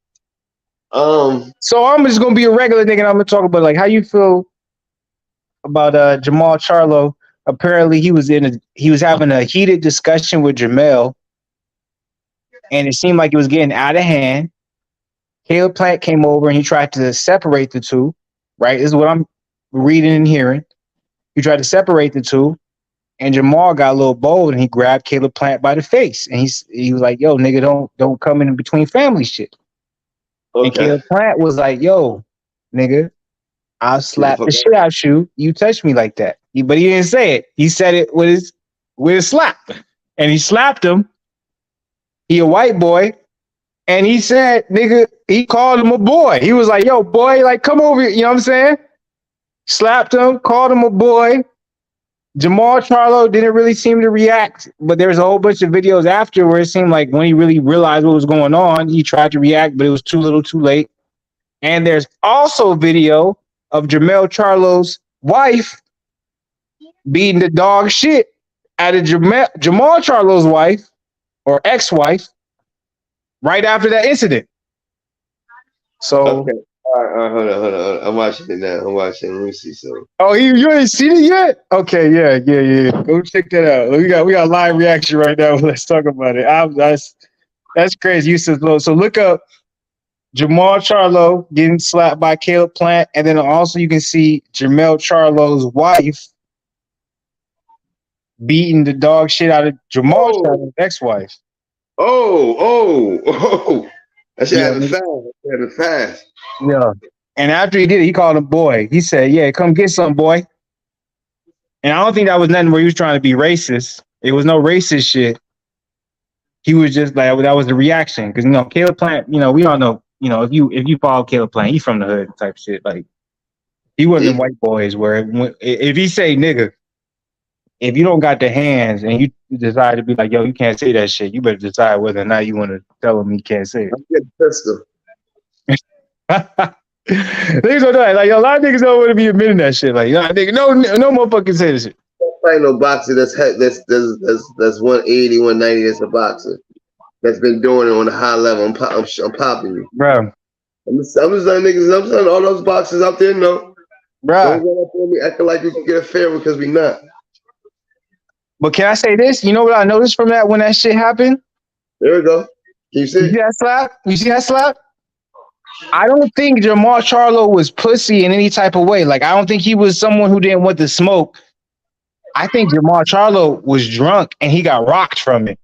So I'm just going to be a regular nigga and I'm going to talk about like how you feel Jermall Charlo. Apparently, he was having a heated discussion with Jermall, and it seemed like it was getting out of hand. Caleb Plant came over and he tried to separate the two. Right, this is what I'm reading and hearing. He tried to separate the two, and Jermall got a little bold and he grabbed Caleb Plant by the face, and he was like, "Yo, nigga, don't come in between family shit." Okay. And Caleb Plant was like, "Yo, nigga, I'll slap the shit out you. You touch me like that." But he didn't say it. He said it with his slap, and he slapped him. He a white boy, and he said, "Nigga," he called him a boy. He was like, "Yo, boy, like come over here." You know what I'm saying? Slapped him, called him a boy. Jermall Charlo didn't really seem to react, but there's a whole bunch of videos after where it seemed like when he really realized what was going on, he tried to react, but it was too little, too late. And there's also a video of Jermall Charlo's wife beating the dog shit out of Jermall Charlo's wife or ex-wife right after that incident. So okay. All right, hold on. I'm watching it now. Let me see something. Oh, you ain't seen it yet? Okay, yeah. Go check that out. We got live reaction right now. Let's talk about it. That's crazy. So look up Jermall Charlo getting slapped by Caleb Plant, and then also you can see Jermall Charlo's wife beating the dog shit out of Jermall Charlo's ex-wife. Oh! That shit happened fast. Yeah. And after he did it, he called him boy. He said, "Yeah, come get some, boy." And I don't think that was nothing where he was trying to be racist. It was no racist shit. He was just like, that was the reaction. Because, Caleb Plant, we all know, if you follow Caleb Plant, he's from the hood type shit. Like, he wasn't white boys where if he say nigga, if you don't got the hands and you decide to be like, yo, you can't say that shit, you better decide whether or not you want to tell him he can't say it. I'm getting pistol. Niggas don't know that. Like, a lot of niggas don't want to be admitting that shit. Like, nigga, no motherfucking say this shit. Don't find no boxer that's 180, 190. That's a boxer that's been doing it on a high level. I'm popping you, bro. I'm just letting niggas. I'm telling all those boxers out there, no, bro. Don't go up on me acting like you can get a fair one because we not. But can I say this? You know what I noticed from that when that shit happened? There we go. Can you see? You see that slap? I don't think Jermall Charlo was pussy in any type of way. Like, I don't think he was someone who didn't want to smoke. I think Jermall Charlo was drunk and he got rocked from it.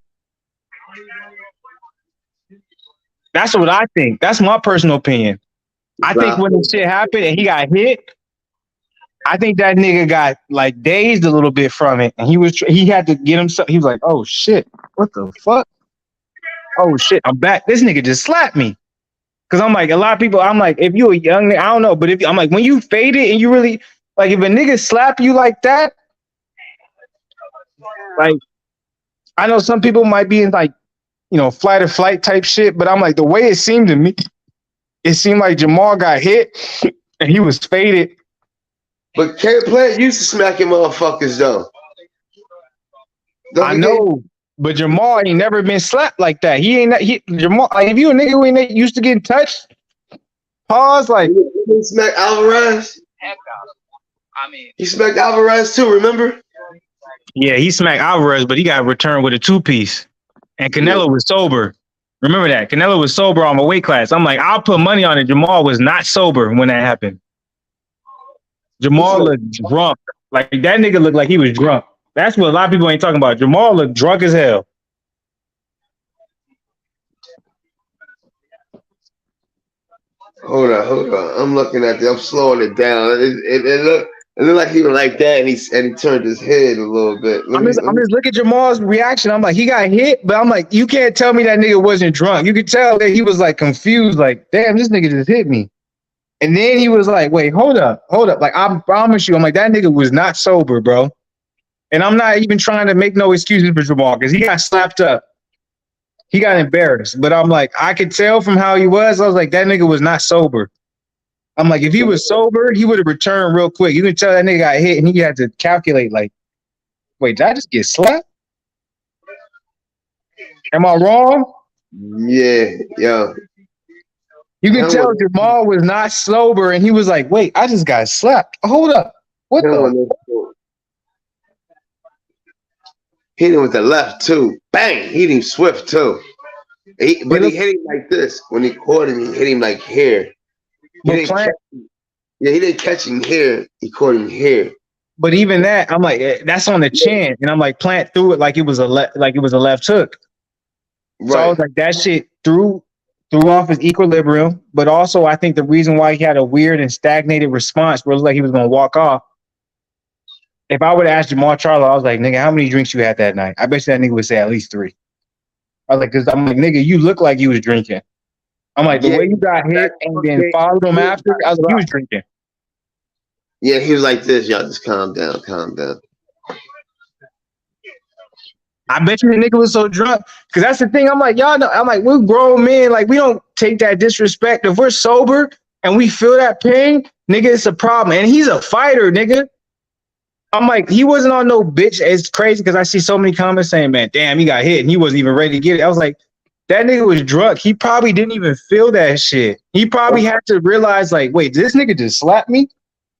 That's what I think. That's my personal opinion. I think when the shit happened and he got hit, I think that nigga got like dazed a little bit from it, and he had to get himself. He was like, "Oh shit, what the fuck? Oh shit, I'm back." This nigga just slapped me. Cause I'm like, a lot of people, I'm like, if you a young nigga, I don't know, but if I'm like, when you fade it and you really like, if a nigga slap you like that, like, I know some people might be in like, flight or flight type shit, but I'm like, the way it seemed to me, it seemed like Jermall got hit and he was faded. But Caleb Plant used to smacking motherfuckers though. I know. But Jermall ain't never been slapped like that. Jermall, like, if you a nigga who ain't used to getting touched, pause, like. He smacked Alvarez. He smacked Alvarez too, remember? Yeah, he smacked Alvarez, but he got returned with a 2-piece. And Canelo was sober. Remember that? Canelo was sober on my weight class. I'm like, I'll put money on it. Jermall was not sober when that happened. Jermall looked drunk. Like, that nigga looked like he was drunk. That's what a lot of people ain't talking about. Jermall looked drunk as hell. Hold on. I'm looking at it. I'm slowing it down. It looked like he was like that, and he turned his head a little bit. I'm just looking at Jermall's reaction. I'm like, he got hit, but I'm like, you can't tell me that nigga wasn't drunk. You could tell that he was like confused, like, damn, this nigga just hit me. And then he was like, wait, hold up. Like, I promise you, I'm like, that nigga was not sober, bro. And I'm not even trying to make no excuses for Jermall because he got slapped up. He got embarrassed. But I'm like, I could tell from how he was. I was like, that nigga was not sober. I'm like, if he was sober, he would have returned real quick. You can tell that nigga got hit and he had to calculate, like, wait, did I just get slapped? Am I wrong? Yeah. You can tell Jermall was not sober and he was like, wait, I just got slapped. Hold up. What the? Hit him with the left too. Bang! Hit him swift too. He hit him like this. When he caught him, he hit him like here. He didn't catch him here. He caught him here. But even that, I'm like, that's on the chin, and I'm like, Plant threw it like it was a left hook. Right. So I was like, that shit threw off his equilibrium. But also, I think the reason why he had a weird and stagnated response was like he was gonna walk off. If I would have asked Jermall Charlo, I was like, nigga, how many drinks you had that night? I bet you that nigga would say at least 3. I was like, because I'm like, nigga, you look like you was drinking. I'm like, the way you got hit and then followed him after, I was like, you was drinking. Yeah, he was like this. Y'all just calm down, calm down. I bet you the nigga was so drunk. Because that's the thing. I'm like, y'all know, I'm like, we're grown men. Like, we don't take that disrespect. If we're sober and we feel that pain, nigga, it's a problem. And he's a fighter, nigga. I'm like, he wasn't on no bitch. It's crazy because I see so many comments saying, man, damn, he got hit and he wasn't even ready to get it. I was like, that nigga was drunk. He probably didn't even feel that shit. He probably had to realize, like, wait, did this nigga just slap me?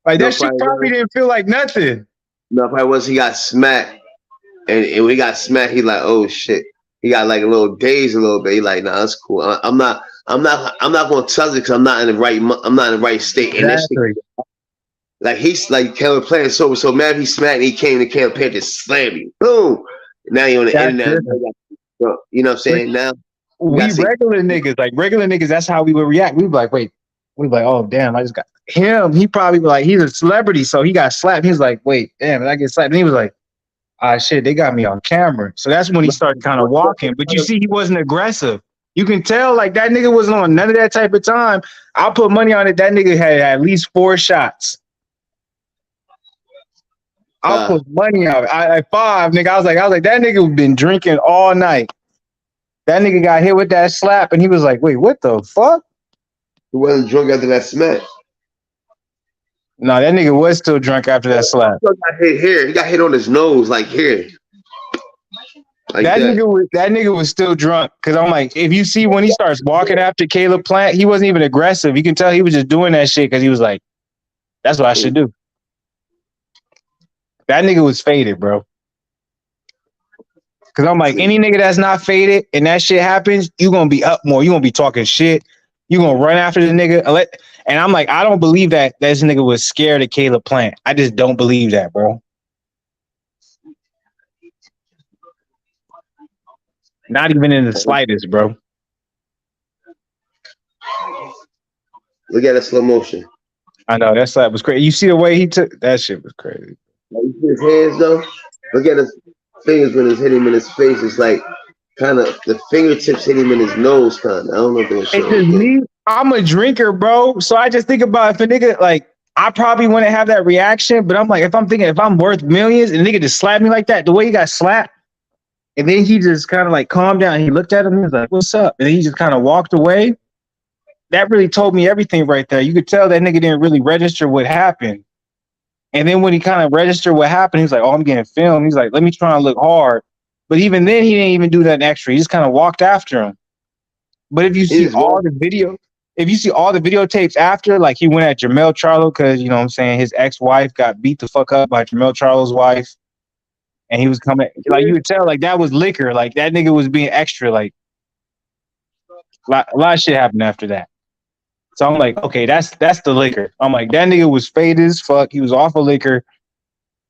Like, that shit probably didn't feel like nothing. No, probably was he got smacked. And when he got smacked, he like, oh shit. He got like a little dazed a little bit. He like, nah, that's cool. I'm not gonna touch it because I'm not in the right state. And this shit, like he's like Caleb playing sober, so mad he smacked and he came to Caleb Plant just slammed him. Boom. Now you're on the internet. You know what I'm saying? Now we regular niggas, that's how we would react. We'd be like, wait, we'd be like, oh damn, I just got him. He probably was like, he's a celebrity, so he got slapped. He was like, wait, damn, did I get slapped? And he was like, shit, they got me on camera. So that's when he started kind of walking. But you see, he wasn't aggressive. You can tell, like, that nigga wasn't on none of that type of time. I'll put money on it. That nigga had at least 4 shots. I'll put money on it. At 5, nigga, I was like, that nigga been drinking all night. That nigga got hit with that slap, and he was like, wait, what the fuck? He wasn't drunk after that smack. No, that nigga was still drunk after that slap. He got hit here. He got hit on his nose, like here. Like that nigga was still drunk. Cause I'm like, if you see when he starts walking after Caleb Plant, he wasn't even aggressive. You can tell he was just doing that shit because he was like, that's what I should do. That nigga was faded, bro. Cause I'm like, any nigga that's not faded and that shit happens, you gonna be up more. You gonna be talking shit. You gonna run after the nigga. And I'm like, I don't believe that this nigga was scared of Caleb Plant. I just don't believe that, bro. Not even in the slightest, bro. Look at that slow motion. I know, that slap was crazy. You see the way he took that shit was crazy. You see his hands though? Look at his fingers when it's hitting him in his face. It's like kind of the fingertips hit him in his nose, kind of. I don't know if it was showing. I'm a drinker, bro. So I just think about if a nigga, like, I probably wouldn't have that reaction, but I'm like, if I'm worth millions and a nigga just slapped me like that, the way he got slapped, and then he just kind of like calmed down and he looked at him and he was like, what's up? And then he just kind of walked away. That really told me everything right there. You could tell that nigga didn't really register what happened. And then when he kind of registered what happened, he's like, oh, I'm getting filmed. He's like, let me try and look hard. But even then, he didn't even do that extra. He just kind of walked after him. But if you see all the videotapes after, like he went at Jermall Charlo because, you know what I'm saying, his ex-wife got beat the fuck up by Jermall Charlo's wife. And he was coming, like, you could tell, like, that was liquor. Like, that nigga was being extra. Like, a lot of shit happened after that. So I'm like, okay, that's the liquor. I'm like, that nigga was faded as fuck. He was off of liquor.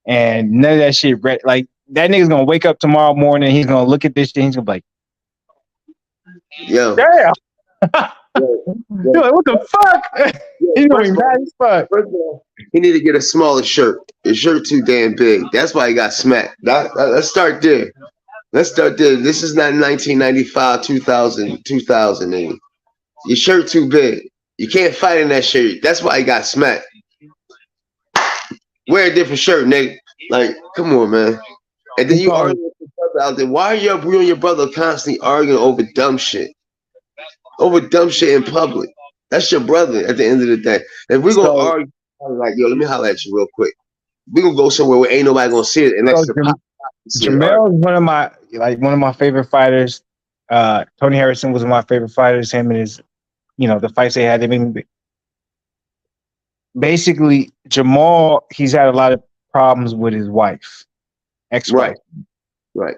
And none of that shit, like, that nigga's gonna wake up tomorrow morning. He's gonna look at this shit. He's gonna be like, yo, damn. You're like, what the fuck? He's gonna be mad as fuck. First of all, he need to get a smaller shirt. His shirt too damn big. That's why he got smacked. Let's start there. This is not 1995, 2000. Your shirt too big. You can't fight in that shirt. That's why he got smacked. Wear a different shirt, nigga. Like, come on, man. And then you argue with your brother out there. Why are you and your brother constantly arguing over dumb shit? Over dumb shit in public. That's your brother at the end of the day. If we're going to argue, like, yo, let me holler at you real quick. We're going to go somewhere where ain't nobody going to see it unless Jermall is one of my favorite fighters. Tony Harrison was one of my favorite fighters. Him and his, the fights they had. basically Jermall, he's had a lot of problems with his wife, ex-wife. Right.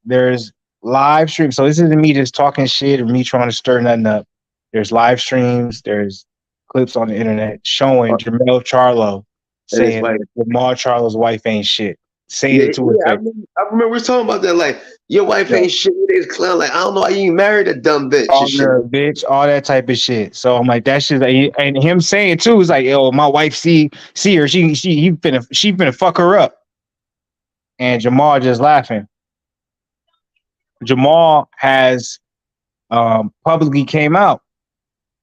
There's live streams. So this isn't me just talking shit or me trying to stir nothing up. There's live streams. There's clips on the internet showing Jermall Charlo saying that Jermall Charlo's wife ain't shit. Saying it to her face. I remember we were talking about that. Like, your wife ain't shit. It's clown. Like, I don't know why you married a dumb bitch. Bitch, all that type of shit. So I'm like, that shit. And him saying too is like, yo, my wife see her. She finna fuck her up. And Jermall just laughing. Jermall has publicly came out.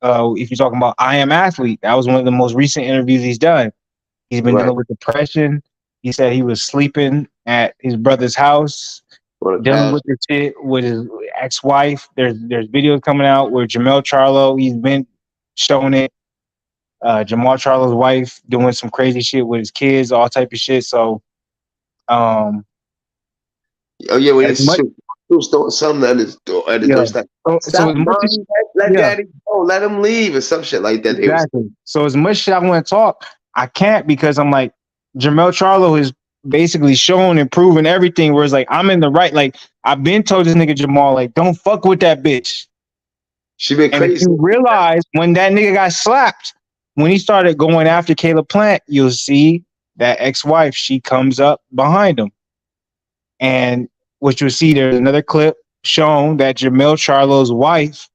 If you're talking about I Am Athlete, that was one of the most recent interviews he's done. He's been dealing with depression. He said he was sleeping at his brother's house, dealing with the shit with his ex-wife. There's videos coming out where Jermall Charlo, he's been showing it. Jermall Charlo's wife doing some crazy shit with his kids, all type of shit. So, oh yeah, when it's something at his door, let daddy go, let him leave, or some shit like that. Exactly. So as much shit I want to talk, I can't, because I'm like, Jermall Charlo is basically showing and proving everything. Where it's like, I'm in the right. Like, I've been told this nigga Jermall, like, don't fuck with that bitch. She been crazy. If you realize when that nigga got slapped, when he started going after Caleb Plant, you'll see that ex-wife, she comes up behind him. And what you'll see, there's another clip showing that Jermall Charlo's wife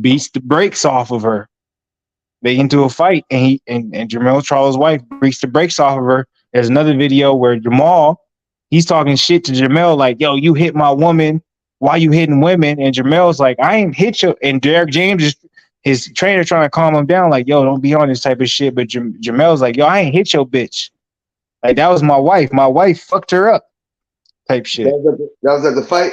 beats the brakes off of her. They get into a fight, and Jermall Charlo's wife breaks the brakes off of her. There's another video where Jermall, he's talking shit to Jermall, like, yo, you hit my woman. Why you hitting women? And Jermall's like, I ain't hit you. And Derek James is his trainer trying to calm him down, like, yo, don't be on this type of shit. But Jermall's like, yo, I ain't hit your bitch. Like, that was my wife. My wife fucked her up type shit. That was at the fight?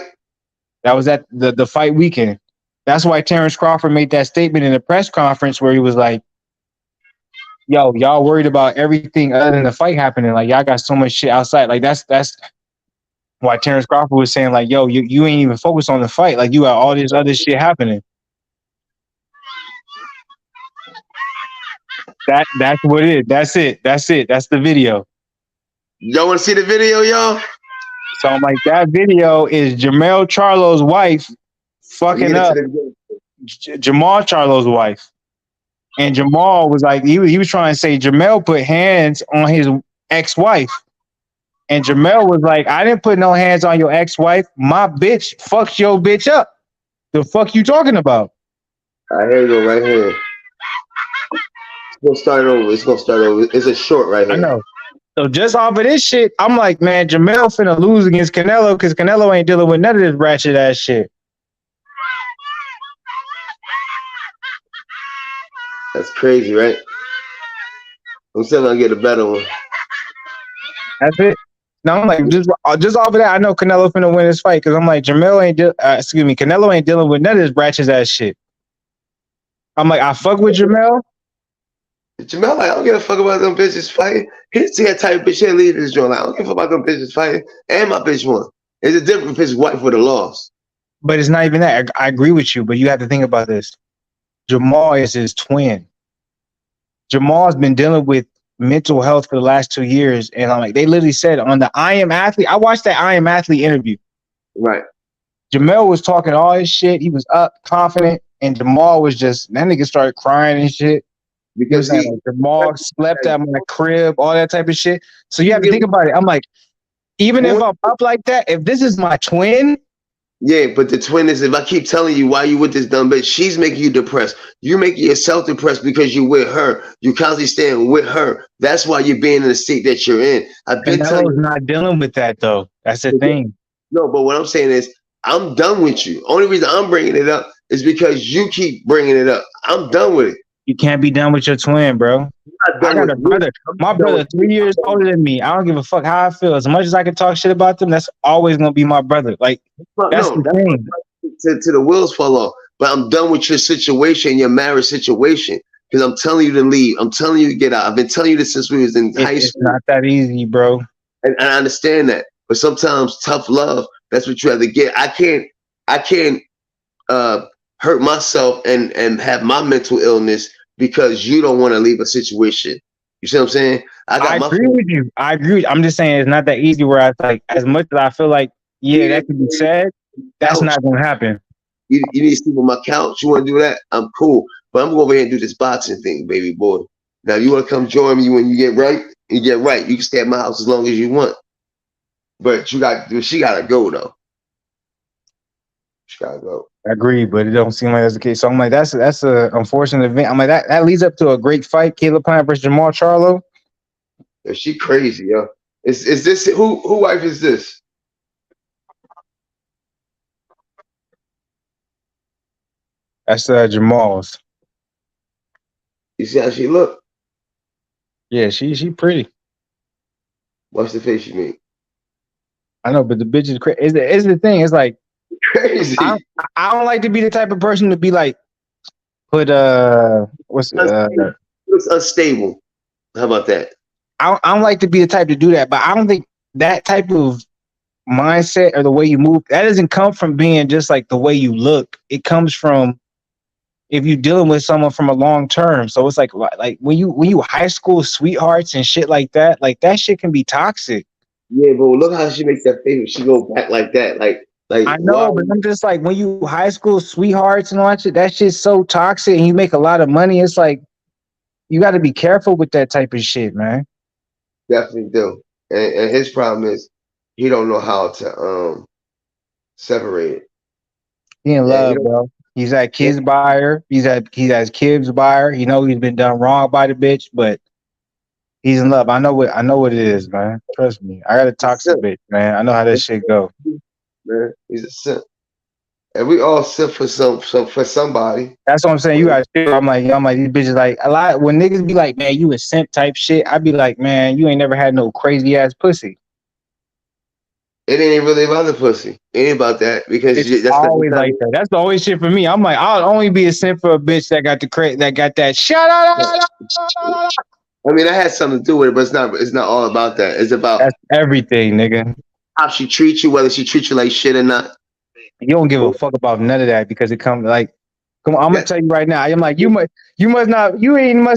That was at the fight weekend. That's why Terence Crawford made that statement in the press conference where he was like, yo, y'all worried about everything other than the fight happening. Like, y'all got so much shit outside. Like, that's why Terence Crawford was saying, like, yo, you ain't even focused on the fight. Like, you got all this other shit happening. That's what it is. That's it. That's the video. Y'all want to see the video, y'all? So I'm like, that video is Jermall Charlo's wife fucking up Jermall Charlo's wife. And Jermall was like, he was trying to say Jermall put hands on his ex-wife. And Jermall was like, I didn't put no hands on your ex-wife. My bitch fucked your bitch up. The fuck you talking about? All right, here we go, right here. It's gonna start over. It's a short right here. I know. So just off of this shit, I'm like, man, Jermall finna lose against Canelo, because Canelo ain't dealing with none of this ratchet ass shit. That's crazy, right? I'm still gonna get a better one. That's it. Now I'm like, just off of that, I know Canelo finna win this fight, because I'm like, Canelo ain't dealing with none of this ratchet ass shit. I'm like, I fuck with Jermall. Jermall, like, I don't give a fuck about them bitches fighting. He's that type of bitch that leave this joint. Like, I don't give a fuck about them bitches fighting. And my bitch won. It's a different if his wife would have lost. But it's not even that. I agree with you, but you have to think about this. Jermall is his twin. Jermall's been dealing with mental health for the last 2 years, and I'm like, they literally said on the I Am Athlete. I watched that I Am Athlete interview. Right. Jermall was talking all his shit. He was up, confident, and Jermall was just, that nigga started crying and shit. Because Jermall slept at my crib, all that type of shit. So you have to think about it. I'm like, even if I'm up like that, if this is my twin. Yeah, but the twin is, if I keep telling you why you with this dumb bitch, she's making you depressed. You're making yourself depressed because you're with her. You constantly staying with her. That's why you're being in the state that you're in. I've been telling you. Not dealing with that, though. That's the thing. No, but what I'm saying is, I'm done with you. Only reason I'm bringing it up is because you keep bringing it up. I'm done with it. You can't be done with your twin, bro. I got a brother. My brother 3 years older than me. I don't give a fuck how I feel. As much as I can talk shit about them, that's always gonna be my brother. Like, that's the thing. To the wheels fall off. But I'm done with your situation, your marriage situation. Because I'm telling you to leave. I'm telling you to get out. I've been telling you this since we was in high school. It's not that easy, bro. And I understand that. But sometimes tough love, that's what you have to get. I can't hurt myself and have my mental illness because you don't want to leave a situation. You see what I'm saying? I agree with you. I agree. I'm just saying it's not that easy where I like as much as I feel like, yeah, that can be said, that's not gonna happen. You need to sleep on my couch. You want to do that? I'm cool. But I'm going to go over here and do this boxing thing, baby boy. Now, you want to come join me when you get right? You get right. You can stay at my house as long as you want. But she got to go, though. She got to go. I agree, but it don't seem like that's the case. So I'm like, that's a unfortunate event. I'm like, that leads up to a great fight. Caleb Plant versus Jermall Charlo. Yeah, she crazy, yo. Is this who wife is this? That's Jermall's. You see how she look? Yeah, she pretty. What's the face she made? I know, but the bitch is crazy. Is the thing? It's like crazy. I don't like to be the type of person to be like put it's unstable. How about that? I don't like to be the type to do that, but I don't think that type of mindset or the way you move, that doesn't come from being just like the way you look. It comes from if you're dealing with someone from a long term. So it's like when you high school sweethearts and shit like that shit can be toxic. Yeah, but look how she makes that face. She go back like that, like I know, but I'm just like when you high school sweethearts and all that shit, that shit's so toxic and you make a lot of money. It's like you got to be careful with that type of shit, man. Definitely do. And his problem is he don't know how to separate it. He in love, bro. He's at kids by her. He has kids by her. You know he's been done wrong by the bitch, but he's in love. I know what it is, man. Trust me. I got a toxic bitch, man. I know how that shit go. Man, he's a simp. And we all simp for somebody. That's what I'm saying. You guys, I'm like these bitches like a lot. When niggas be like, man, you a simp type shit, I be like, man, you ain't never had no crazy ass pussy. It ain't really about the pussy. It ain't about that because it's that's always like that. That's the always shit for me. I'm like, I'll only be a simp for a bitch that got that shut up. I mean, that has something to do with it, but it's not all about that. It's about that's everything, nigga. How she treats you, whether she treats you like shit or not. You don't give a fuck about none of that because it comes like, come on, I'm gonna tell you right now. I'm like, you must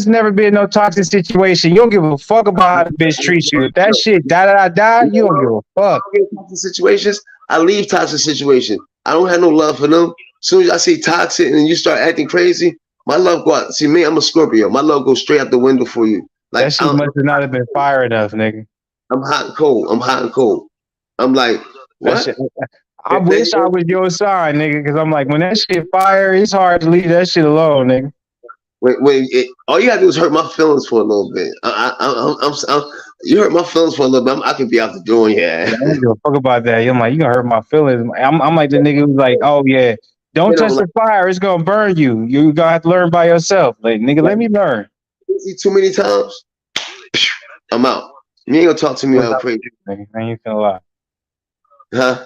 never be in no toxic situation. You don't give a fuck about how the bitch treats you. If that shit you don't give a fuck. I don't get toxic situations. I leave toxic situations. I don't have no love for them. As soon as I see toxic and you start acting crazy, my love go out. See me, I'm a Scorpio. My love goes straight out the window for you. Like that shit must have not have been fire enough, nigga. I'm hot and cold. I'm like, what? I wish I was your sign, nigga, because I'm like, when that shit fire, it's hard to leave that shit alone, nigga. All you gotta do is hurt my feelings for a little bit. You hurt my feelings for a little bit. I could be out the door, yeah. I don't give a fuck about that. I'm like, you gonna hurt my feelings. I'm like the nigga who's like, oh yeah, don't touch the fire, it's gonna burn you. You gonna have to learn by yourself. Like, nigga, let me learn. See too many times, I'm out. You ain't gonna talk to me how crazy. Nigga, I ain't finna lie. Huh?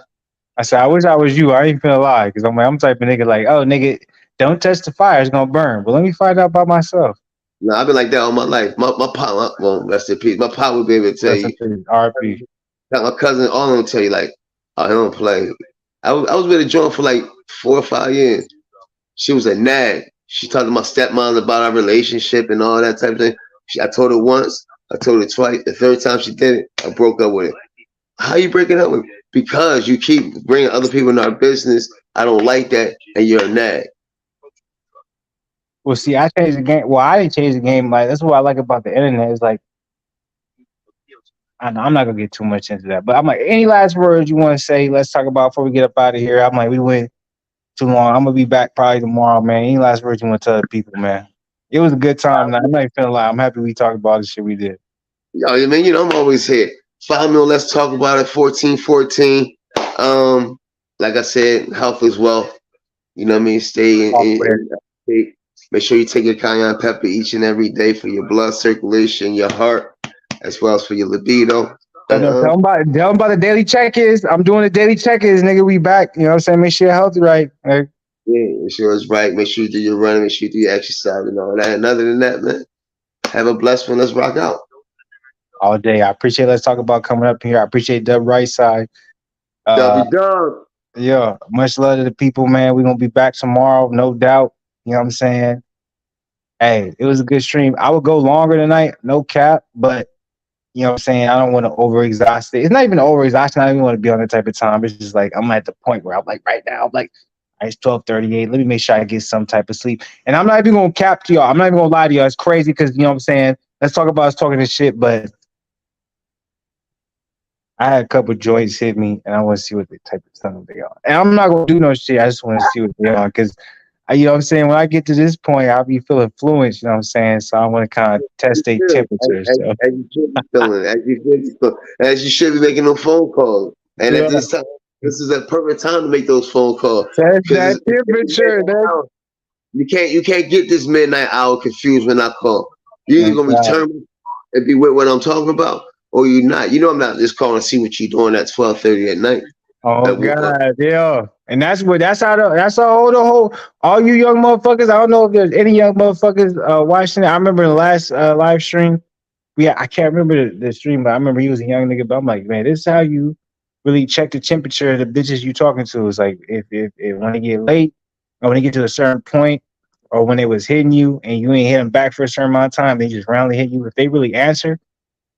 I said, I wish I was you. I ain't finna lie, because I'm like, I'm type of nigga like, oh nigga, don't touch the fire, it's gonna burn. But let me find out by myself. No, I've been like that all my life. My pop, well, rest in peace. My pop would be able to tell you. RP. My cousin, all of them tell you like, oh, he don't play. I was with a joint for like 4 or 5 years. She was a nag. She talked to my stepmom about our relationship and all that type of thing. I told her once. I told her twice. The third time she did it, I broke up with her. How you breaking up with me? Because you keep bringing other people in our business. I don't like that, and you're a nag. Well, see, I changed the game. Well, I didn't change the game. Like, that's what I like about the internet. Is like, I know I'm not gonna get too much into that, but I'm like, any last words you want to say? Let's talk about before we get up out of here. I'm like, we went too long. I'm gonna be back probably tomorrow, man. Any last words you want to tell the people, man? It was a good time. I'm not even feeling like I'm happy we talked about the shit we did. Yo, I mean, you know, I'm always here. Follow me on Let's Talk About It 1414. Like I said, health is wealth. You know what I mean? Stay make sure you take your cayenne pepper each and every day for your blood circulation, your heart, as well as for your libido. Tell them about the daily check-ins. I'm doing the daily check-ins, nigga. We back. You know what I'm saying? Make sure you're healthy, right? Right? Yeah, make sure it's right. Make sure you do your running. Make sure you do your exercise and all that. And other than that, man, have a blessed one. Let's rock out. All day. I appreciate Let's Talk About coming up here. I appreciate Dub Right Side. Dub. Yeah, much love to the people, man. We're going to be back tomorrow, no doubt. You know what I'm saying? Hey, it was a good stream. I would go longer tonight, no cap, but you know what I'm saying? I don't want to overexhaust it. It's not even overexhaustion. I don't even want to be on that type of time. It's just like I'm at the point where I'm like right now, I'm like, it's 12:38. Let me make sure I get some type of sleep. And I'm not even gonna cap to y'all. I'm not even gonna lie to y'all. It's crazy because you know what I'm saying? Let's talk about us talking this shit, but I had a couple joints hit me and I want to see what the type of time they are. And I'm not gonna do no shit. I just want to see what they are because you know what I'm saying? When I get to this point, I'll be feeling fluent, you know what I'm saying? So I want to kind of test their temperature. As you should be feeling, as you should be making those phone calls. And at this time, this is a perfect time to make those phone calls. Test that temperature. You can't get this midnight hour confused when I call. You're either gonna return and be with what I'm talking about, or you're not. You know I'm not just calling to see what you're doing at 12:30 at night. Oh God, yeah. And that's all you young motherfuckers. I don't know if there's any young motherfuckers watching it. I remember the last live stream. I can't remember the stream, but I remember he was a young nigga. But I'm like, man, this is how you really check the temperature of the bitches you talking to. It's like if when they get late or when they get to a certain point or when they was hitting you and you ain't hit them back for a certain amount of time, they just roundly hit you. If they really answer,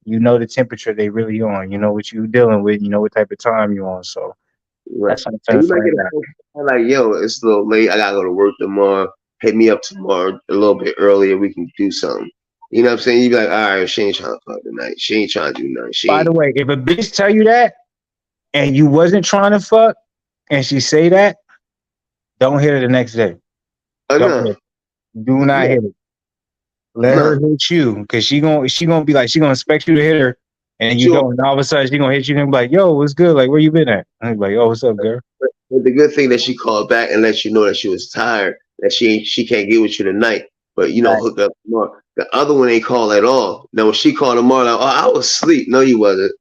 you know the temperature they really on. You know what you dealing with. You know what type of time you on. So right. And you might get a phone like, yo, it's a little late. I gotta go to work tomorrow. Hit me up tomorrow a little bit earlier. We can do something. You know what I'm saying? You be like, all right, she ain't trying to fuck tonight. She ain't trying to do nothing. By the way, if a bitch tell you that and you wasn't trying to fuck and she say that, don't hit her the next day. Do not hit it. Let her hit you because she gonna be like she gonna expect you to hit her, and you don't. And all of a sudden she gonna hit you and be like, "Yo, what's good? Like, where you been at?" And be like, "Oh, what's up, girl?" But the good thing that she called back and let you know that she was tired, that she can't get with you tonight, but you know, hook up tomorrow. The other one ain't call at all. Now when she called tomorrow, like, oh, I was asleep. No, you wasn't.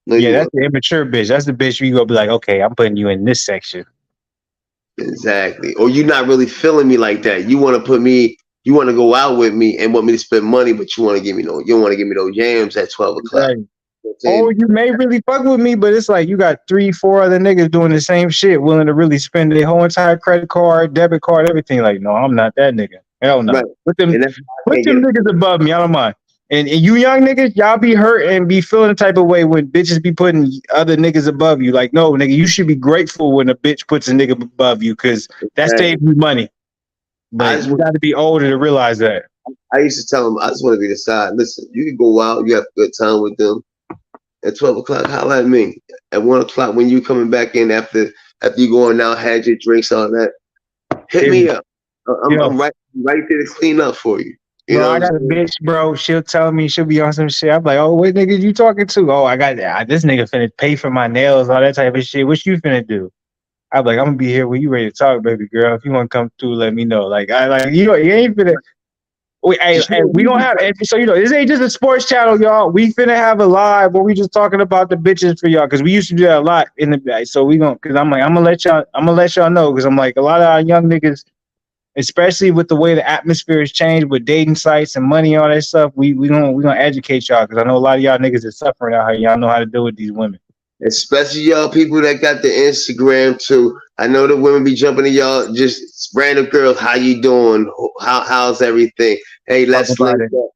No, yeah, that's the immature bitch. That's the bitch you gonna be like, okay, I'm putting you in this section. Exactly. Or you're not really feeling me like that. You want to put me. You want to go out with me and want me to spend money, but you want to give me you don't want to give me those yams at 12 o'clock. Right. Or you may really fuck with me, but it's like you got 3-4 other niggas doing the same shit, willing to really spend their whole entire credit card, debit card, everything. Like, no, I'm not that nigga. Hell no. Right. Put them niggas above me. I don't mind. And you young niggas, y'all be hurt and be feeling the type of way when bitches be putting other niggas above you. Like, no, nigga, you should be grateful when a bitch puts a nigga above you because that saves you money. But you got to be older to realize that. I used to tell them, I just want to be the side. Listen, you can go out, you have a good time with them. At 12 o'clock, holla at me. At 1 o'clock, when you coming back in after you going out, had your drinks, all that, hit me up. I'm right there to clean up for you. You know I got a bitch, bro. She'll tell me she'll be on some shit. I'm like, oh, what nigga you talking to? Oh, I got this nigga finna pay for my nails, all that type of shit. What you finna do? I'm like, I'm gonna be here when you ready to talk, baby girl. If you want to come through, let me know. Like, you ain't finna. We don't have. So this ain't just a sports channel, y'all. We finna have a live where we just talking about the bitches for y'all because we used to do that a lot in the day. So we gonna, because I'm gonna let y'all know because I'm like a lot of our young niggas, especially with the way the atmosphere has changed with dating sites and money and all that stuff. We gonna educate y'all because I know a lot of y'all niggas is suffering out here. Y'all know how to deal with these women. Especially y'all people that got the Instagram too. I know the women be jumping to y'all, just random girls. How you doing? How's everything? Hey, let's link up.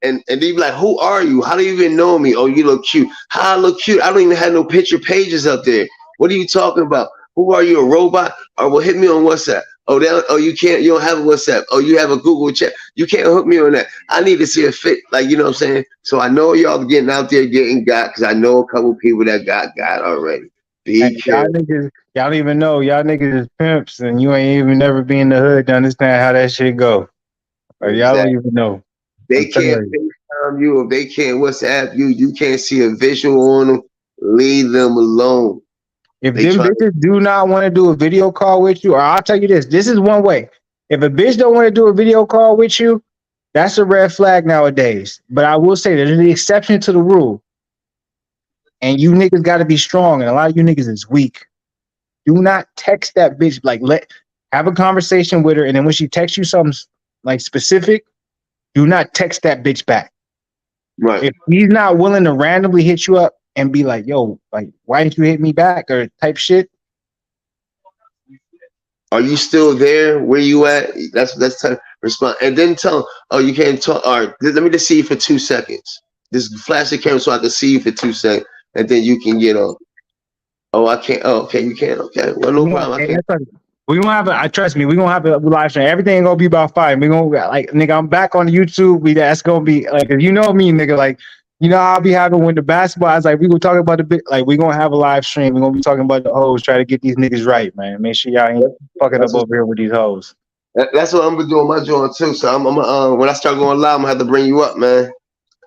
And they be like, who are you? How do you even know me? Oh, you look cute. How I look cute? I don't even have no picture pages up there. What are you talking about? Who are you, a robot? Or well, hit me on WhatsApp. Oh, you can't. You don't have a WhatsApp. Oh, you have a Google chat. You can't hook me on that. I need to see a fit. Like, you know what I'm saying? So I know y'all getting out there getting got because I know a couple people that got already. Be careful. Y'all don't even know. Y'all niggas is pimps and you ain't even never be in the hood to understand how that shit go. Or y'all don't even know. They can't FaceTime you or they can't WhatsApp you. You can't see a visual on them. Leave them alone. If them bitches do not want to do a video call with you, or I'll tell you this is one way. If a bitch don't want to do a video call with you, that's a red flag nowadays. But I will say there's an exception to the rule. And you niggas got to be strong. And a lot of you niggas is weak. Do not text that bitch. Like, have a conversation with her. And then when she texts you something like specific, do not text that bitch back. Right. If he's not willing to randomly hit you up and be like, yo, like, why didn't you hit me back or type shit? Are you still there? Where you at? That's respond, and then tell them, oh, you can't talk. All right, let me just see you for 2 seconds. Just flash the camera so I can see you for 2 seconds, and then you can get on. Oh, I can't. Oh, okay, you can. Okay, well, no problem. I can't. We gonna have a. Trust me. We gonna have a live stream. Everything gonna be about fighting. We gonna like, nigga. I'm back on YouTube. That's gonna be like, if you know me, nigga. Like, you know, I'll be having when the basketball. I was like, we gonna talk about the big. Like, we gonna have a live stream. We gonna be talking about the hoes. Try to get these niggas right, man. Make sure y'all ain't fucking up over here with these hoes. That's what I'm gonna do on my joint too. So I'm when I start going live, I'm gonna have to bring you up, man.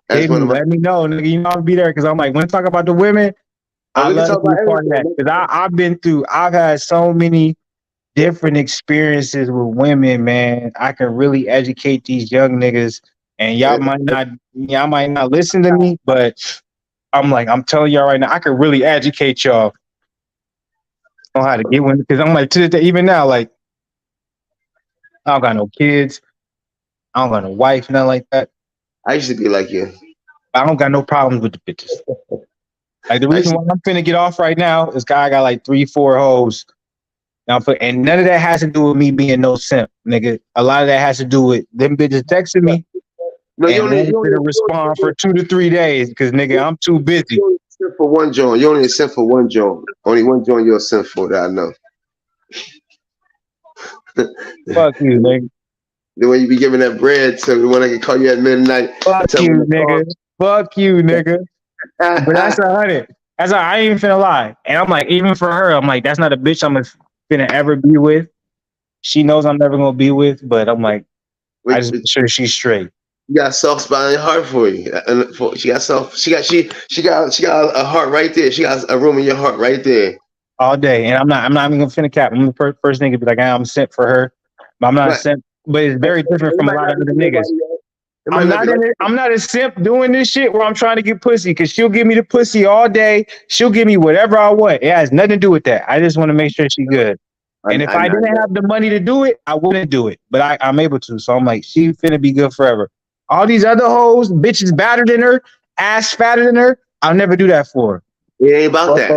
Let me know, nigga. You know I'll be there because I'm like, when I talk about the women, I love to be part of that because I've had so many different experiences with women, man. I can really educate these young niggas, and y'all might not listen to me, but I'm telling y'all right now, I can really educate y'all on how to get women. Because I'm like, to this day, even now, like, I don't got no kids, I don't got no wife, nothing like that. I used to be like you. I don't got no problems with the bitches. Like, the reason why I'm finna get off right now is I got like 3-4 hoes. And none of that has to do with me being no simp, nigga. A lot of that has to do with them bitches texting me. No, you only respond for 2 to 3 days because, nigga, I'm too busy. You only simp for one joint. You only simp for one joint. Only one joint you're a simp for that I know. Fuck you, nigga. The way you be giving that bread to when I can call you at midnight. Fuck you, nigga. Fuck you, nigga. But that's 100. I ain't even finna lie. And I'm like, even for her, I'm like, that's not a bitch I'm finna ever be with. She knows I'm never gonna be with, but I'm like, I just make sure she's straight. You got a soft spot in your heart for you. She got a heart right there. She got a room in your heart right there. All day. And I'm not even gonna finna cap. I'm the first nigga to be like, I'm sent for her. But I'm not a simp. But it's very different from a lot of other niggas. I'm not a simp doing this shit where I'm trying to get pussy, because she'll give me the pussy all day. She'll give me whatever I want. It has nothing to do with that. I just want to make sure she's good. And if I didn't have the money to do it, I wouldn't do it. But I'm able to. So I'm like, she finna be good forever. All these other hoes, bitches better than her, ass fatter than her, I'll never do that for her. It ain't about that.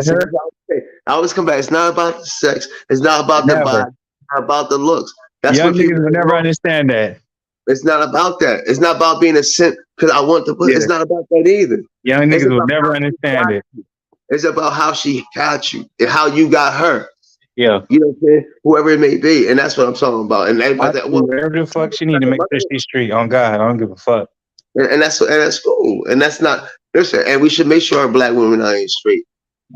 I always come back. It's not about the sex. It's not about the body. It's not about the looks. That's young niggas will never understand that. It's not about that. It's not about being a simp because I want to put. Yeah. It's not about that either. Young niggas will never understand it. It's about how she got you and how you got her. Yeah. You know what I'm saying? Whoever it may be. And that's what I'm talking about. And everybody whatever the fuck she need to make sure she's straight. On God, I don't give a fuck. And that's cool. And that's not, listen, and we should make sure our black women are ain't straight.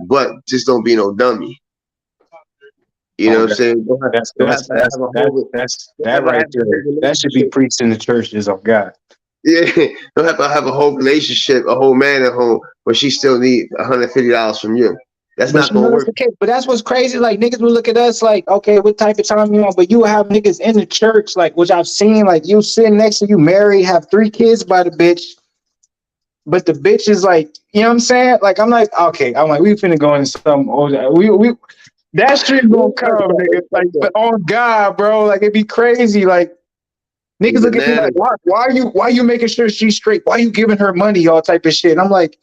But just don't be no dummy. You know what I'm saying? That's right there. That should be preached in the churches of God. Yeah, don't have to have a whole relationship, a whole man at home, but she still need $150 from you. That's not gonna work. But that's what's crazy. Like, niggas will look at us like, okay, what type of time you want? But you have niggas in the church, like, which I've seen, like, you sitting next to you, married, have 3 kids by the bitch. But the bitch is like, you know what I'm saying? Like, I'm like, okay, I'm like, we finna go into some we that shit gonna come, nigga. Like, but on God, bro, like, it'd be crazy. Like, niggas look at me like, why are you making sure she's straight? Why are you giving her money, all type of shit? And I'm like,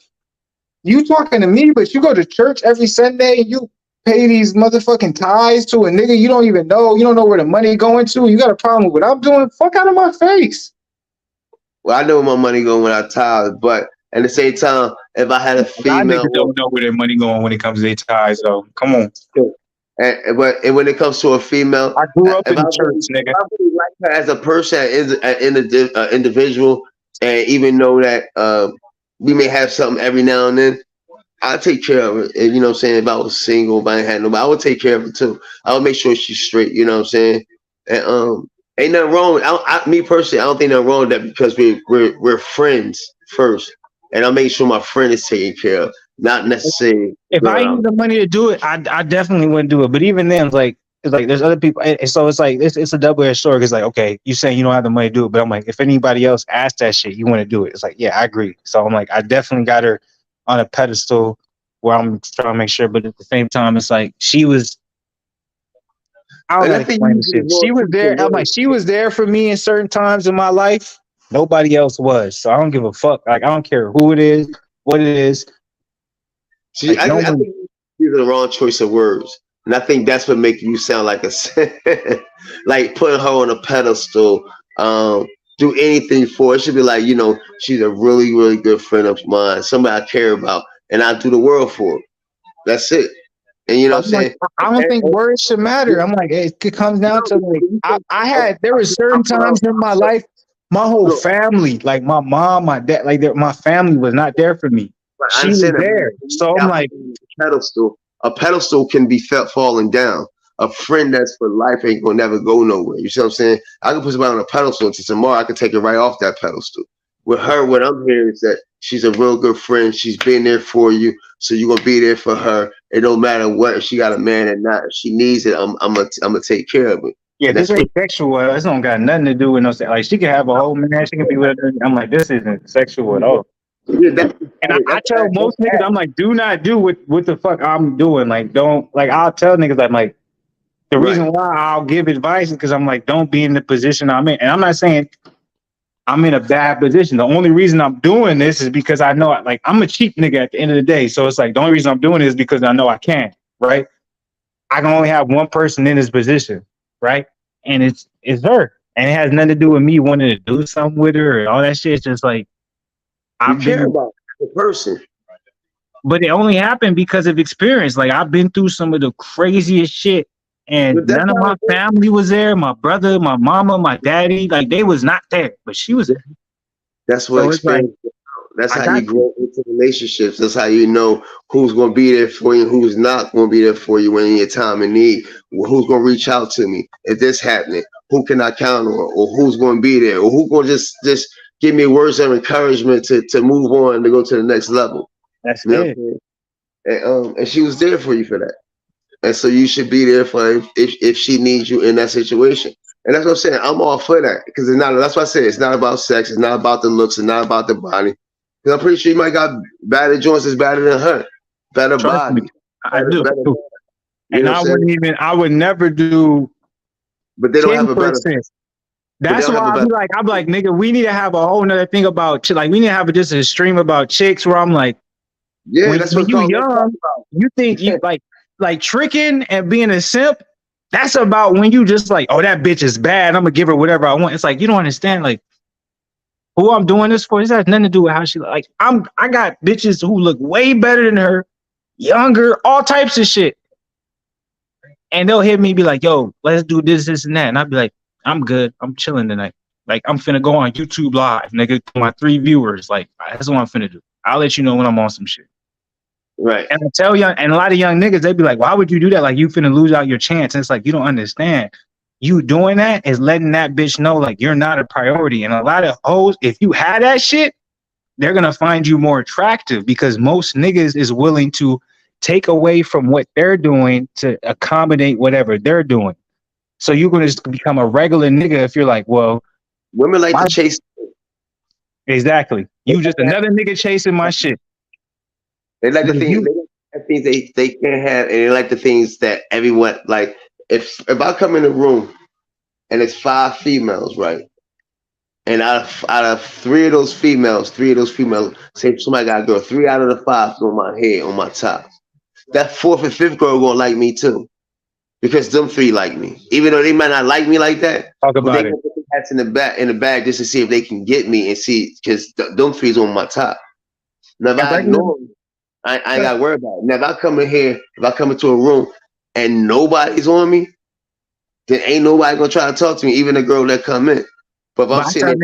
you talking to me, but you go to church every Sunday and you pay these motherfucking tithes to a nigga you don't even know. You don't know where the money going to. You got a problem with what I'm doing? Fuck out of my face. Well, I know where my money going when I tithe, but at the same time, if I had a female, niggas don't know where their money going when it comes to their ties. So come on. And when it comes to a female, I grew up in the church, nigga. I really like her as a person, as an individual, and even know that we may have something every now and then, I'll take care of her. You know what I'm saying? If I was single, if I ain't had nobody, I would take care of her too. I would make sure she's straight. You know what I'm saying? And ain't nothing wrong. Me personally, I don't think nothing wrong with that because we're friends first, and I'll make sure my friend is taken care of, not necessarily. If I need the money to do it, I definitely wouldn't do it. But even then, it's like there's other people, and so it's like it's a double-edged sword. It's like, okay, you saying you don't have the money to do it, but I'm like, if anybody else asks that shit, you want to do it. It's like, yeah, I agree. So I'm like, I definitely got her on a pedestal where I'm trying to make sure, but at the same time, it's like she was. I don't know how to explain this shit. She was there. I'm like, she was there for me in certain times in my life. Nobody else was. So I don't give a fuck. Like, I don't care who it is, what it is. See, like, I think these are the wrong choice of words. And I think that's what makes you sound like a like putting her on a pedestal do anything for. It should be like, she's a really, really good friend of mine, somebody I care about, and I do the world for her. That's it. And you know what I'm saying? I don't think words should matter. I'm like, it comes down to like, there were certain times in my life, my whole family, like my mom, my dad, like my family was not there for me. She was there. So I'm like, a pedestal can be felt falling down. A friend that's for life ain't gonna never go nowhere. You see what I'm saying? I can put somebody on a pedestal until tomorrow I can take it right off that pedestal. With her, what I'm hearing is that she's a real good friend. She's been there for you, so you're gonna be there for her. It don't matter what, if she got a man or not. If she needs it, I'm gonna take care of it. Yeah, this ain't sexual. This don't got nothing to do with no sex. Like, she can have a whole man. She can be with her. I'm like, this isn't sexual at all. Yeah, I tell most niggas, I'm like, do not do what the fuck I'm doing. Like, don't, like, I'll tell niggas, I'm like, the reason why I'll give advice is because I'm like, don't be in the position I'm in. And I'm not saying I'm in a bad position. The only reason I'm doing this is because I know, like, I'm a cheap nigga at the end of the day. So it's like, the only reason I'm doing it is because I know I can, right? I can only have one person in this position, right? And it's her. And it has nothing to do with me wanting to do something with her or all that shit. It's just like, I care about the person. But it only happened because of experience. Like, I've been through some of the craziest shit. And none of my family was there. My brother, my mama, my daddy, like, they was not there, but she was there. That's what experience. That's how you grow into relationships. That's how you know who's going to be there for you and who's not going to be there for you when in your time of need. Who's going to reach out to me if this happening? Who can I count on? Or who's going to be there? Or who's going to just give me words of encouragement to move on, to go to the next level? That's it. And she was there for you for that. And so you should be there for her if she needs you in that situation. And that's what I'm saying. I'm all for that because it's not. That's what I said. It's not about sex. It's not about the looks. It's not about the body. Because I'm pretty sure you might got better joints is better than her, better body. I do. And I would never do. But they don't have a better. That's why I'm like, nigga, we need to have a whole nother thing about, like, we need to have just a stream about chicks where I'm like, yeah, that's what you young, you think you like tricking and being a simp. That's about when you just like, oh, that bitch is bad, I'm gonna give her whatever I want. It's like, you don't understand, like, who I'm doing this for. This has nothing to do with how she like. I got bitches who look way better than her, younger, all types of shit. And they'll hit me, be like, yo, let's do this, and that. And I'll be like, I'm good. I'm chilling tonight. Like, I'm finna go on YouTube Live, nigga, to my 3 viewers. Like, that's what I'm finna do. I'll let you know when I'm on some shit. Right. And I tell a lot of young niggas, they be like, why would you do that? Like, you finna lose out your chance. And it's like, you don't understand. You doing that is letting that bitch know, like, you're not a priority. And a lot of hoes, if you had that shit, they're gonna find you more attractive because most niggas is willing to take away from what they're doing to accommodate whatever they're doing. So you're gonna just become a regular nigga if you're like, well, women like to chase. Exactly. You just another nigga chasing my shit. They like the things they can't have, and they like the things that everyone like. If I come in a room and it's 5 females, right? And out of 3 of those females, say somebody got a girl, 3 out of the 5 on my head, on my top. That 4th and 5th girl gonna like me too, because them 3 like me, even though they might not like me like that. Talk about they it. gonna put the hats in the bag just to see if they can get me and see, because them 3's on my top. Now if I ignore them, I ain't got to worry about it. Now if I come in here, if I come into a room and nobody's on me, then ain't nobody gonna try to talk to me, even the girl that come in. But if I'm sitting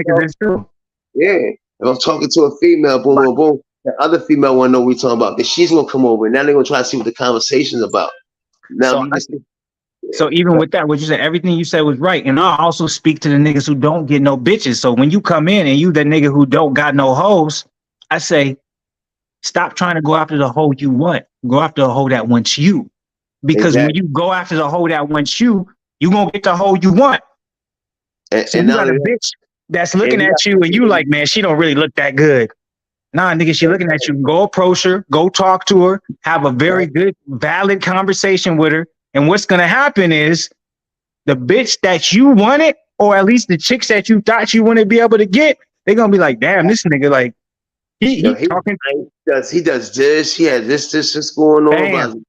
there, if I'm talking to a female, boom, boom, boom, the other female wanna know what we talking about, then she's gonna come over, and now they're gonna try to see what the conversation's about. Now, so even with that, what you said, everything you said was right. And I also speak to the niggas who don't get no bitches. So when you come in and you the nigga who don't got no hoes, I say, stop trying to go after the hoe you want. Go after a hoe that wants you. Because when you go after the hoe that wants you, you gonna get the hoe you want. So you got a bitch that's looking at you and you like, man, she don't really look that good. Nah, nigga, she looking at you. Go approach her, go talk to her, have a very good, valid conversation with her. And what's gonna happen is the bitch that you wanted, or at least the chicks that you thought you wouldn't be able to get, they're gonna be like, damn, this nigga, like, he talking. He does this, he has this going on.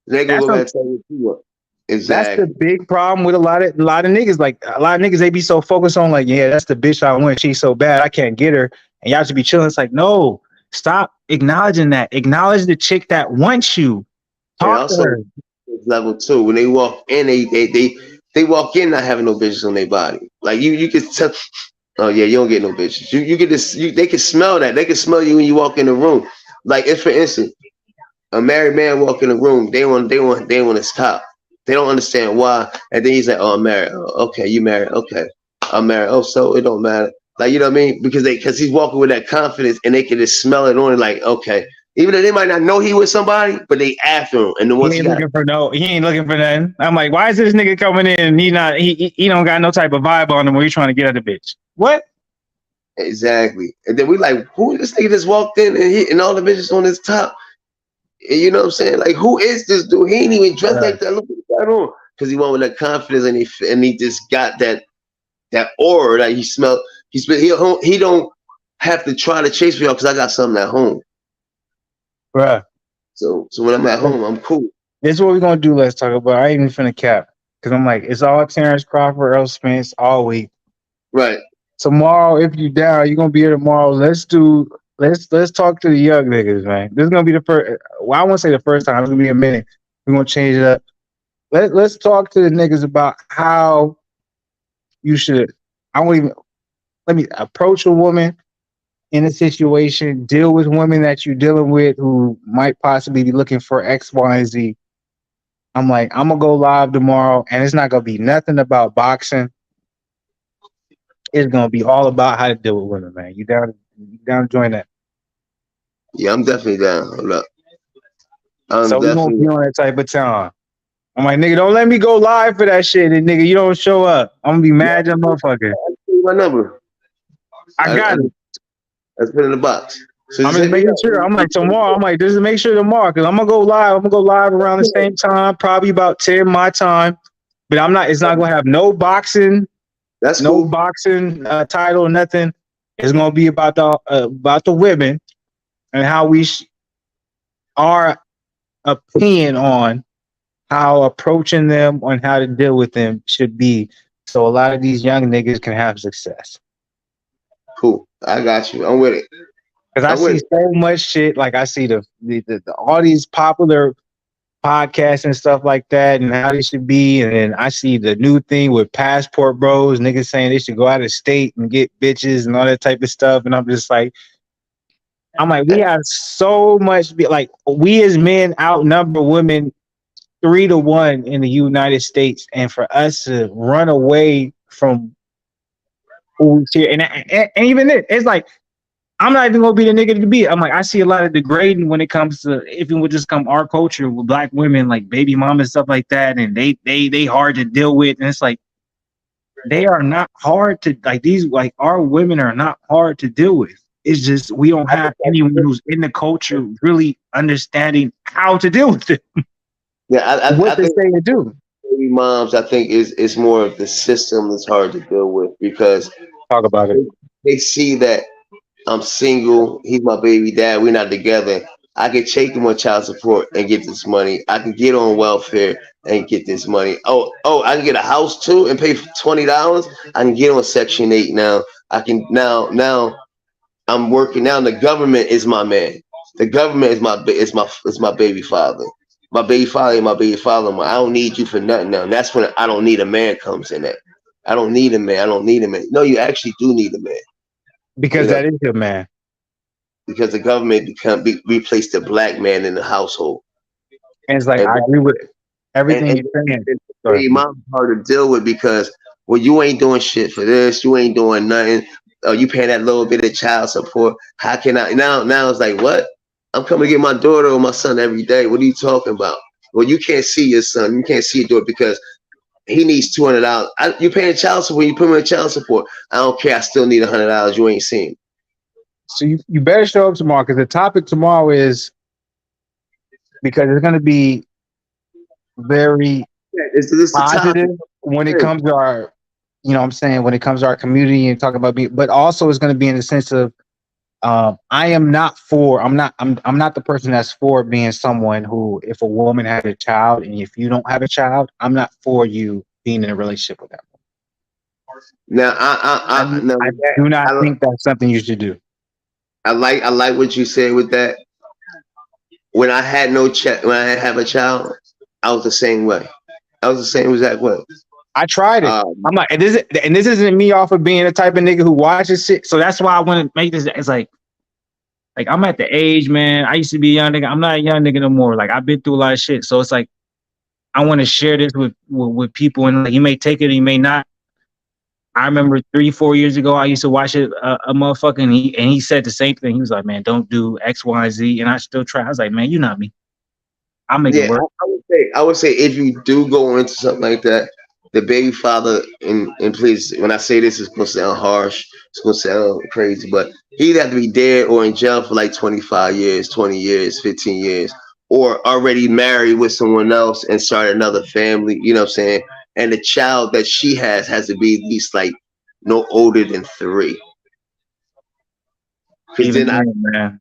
They gonna go back and tell you what you want. That's Exactly. the big problem with a lot of niggas. Like a lot of niggas, they be so focused on like, yeah, that's the bitch I want. She's so bad, I can't get her. And y'all should be chilling. It's like, no, stop acknowledging that. Acknowledge the chick that wants you. And Talk to also her. level two, when they walk in, they walk in not having no bitches on their body. Like you can tell. Oh yeah, you don't get no bitches. You get this. They can smell that. They can smell you when you walk in the room. Like if for instance, a married man walk in the room, they want to stop. They don't understand why. And then he's like, "Oh, I'm married. Oh, okay, you married. Okay, I'm married. Oh, so it don't matter." Like you know what I mean? Because he's walking with that confidence, and they can just smell it on it. Like okay, even though they might not know he with somebody, but they after him. And then once He ain't looking for nothing. I'm like, why is this nigga coming in and he don't got no type of vibe on him where he's trying to get at the bitch? What? exactly. And then we like, who this nigga just walked in and all the bitches on his top. And you know what I'm saying? Like, who is this dude? He ain't even dressed like that. Look what he got on. Because he went with that confidence and he just got that aura that he smelled. He don't have to try to chase me out because I got something at home. Bruh. So when I'm at home, I'm cool. This is what we're gonna do. Let's talk about. I ain't even finna cap because I'm like, it's all Terence Crawford, Errol Spence all week. Right. Tomorrow, if you down, you're gonna be here tomorrow. Let's talk to the young niggas, man. This is gonna be the first. Well, I won't say the first time. It's gonna be a minute. We're gonna change it up. Let's talk to the niggas about how you should. I won't even. Let me approach a woman in a situation. Deal with women that you're dealing with who might possibly be looking for X, Y, and Z. I'm like, I'm gonna go live tomorrow, and it's not gonna be nothing about boxing. It's gonna be all about how to deal with women, man. You down to join that? Yeah, I'm definitely down. Hold up. So we gonna be on that type of time. I'm like, nigga, don't let me go live for that shit, and nigga, you don't show up. I'm gonna be mad, that motherfucker. My number. I got it. Let's put it in the box. So I'm just making sure. I'm like tomorrow. I'm like, just make sure tomorrow, cause I'm gonna go live. I'm gonna go live around the same time, probably about 10 my time. But I'm not. It's not gonna have no boxing. That's no cool. boxing title, nothing. It's gonna be about the women and how our opinion on how approaching them on how to deal with them should be, so a lot of these young niggas can have success. Cool. I got you. I'm with it. Because I see so much shit. Like I see the all these popular podcasts and stuff like that, and how they should be. And then I see the new thing with passport bros, niggas saying they should go out of state and get bitches and all that type of stuff. And I'm just like, we have so much. Like we as men outnumber women 3-1 in the United States, and for us to run away from who's here, and even then, it's like, I'm not even gonna be the nigga to be. I'm like, I see a lot of degrading when it comes to, if it would just come our culture with black women, like baby mama and stuff like that, and they hard to deal with, and it's like, they are not hard to, like, these, like, our women are not hard to deal with. It's just we don't have anyone who's in the culture really understanding how to deal with it. Yeah, what they say to do. Baby moms, I think is more of the system that's hard to deal with, because talk about it. They see that I'm single, he's my baby dad, we're not together. I can take him on child support and get this money. I can get on welfare and get this money. Oh, I can get a house too and pay $20. I can get on Section 8 now. I can now I'm working now. The government is my man. The government is my baby father. My baby father and my baby father. I don't need you for nothing now. And that's when I don't need a man comes in at. I don't need a man. I don't need a man. No, you actually do need a man. Because that is your man. Because the government replaced the black man in the household. And it's like, I agree with everything you're saying. Your mom's hard to deal with because, well, you ain't doing shit for this. You ain't doing nothing. You paying that little bit of child support. How can I now? Now it's like, what? I'm coming to get my daughter or my son every day. What are you talking about? Well, you can't see your son. You can't see your daughter because he needs $200. You paying child support. You put me in child support. I don't care. I still need $100. You ain't seen. So you better show up tomorrow, because the topic tomorrow is, because it's going to be very positive when it comes to our, you know what I'm saying, when it comes to our community and talking about but also it's going to be in the sense of I am not for. I'm not the person that's for being someone who, if a woman has a child and if you don't have a child, I'm not for you being in a relationship with that. Now, I do not think that's something you should do. I like what you said with that. When I had no when I have a child, I was the same way. I was the same exact way. I tried it. I'm like, and this isn't me off of being the type of nigga who watches shit. So that's why I want to make this. It's like I'm at the age, man. I used to be a young nigga. I'm not a young nigga no more. Like I've been through a lot of shit. So it's like I want to share this with people, and like, you may take it, or you may not. I remember 3-4 years ago, I used to watch it, a motherfucker, and he said the same thing. He was like, "Man, don't do X, Y, and Z," and I still try. I was like, "Man, you're not me. I'll make it work." I would say if you do go into something like that, the baby father, and please, when I say this, it's gonna sound harsh, it's gonna sound crazy, but he'd have to be dead or in jail for like 25 years, 20 years, 15 years, or already married with someone else and start another family. You know what I'm saying? And the child that she has to be at least like no older than 3. Because then man,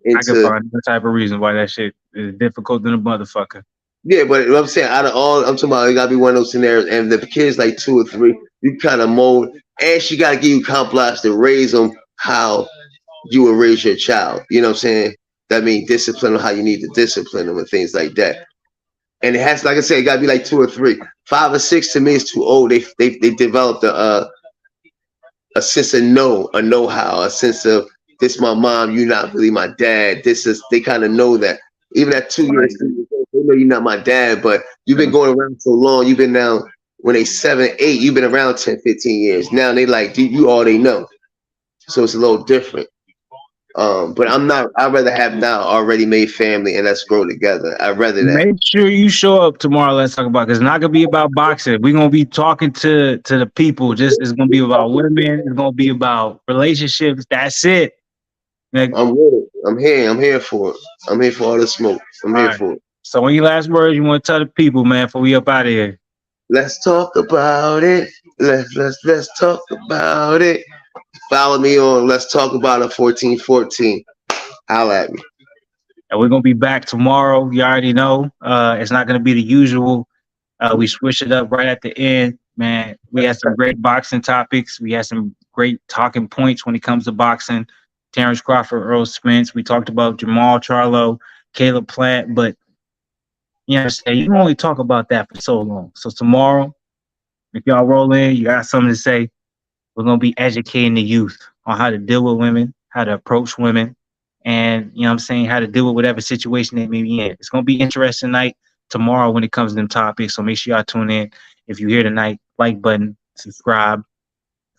I can find no type of reason why that shit is difficult than a motherfucker. Yeah, but what I'm saying, out of all, I'm talking about, it gotta be one of those scenarios. And the kid's like 2 or 3, you kind of mold, and she gotta give you complex to raise them how you would raise your child. You know what I'm saying? That means discipline on how you need to discipline them and things like that. And it has, like I said, it gotta be like 2 or 3. 5 or 6 to me is too old. They developed a sense of know-how, a sense of, this my mom, you're not really my dad. They kind of know that. Even at 2 years, they know you're not my dad, but you've been going around so long. You've been now, when they 7, 8, you've been around 10, 15 years. Now they like, you all they know. So it's a little different. But I'd rather have now already made family and let's grow together. I'd rather that. Make sure you show up tomorrow. Let's talk about, because it's not gonna be about boxing. We're gonna be talking to the people. It's gonna be about women. It's gonna be about relationships. That's it. Like, I'm with it. I'm here for it. I'm here for all the smoke. I'm here for it. So any last words you want to tell the people, man, before we up out of here? Let's talk about it. Let's talk about it. Follow me on Let's Talk About It 1414. Holla at me. And we're gonna be back tomorrow. You already know. It's not gonna be the usual. We switch it up right at the end, man. We had some great boxing topics. We had some great talking points when it comes to boxing. Terence Crawford, Errol, Spence. We talked about Jermall, Charlo, Caleb Plant, but you know, you can only talk about that for so long. So tomorrow, if y'all roll in, you got something to say. We're gonna be educating the youth on how to deal with women, how to approach women, and you know what I'm saying, how to deal with whatever situation they may be in. It's gonna be interesting night tomorrow when it comes to them topics. So make sure y'all tune in. If you're here tonight, like button, subscribe,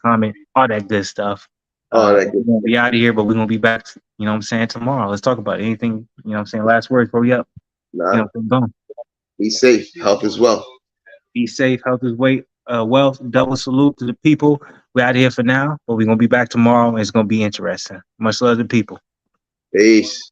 comment, all that good stuff. We're gonna be out of here, but we're gonna be back, you know what I'm saying, tomorrow. Let's talk about it. Anything, you know what I'm saying, last words before we up. Nah. You know, be safe. Health is wealth. Be safe. Health is wealth. Double salute to the people. We're out of here for now, but we're gonna be back tomorrow, and it's gonna be interesting. Much love to the people. Peace.